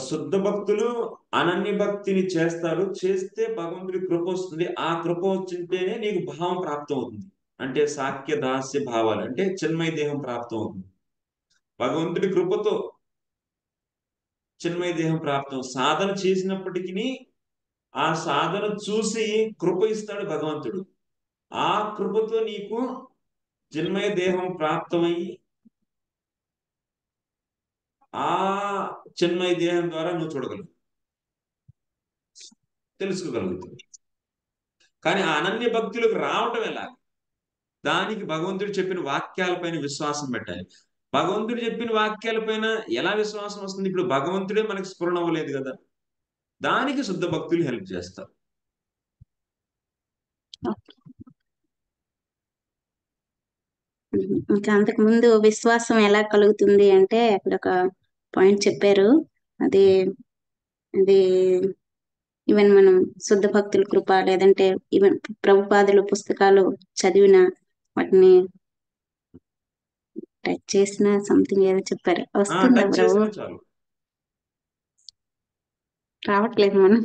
శుద్ధ భక్తులు అనన్య భక్తిని చేస్తారు, చేస్తే భగవంతుడి కృప వస్తుంది. ఆ కృప వచ్చింటేనే నీకు భావం ప్రాప్తం అవుతుంది. అంటే సాఖ్య దాస్య భావాలు, అంటే చిన్మయ దేహం ప్రాప్తం అవుతుంది. భగవంతుడి కృపతో చిన్మయ దేహం ప్రాప్తం. సాధన చేసినప్పటికీ ఆ సాధన చూసి కృప ఇస్తాడు భగవంతుడు. ఆ కృపతో నీకు చిన్మయ దేహం ప్రాప్తమయ్యి ఆ చిన్మయ దేహం ద్వారా నువ్వు చూడగలవు, తెలుసుకోగలుగుతావు. కానీ ఆ అనన్య భక్తులకు రావటం ఎలా? దానికి భగవంతుడు చెప్పిన వాక్యాలపైన విశ్వాసం పెట్టాలి. భగవంతుడు చెప్పిన వాక్యాలపైన ఎలా విశ్వాసం వస్తుంది? ఇప్పుడు భగవంతుడే మనకి స్ఫురణ అవ్వలేదు కదా, దానికి శుద్ధ భక్తులు హెల్ప్ చేస్తారు. ఇంకా అంతకు ముందు విశ్వాసం ఎలా కలుగుతుంది అంటే అక్కడ ఒక పాయింట్ చెప్పారు. అది అది ఈవెన్ మనం శుద్ధ భక్తుల కృప, లేదంటే ఈవెన్ ప్రభుపాదుల పుస్తకాలు చదివిన, వాటిని టచ్ చేసిన సంథింగ్ ఏదో చెప్పారు. వస్తుందా టచ్ ప్రభు? చేసినా చాలు. రావట్లేదు మనం.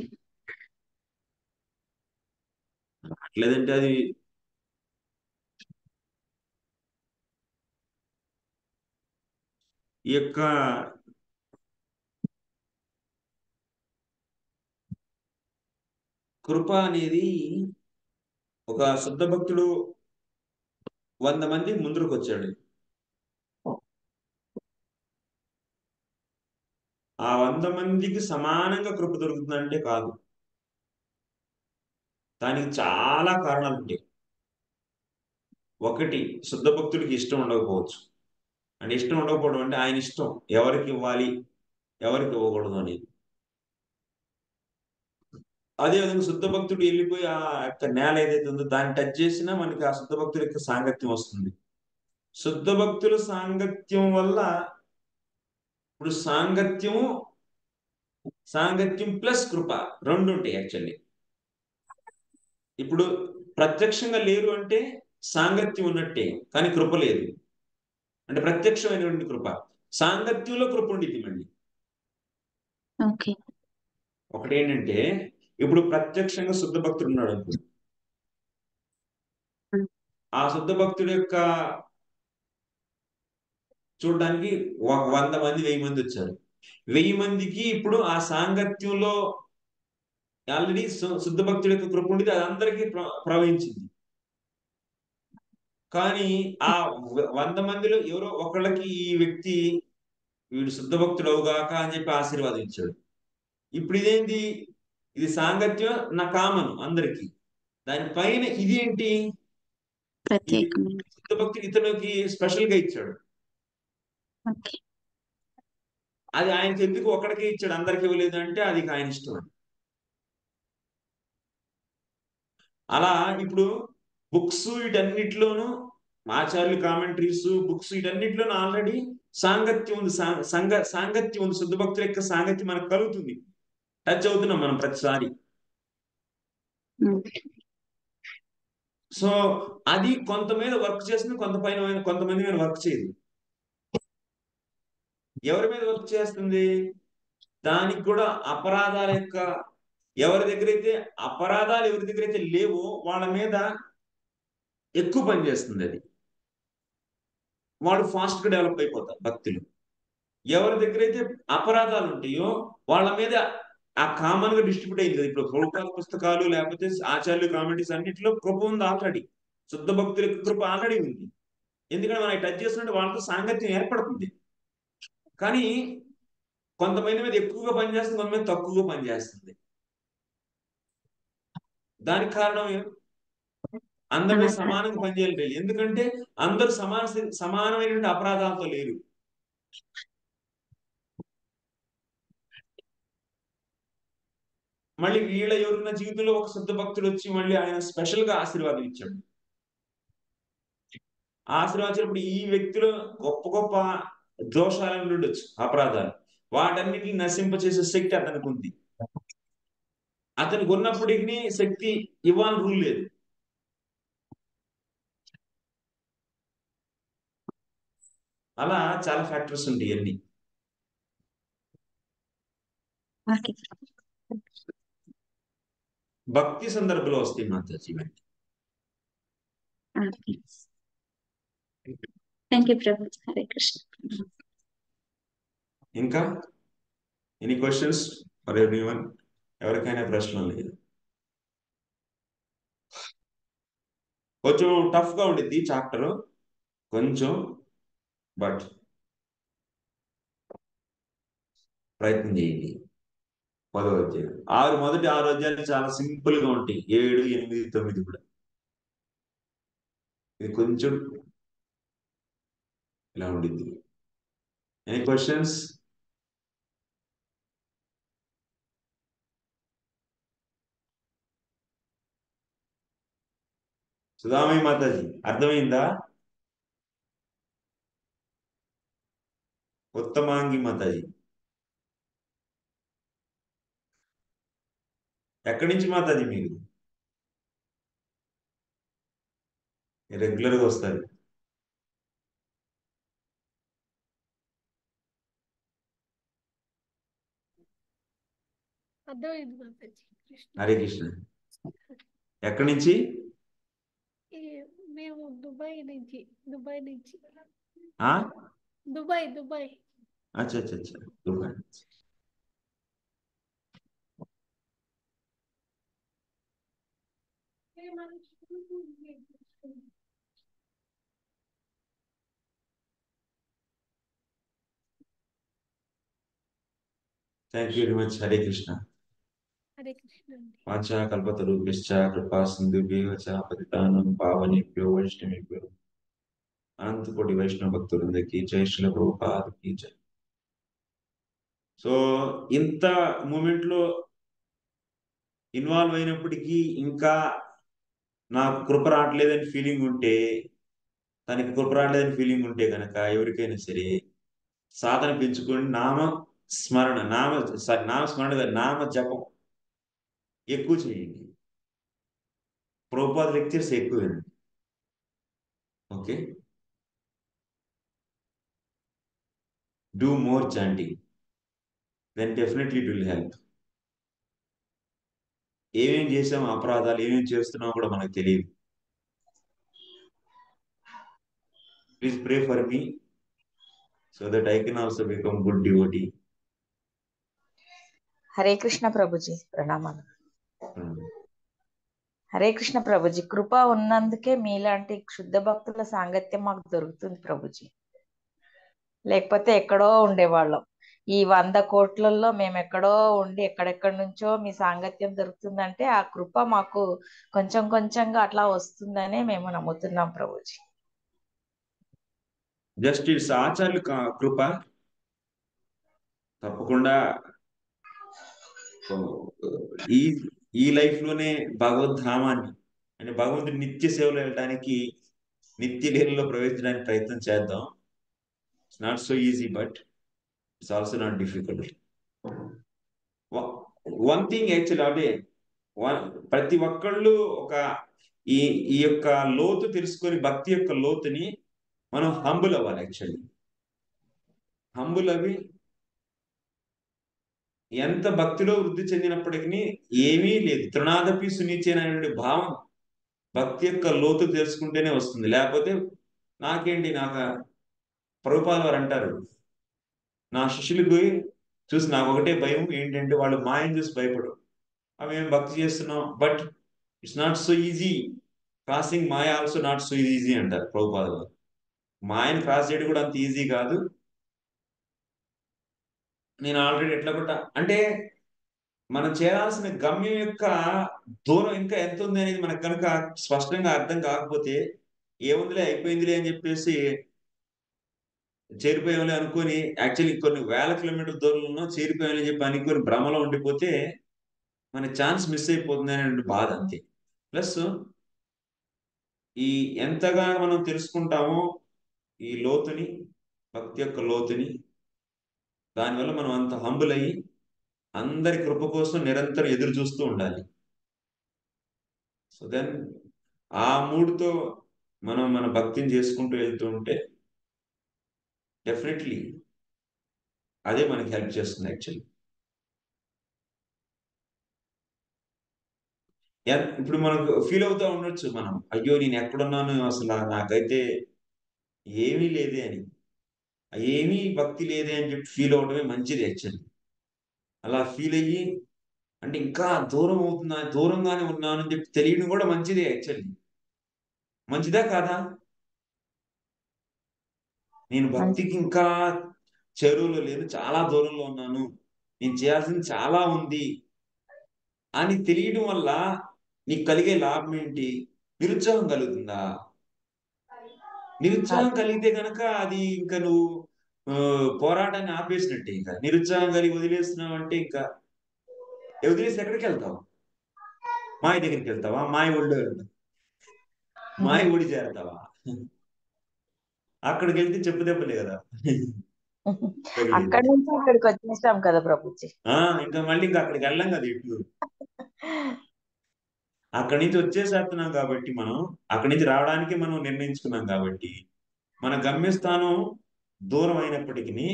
లేదంటే అది ఈ యొక్క కృప అనేది ఒక శుద్ధ భక్తుడు 100 మంది ముందుకు వచ్చాడు. ఆ 100 మందికి సమానంగా కృప దొరుకుతుందంటే కాదు. దానికి చాలా కారణాలు ఉంటాయి. ఒకటి, శుద్ధ భక్తుడికి ఇష్టం ఉండకపోవచ్చు. అంటే ఇష్టం ఉండకపోవడం అంటే ఆయన ఇష్టం, ఎవరికి ఇవ్వాలి ఎవరికి ఇవ్వకూడదు అనేది. అదేవిధంగా శుద్ధ భక్తుడు వెళ్ళిపోయి ఆ యొక్క నేల ఏదైతే ఉందో దాన్ని టచ్ చేసినా మనకి ఆ శుద్ధ భక్తుడి యొక్క సాంగత్యం వస్తుంది. శుద్ధ భక్తుల సాంగత్యం వల్ల ఇప్పుడు సాంగత్యం ప్లస్ కృప రెండు ఉంటాయి యాక్చువల్లీ. ఇప్పుడు ప్రత్యక్షంగా లేరు అంటే సాంగత్యం ఉన్నట్టే, కానీ కృప లేదు. అంటే ప్రత్యక్షమైనటువంటి కృప, సాంగత్యంలో కృప ఉండిద్ది మళ్ళీ. ఒకటి ఏంటంటే ఇప్పుడు ప్రత్యక్షంగా శుద్ధ భక్తుడు ఉన్నాడు అనుకో, ఆ శుద్ధ భక్తుడి యొక్క చూడడానికి 100 మంది 1000 మంది వచ్చారు. 1000 మందికి ఇప్పుడు ఆ సాంగత్యంలో ఆల్రెడీ శుద్ధ భక్తుడి యొక్క కృప ఉండేది, అది అందరికీ ప్రవహించింది. కానీ ఆ 100 మందిలో ఎవరో ఒకళ్ళకి ఈ వ్యక్తి వీడు శుద్ధ భక్తుడు అవుగాక అని చెప్పి ఆశీర్వాదం ఇచ్చాడు. ఇప్పుడు ఇదేంటి? ఇది సాంగత్యం నా కామన్ అందరికి. దానిపైన ఇదేంటి? శుద్ధ భక్తుడు ఇతనికి స్పెషల్ గా ఇచ్చాడు. అది ఆయనకి ఎందుకు ఒక్కడికే ఇచ్చాడు, అందరికి ఇవ్వలేదు అంటే అది ఆయన ఇష్టం. అలా ఇప్పుడు బుక్స్ వీటన్నిటిలోనూ ఆచార్యులు కామెంటరీస్ బుక్స్ వీటన్నిటిలోనూ ఆల్రెడీ సాంగత్యం ఉంది, సాంగత్యం ఉంది. శుద్ధ భక్తుల యొక్క సాంగత్యం మనకు కలుగుతుంది, టచ్ అవుతున్నాం మనం ప్రతిసారి. సో అది కొంత మీద వర్క్ చేస్తుంది, కొంతమంది మీద వర్క్ చేయదు. ఎవరి మీద వర్క్ చేస్తుంది? దానికి కూడా అపరాధాల యొక్క ఎవరి దగ్గర అయితే లేవో వాళ్ళ మీద ఎక్కువ పనిచేస్తుంది. అది వాడు ఫాస్ట్ గా డెవలప్ అయిపోతారు భక్తులు. ఎవరి దగ్గర అయితే అపరాధాలు ఉంటాయో వాళ్ళ మీద ఆ కామన్ గా డిస్ట్రిబ్యూట్ అయింది కదా. ఇప్పుడు ప్రభుత్వ పుస్తకాలు లేకపోతే ఆచార్యులు కామెంటరీస్ అన్నింటిలో కృప ఉంది ఆల్రెడీ. శుద్ధ భక్తుల యొక్క కృప ఆల్రెడీ ఉంది. ఎందుకంటే మనం టచ్ చేస్తున్నట్టు వాళ్ళతో సాంగత్యం ఏర్పడుతుంది. కానీ కొంతమంది మీద ఎక్కువగా పనిచేస్తుంది, కొంతమంది తక్కువగా పనిచేస్తుంది. దానికి కారణం అందరి మీద సమానంగా పనిచేయాలి. ఎందుకంటే అందరూ సమానమైనటువంటి అపరాధాలతో లేరు. మళ్ళీ వీళ్ళ ఎవరున్న జీవితంలో ఒక శుద్ధ భక్తుడు వచ్చి మళ్ళీ ఆయన స్పెషల్ గా ఆశీర్వాదం ఇచ్చాడు. ఆశీర్వదించినప్పుడు ఈ వ్యక్తిలో గొప్ప గొప్ప దోషాలను ఉండొచ్చు, అపరాధాలు, వాటన్నిటిని నశింపచేసే శక్తి అతనికి ఉంది. అతనికి ఉన్నప్పటికీ శక్తి ఇవ్వాలని రూల్ లేదు. అలా చాలా ఫ్యాక్టర్స్ ఉంటాయి అన్ని. ఓకే. భక్తి సందర్భంలో వస్తాయి మాతాజీ. థ్యాంక్ యూ ప్రభు. హరే కృష్ణ. ఇంకా ఎనీ క్వశ్చన్స్ ఫర్ ఎవ్రీవన్? ఎవరికైనా ప్రశ్నలు లేదు? కొంచెం టఫ్ గా ఉండిద్ది చాప్టర్ కొంచెం, బట్ ప్రయత్నం చేయండి. 10వ అధ్యాయం మొదటి 6 అధ్యాయాలు చాలా సింపుల్ గా ఉంటాయి. 7, 8, 9 కూడా. ఇది కొంచెం ఇలా ఉండిద్ది. Any questions? సుధామయ్య మాతాజీ అర్థమైందా? ఉత్తమాంగి మాతాజీ ఎక్కడి నుంచి మాతాజీ? మీరు రెగ్యులర్ గా వస్తారు. హరే కృష్ణ. ఎక్కడి నుంచి? మేము దుబాయ్ నుంచి. ఆ దుబాయ్. అచ్చా అచ్చా అచ్చా, Dubai. Thank you very much. Hare Krishna. Hare Krishna అండి. వాచా కల్పతరుభ్యశ్చ కృపా సింధుభ్యో చ పతితానాం పావనేభ్యో వైష్ణవేభ్యో అనంత కోటి వైష్ణవ భక్తులందరికీ జై శ్రీల ప్రభుపాదకి జై. సో ఇంత మూమెంట్ లో ఇన్వాల్వ్ అయినప్పటికీ ఇంకా నాకు కృప రావట్లేదని ఫీలింగ్ ఉంటే, తనకి కృప రావట్లేదని ఫీలింగ్ ఉంటే కనుక ఎవరికైనా సరే సాధన పెంచుకొని నామ స్మరణ, నామ స్మరణ కాదు, నామ జపం ఎక్కువ చేయండి. ప్రభుపాద లెక్చర్స్ ఎక్కువ వినండి. Okay, do more chanting, then definitely it will help. ఏమేం చేసాం, అపరాధాలు ఏమేం చేస్తున్నామో కూడా మనకు తెలియదు. Please pray for me so that I can also become good devotee. Hare Krishna ప్రభుజీ, ప్రణామాలు. హరే కృష్ణ ప్రభుజీ, కృప ఉన్నందుకే మీలాంటి శుద్ధ భక్తుల సాంగత్యం మాకు దొరుకుతుంది ప్రభుజీ. లేకపోతే ఎక్కడో ఉండేవాళ్ళం. ఈ 100 కోట్లలో మేము ఎక్కడో ఉండి ఎక్కడెక్కడి నుంచో మీ సాంగత్యం దొరుకుతుందంటే ఆ కృప మాకు కొంచెం కొంచెంగా అట్లా వస్తుందనే మేము నమ్ముతున్నాం ప్రభుజీ. జస్ట్ ఇట్స్ ఆచార్యులు కృప. తప్పకుండా ఈ ఈ లైఫ్ లోనే భగవద్ధామాన్ని అంటే భగవంతుడి నిత్య సేవలో వెళ్ళడానికి, నిత్య లీలలో ప్రవేశించడానికి ప్రయత్నం చేద్దాం. It's not so easy, but it's also not difficult. One thing actual అదే, ప్రతి ఒక్కళ్ళు ఒక ఈ ఈ యొక్క లోతు తెలుసుకొని, భక్తి యొక్క లోతుని మనం హంబుల్ అవ్వాలి. యాక్చువల్లీ హంబుల్ అవి ఎంత భక్తిలో వృద్ధి చెందినప్పటికీ ఏమీ లేదు, తృణాదపి సునిచేనటువంటి భావం భక్తి యొక్క లోతు తెలుసుకుంటేనే వస్తుంది. లేకపోతే నాకేంటి, నాకు ప్రభుపాద వారు అంటారు, నా శిష్యులకు చూసి నాకు ఒకటే భయం ఏంటంటే వాళ్ళు మాయను చూసి భయపడు. అవి మేము భక్తి చేస్తున్నాం, but it's not so easy. Crossing మాయ ఆల్సో నాట్ సో ఈజీ అంటారు ప్రభుపాద వారు. మాయను క్రాస్ చేయడం కూడా అంత ఈజీ కాదు. నేను ఆల్రెడీ ఎట్లా కూడా అంటే మనం చేరాల్సిన గమ్యం యొక్క దూరం ఇంకా ఎంత ఉంది అనేది మనకు కనుక స్పష్టంగా అర్థం కాకపోతే, ఏముందిలే అయిపోయిందిలే అని చెప్పేసి చేరిపోయామని అనుకొని, యాక్చువల్లీ కొన్ని వేల కిలోమీటర్ల దూరంలో చేరిపోయామని చెప్పి అనుకొని భ్రమలో ఉండిపోతే మన ఛాన్స్ మిస్ అయిపోతుంది అనే బాధ అంతే. ప్లస్ ఈ ఎంతగా మనం తెలుసుకుంటామో ఈ లోతుని, భక్తి యొక్క లోతుని, దానివల్ల మనం అంత హంబుల్ అయ్యి అందరి కృప కోసం నిరంతరం ఎదురు చూస్తూ ఉండాలి. సో దెన్ ఆ మూడుతో మనం మన భక్తిని చేసుకుంటూ వెళ్తూ ఉంటే డెఫినెట్లీ అదే మనకి హెల్ప్ చేస్తుంది యాక్చువల్లీ. ఇప్పుడు మనకు ఫీల్ అవుతా ఉండొచ్చు మనం, అయ్యో నేను ఎక్కడున్నాను అసలు నాకైతే ఏమీ లేదే అని. ఏమీ భక్తి లేదే అని చెప్పి ఫీల్ అవడమే మంచిది యాక్చువల్లీ. అలా ఫీల్ అయ్యి అంటే ఇంకా దూరం అవుతున్నా, దూరంగానే ఉన్నానని చెప్పి తెలియడం కూడా మంచిదే యాక్చువల్లీ. మంచిదా కాదా? నేను భక్తికి ఇంకా చెరువులో లేదు, చాలా దూరంలో ఉన్నాను, నేను చేయాల్సింది చాలా ఉంది అని తెలియడం వల్ల నీకు కలిగే లాభం ఏంటి? నిరుత్సాహం కలుగుతుందా? నిరుత్సాహం కలిగితే కనుక అది ఇంకా నువ్వు పోరాటాన్ని ఆపేసినట్టే. ఇంకా నిరుత్సాహం కలిగి వదిలేస్తున్నావు అంటే ఇంకా వదిలేసి ఎక్కడికి వెళ్తావు? మాయ దగ్గరికి వెళ్తావా? మాయ ఒడిలో వెళ్తావు, మాయ ఒడి చేరతావా? అక్కడికి వెళ్తే చెప్పు దెబ్బలే కదా అక్కడి నుంచి ఇక్కడికి వచ్చేసాం కదా ప్రభుజీ. ఇంకా మళ్ళీ ఇంకా అక్కడికి వెళ్ళాం కదా ఇట్లు. అక్కడి నుంచి వచ్చేసేస్తున్నాం కాబట్టి మనం అక్కడి నుంచి రావడానికి మనం నిర్ణయించుకున్నాం కాబట్టి మన గమ్యస్థానం దూరం అయినప్పటికీ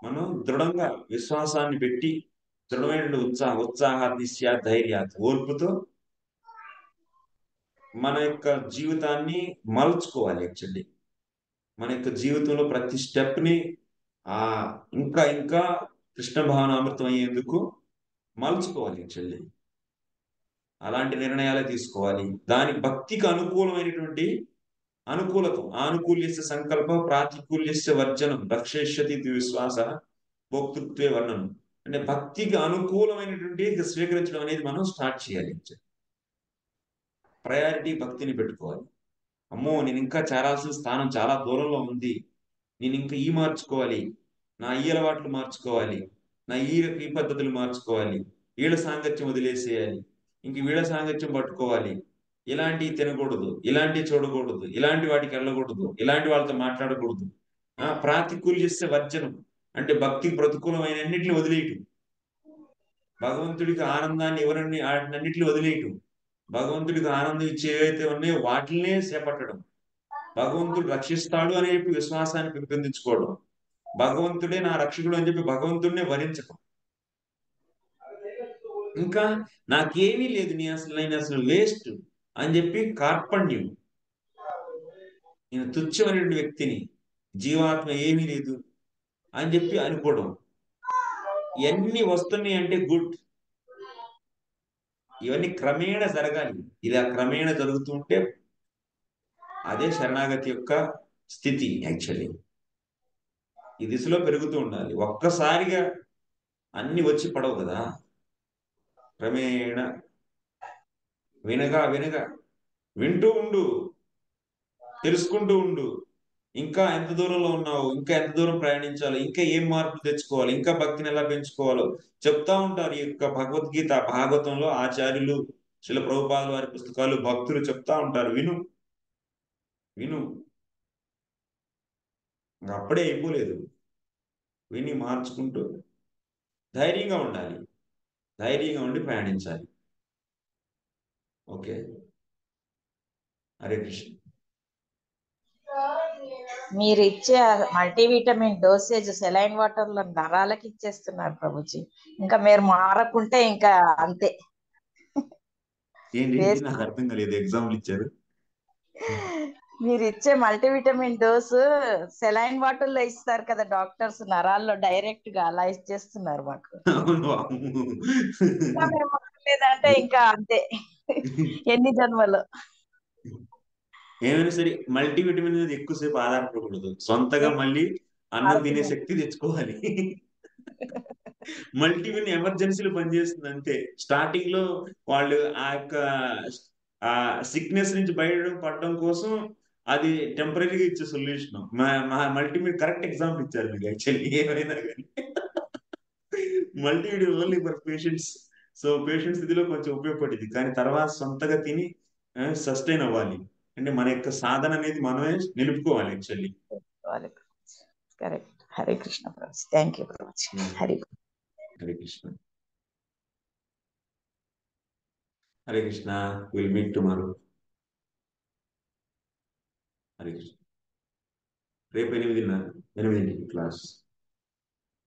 మనం దృఢంగా విశ్వాసాన్ని పెట్టి దృఢమైన ఉత్సాహ నిశ్చయ ధైర్య ఓర్పుతో మన యొక్క జీవితాన్ని మలుచుకోవాలి. యాక్చువల్లీ మన యొక్క జీవితంలో ప్రతి స్టెప్ ని ఇంకా ఇంకా కృష్ణ భావనామృతం అయ్యేందుకు మలుచుకోవాలి యాక్చువల్లీ. అలాంటి నిర్ణయాలే తీసుకోవాలి. దాని భక్తికి అనుకూలమైనటువంటి అనుకూలత, ఆనుకూల్యస్య సంకల్ప ప్రాతికూల్యస్య వర్జనం రక్షయిష్యతి విశ్వాస భోక్తృత్వే వర్ణనం. అంటే భక్తికి అనుకూలమైనటువంటి స్వీకరించడం అనేది మనం స్టార్ట్ చేయాలి. ప్రయారిటీ భక్తిని పెట్టుకోవాలి. అమ్మో నేను ఇంకా చేరాల్సిన స్థానం చాలా దూరంలో ఉంది, నేను ఇంకా ఈ మార్చుకోవాలి, నా ఈ అలవాట్లు మార్చుకోవాలి, నా ఈ పద్ధతులు మార్చుకోవాలి, వీళ్ళ సాంగత్యం వదిలేసేయాలి, ఇంక వీళ్ళ సాంగత్యం పట్టుకోవాలి, ఇలాంటివి తినకూడదు, ఇలాంటివి చూడకూడదు, ఇలాంటి వాటికి వెళ్ళకూడదు, ఇలాంటి వాళ్ళతో మాట్లాడకూడదు. ప్రాతికూల్యస్య వర్జనం అంటే భక్తికి ప్రతికూలమైన అన్నింటిని వదిలేయటం, భగవంతుడికి ఆనందాన్ని ఎవరన్నీ అన్నింటిని వదిలేయటం, భగవంతుడికి ఆనందం ఇచ్చే ఏవైతే ఉన్నాయో వాటినే చేపట్టడం, భగవంతుడు రక్షిస్తాడు అనే చెప్పి విశ్వాసాన్ని పెంపొందించుకోవడం, భగవంతుడే నా రక్షకుడు అని చెప్పి భగవంతుడినే వరించడం, ఇంకా నాకేమీ లేదు, నేను అసలు వేస్ట్ అని చెప్పి కార్పణ్యం, నేను తుచ్చమైనటువంటి వ్యక్తిని, జీవాత్మ ఏమీ లేదు అని చెప్పి అనుకోవడం. ఇవన్నీ వస్తున్నాయి అంటే గుడ్, ఇవన్నీ క్రమేణా జరగాలి. ఇలా క్రమేణా జరుగుతుంటే అదే శరణాగతి యొక్క స్థితి. యాక్చువల్లీ ఈ దిశలో పెరుగుతూ ఉండాలి. ఒక్కసారిగా అన్ని వచ్చి పడవు కదా, క్రమేణా వినగా వినగా వింటూ ఉండు, తెలుసుకుంటూ ఉండు, ఇంకా ఎంత దూరంలో ఉన్నావు, ఇంకా ఎంత దూరం ప్రయాణించాలో, ఇంకా ఏం మార్పులు తెచ్చుకోవాలి, ఇంకా భక్తిని ఎలా పెంచుకోవాలో చెప్తా ఉంటారు. ఈ యొక్క భగవద్గీత భాగవతంలో ఆచార్యులు, శిల ప్రభుపాదుల వారి పుస్తకాలు, భక్తులు చెప్తా ఉంటారు. విను విను, అప్పుడే అయిపోలేదు, విని మార్చుకుంటూ ధైర్యంగా ఉండాలి, ధైర్యంగా ఉండి ప్రయాణించాలి. ఓకే, హరే కృష్ణ. మీరు ఇచ్చే మల్టీవిటమిన్ డోసేజ్ సెలైన్ వాటర్ లో నరాలకి ఇచ్చేస్తున్నారు ప్రభుజీ. ఇంకా మీరు మారకుంటే ఇంకా అంతే. ఏంటి నాకు అర్థం కాలేదు, ఎగ్జాంపుల్ ఇచ్చారు. మీరు ఇచ్చే మల్టీవిటమిన్ డోసు సెలైన్ వాటర్ లో ఇస్తారు కదా డాక్టర్స్, నరాల్లో డైరెక్ట్ గా అలా ఇచ్చేస్తున్నారు మాకు. లేదంటే ఇంకా అంతే, ఎన్ని జన్మలు. ఏమైనా సరే మల్టీవిటమిన్ మీద ఎక్కువసేపు ఆధారపడకూడదు, సొంతగా మళ్ళీ అన్నం తినే శక్తి తెచ్చుకోవాలి. మల్టీవిటమిన్ ఎమర్జెన్సీలో పనిచేస్తుంది అంతే. స్టార్టింగ్ లో వాళ్ళు ఆ యొక్క సిక్నెస్ నుంచి బయటపడడం కోసం అది టెంపరీగా ఇచ్చే సొల్యూషన్. మల్టీవిటమిన్ కరెక్ట్ ఎగ్జాంపుల్ ఇచ్చారు మీకు. యాక్చువల్లీ ఏమైనా కానీ multivitamin only for patients so patient స్థితిలో కొంచెం ఉపయోగపడింది, కానీ తర్వాత సొంతగా తిని సస్టైన్ అవ్వాలి. అంటే మన యొక్క సాధన అనేది మనమే నిలుపుకోవాలి actually. Correct. Hare Krishna Prabhuji. Thank you Prabhuji. Hari Hare Krishna. Hare Krishna. Will meet tomorrow. Hare Krishna. రేపు 8:30 క్లాస్.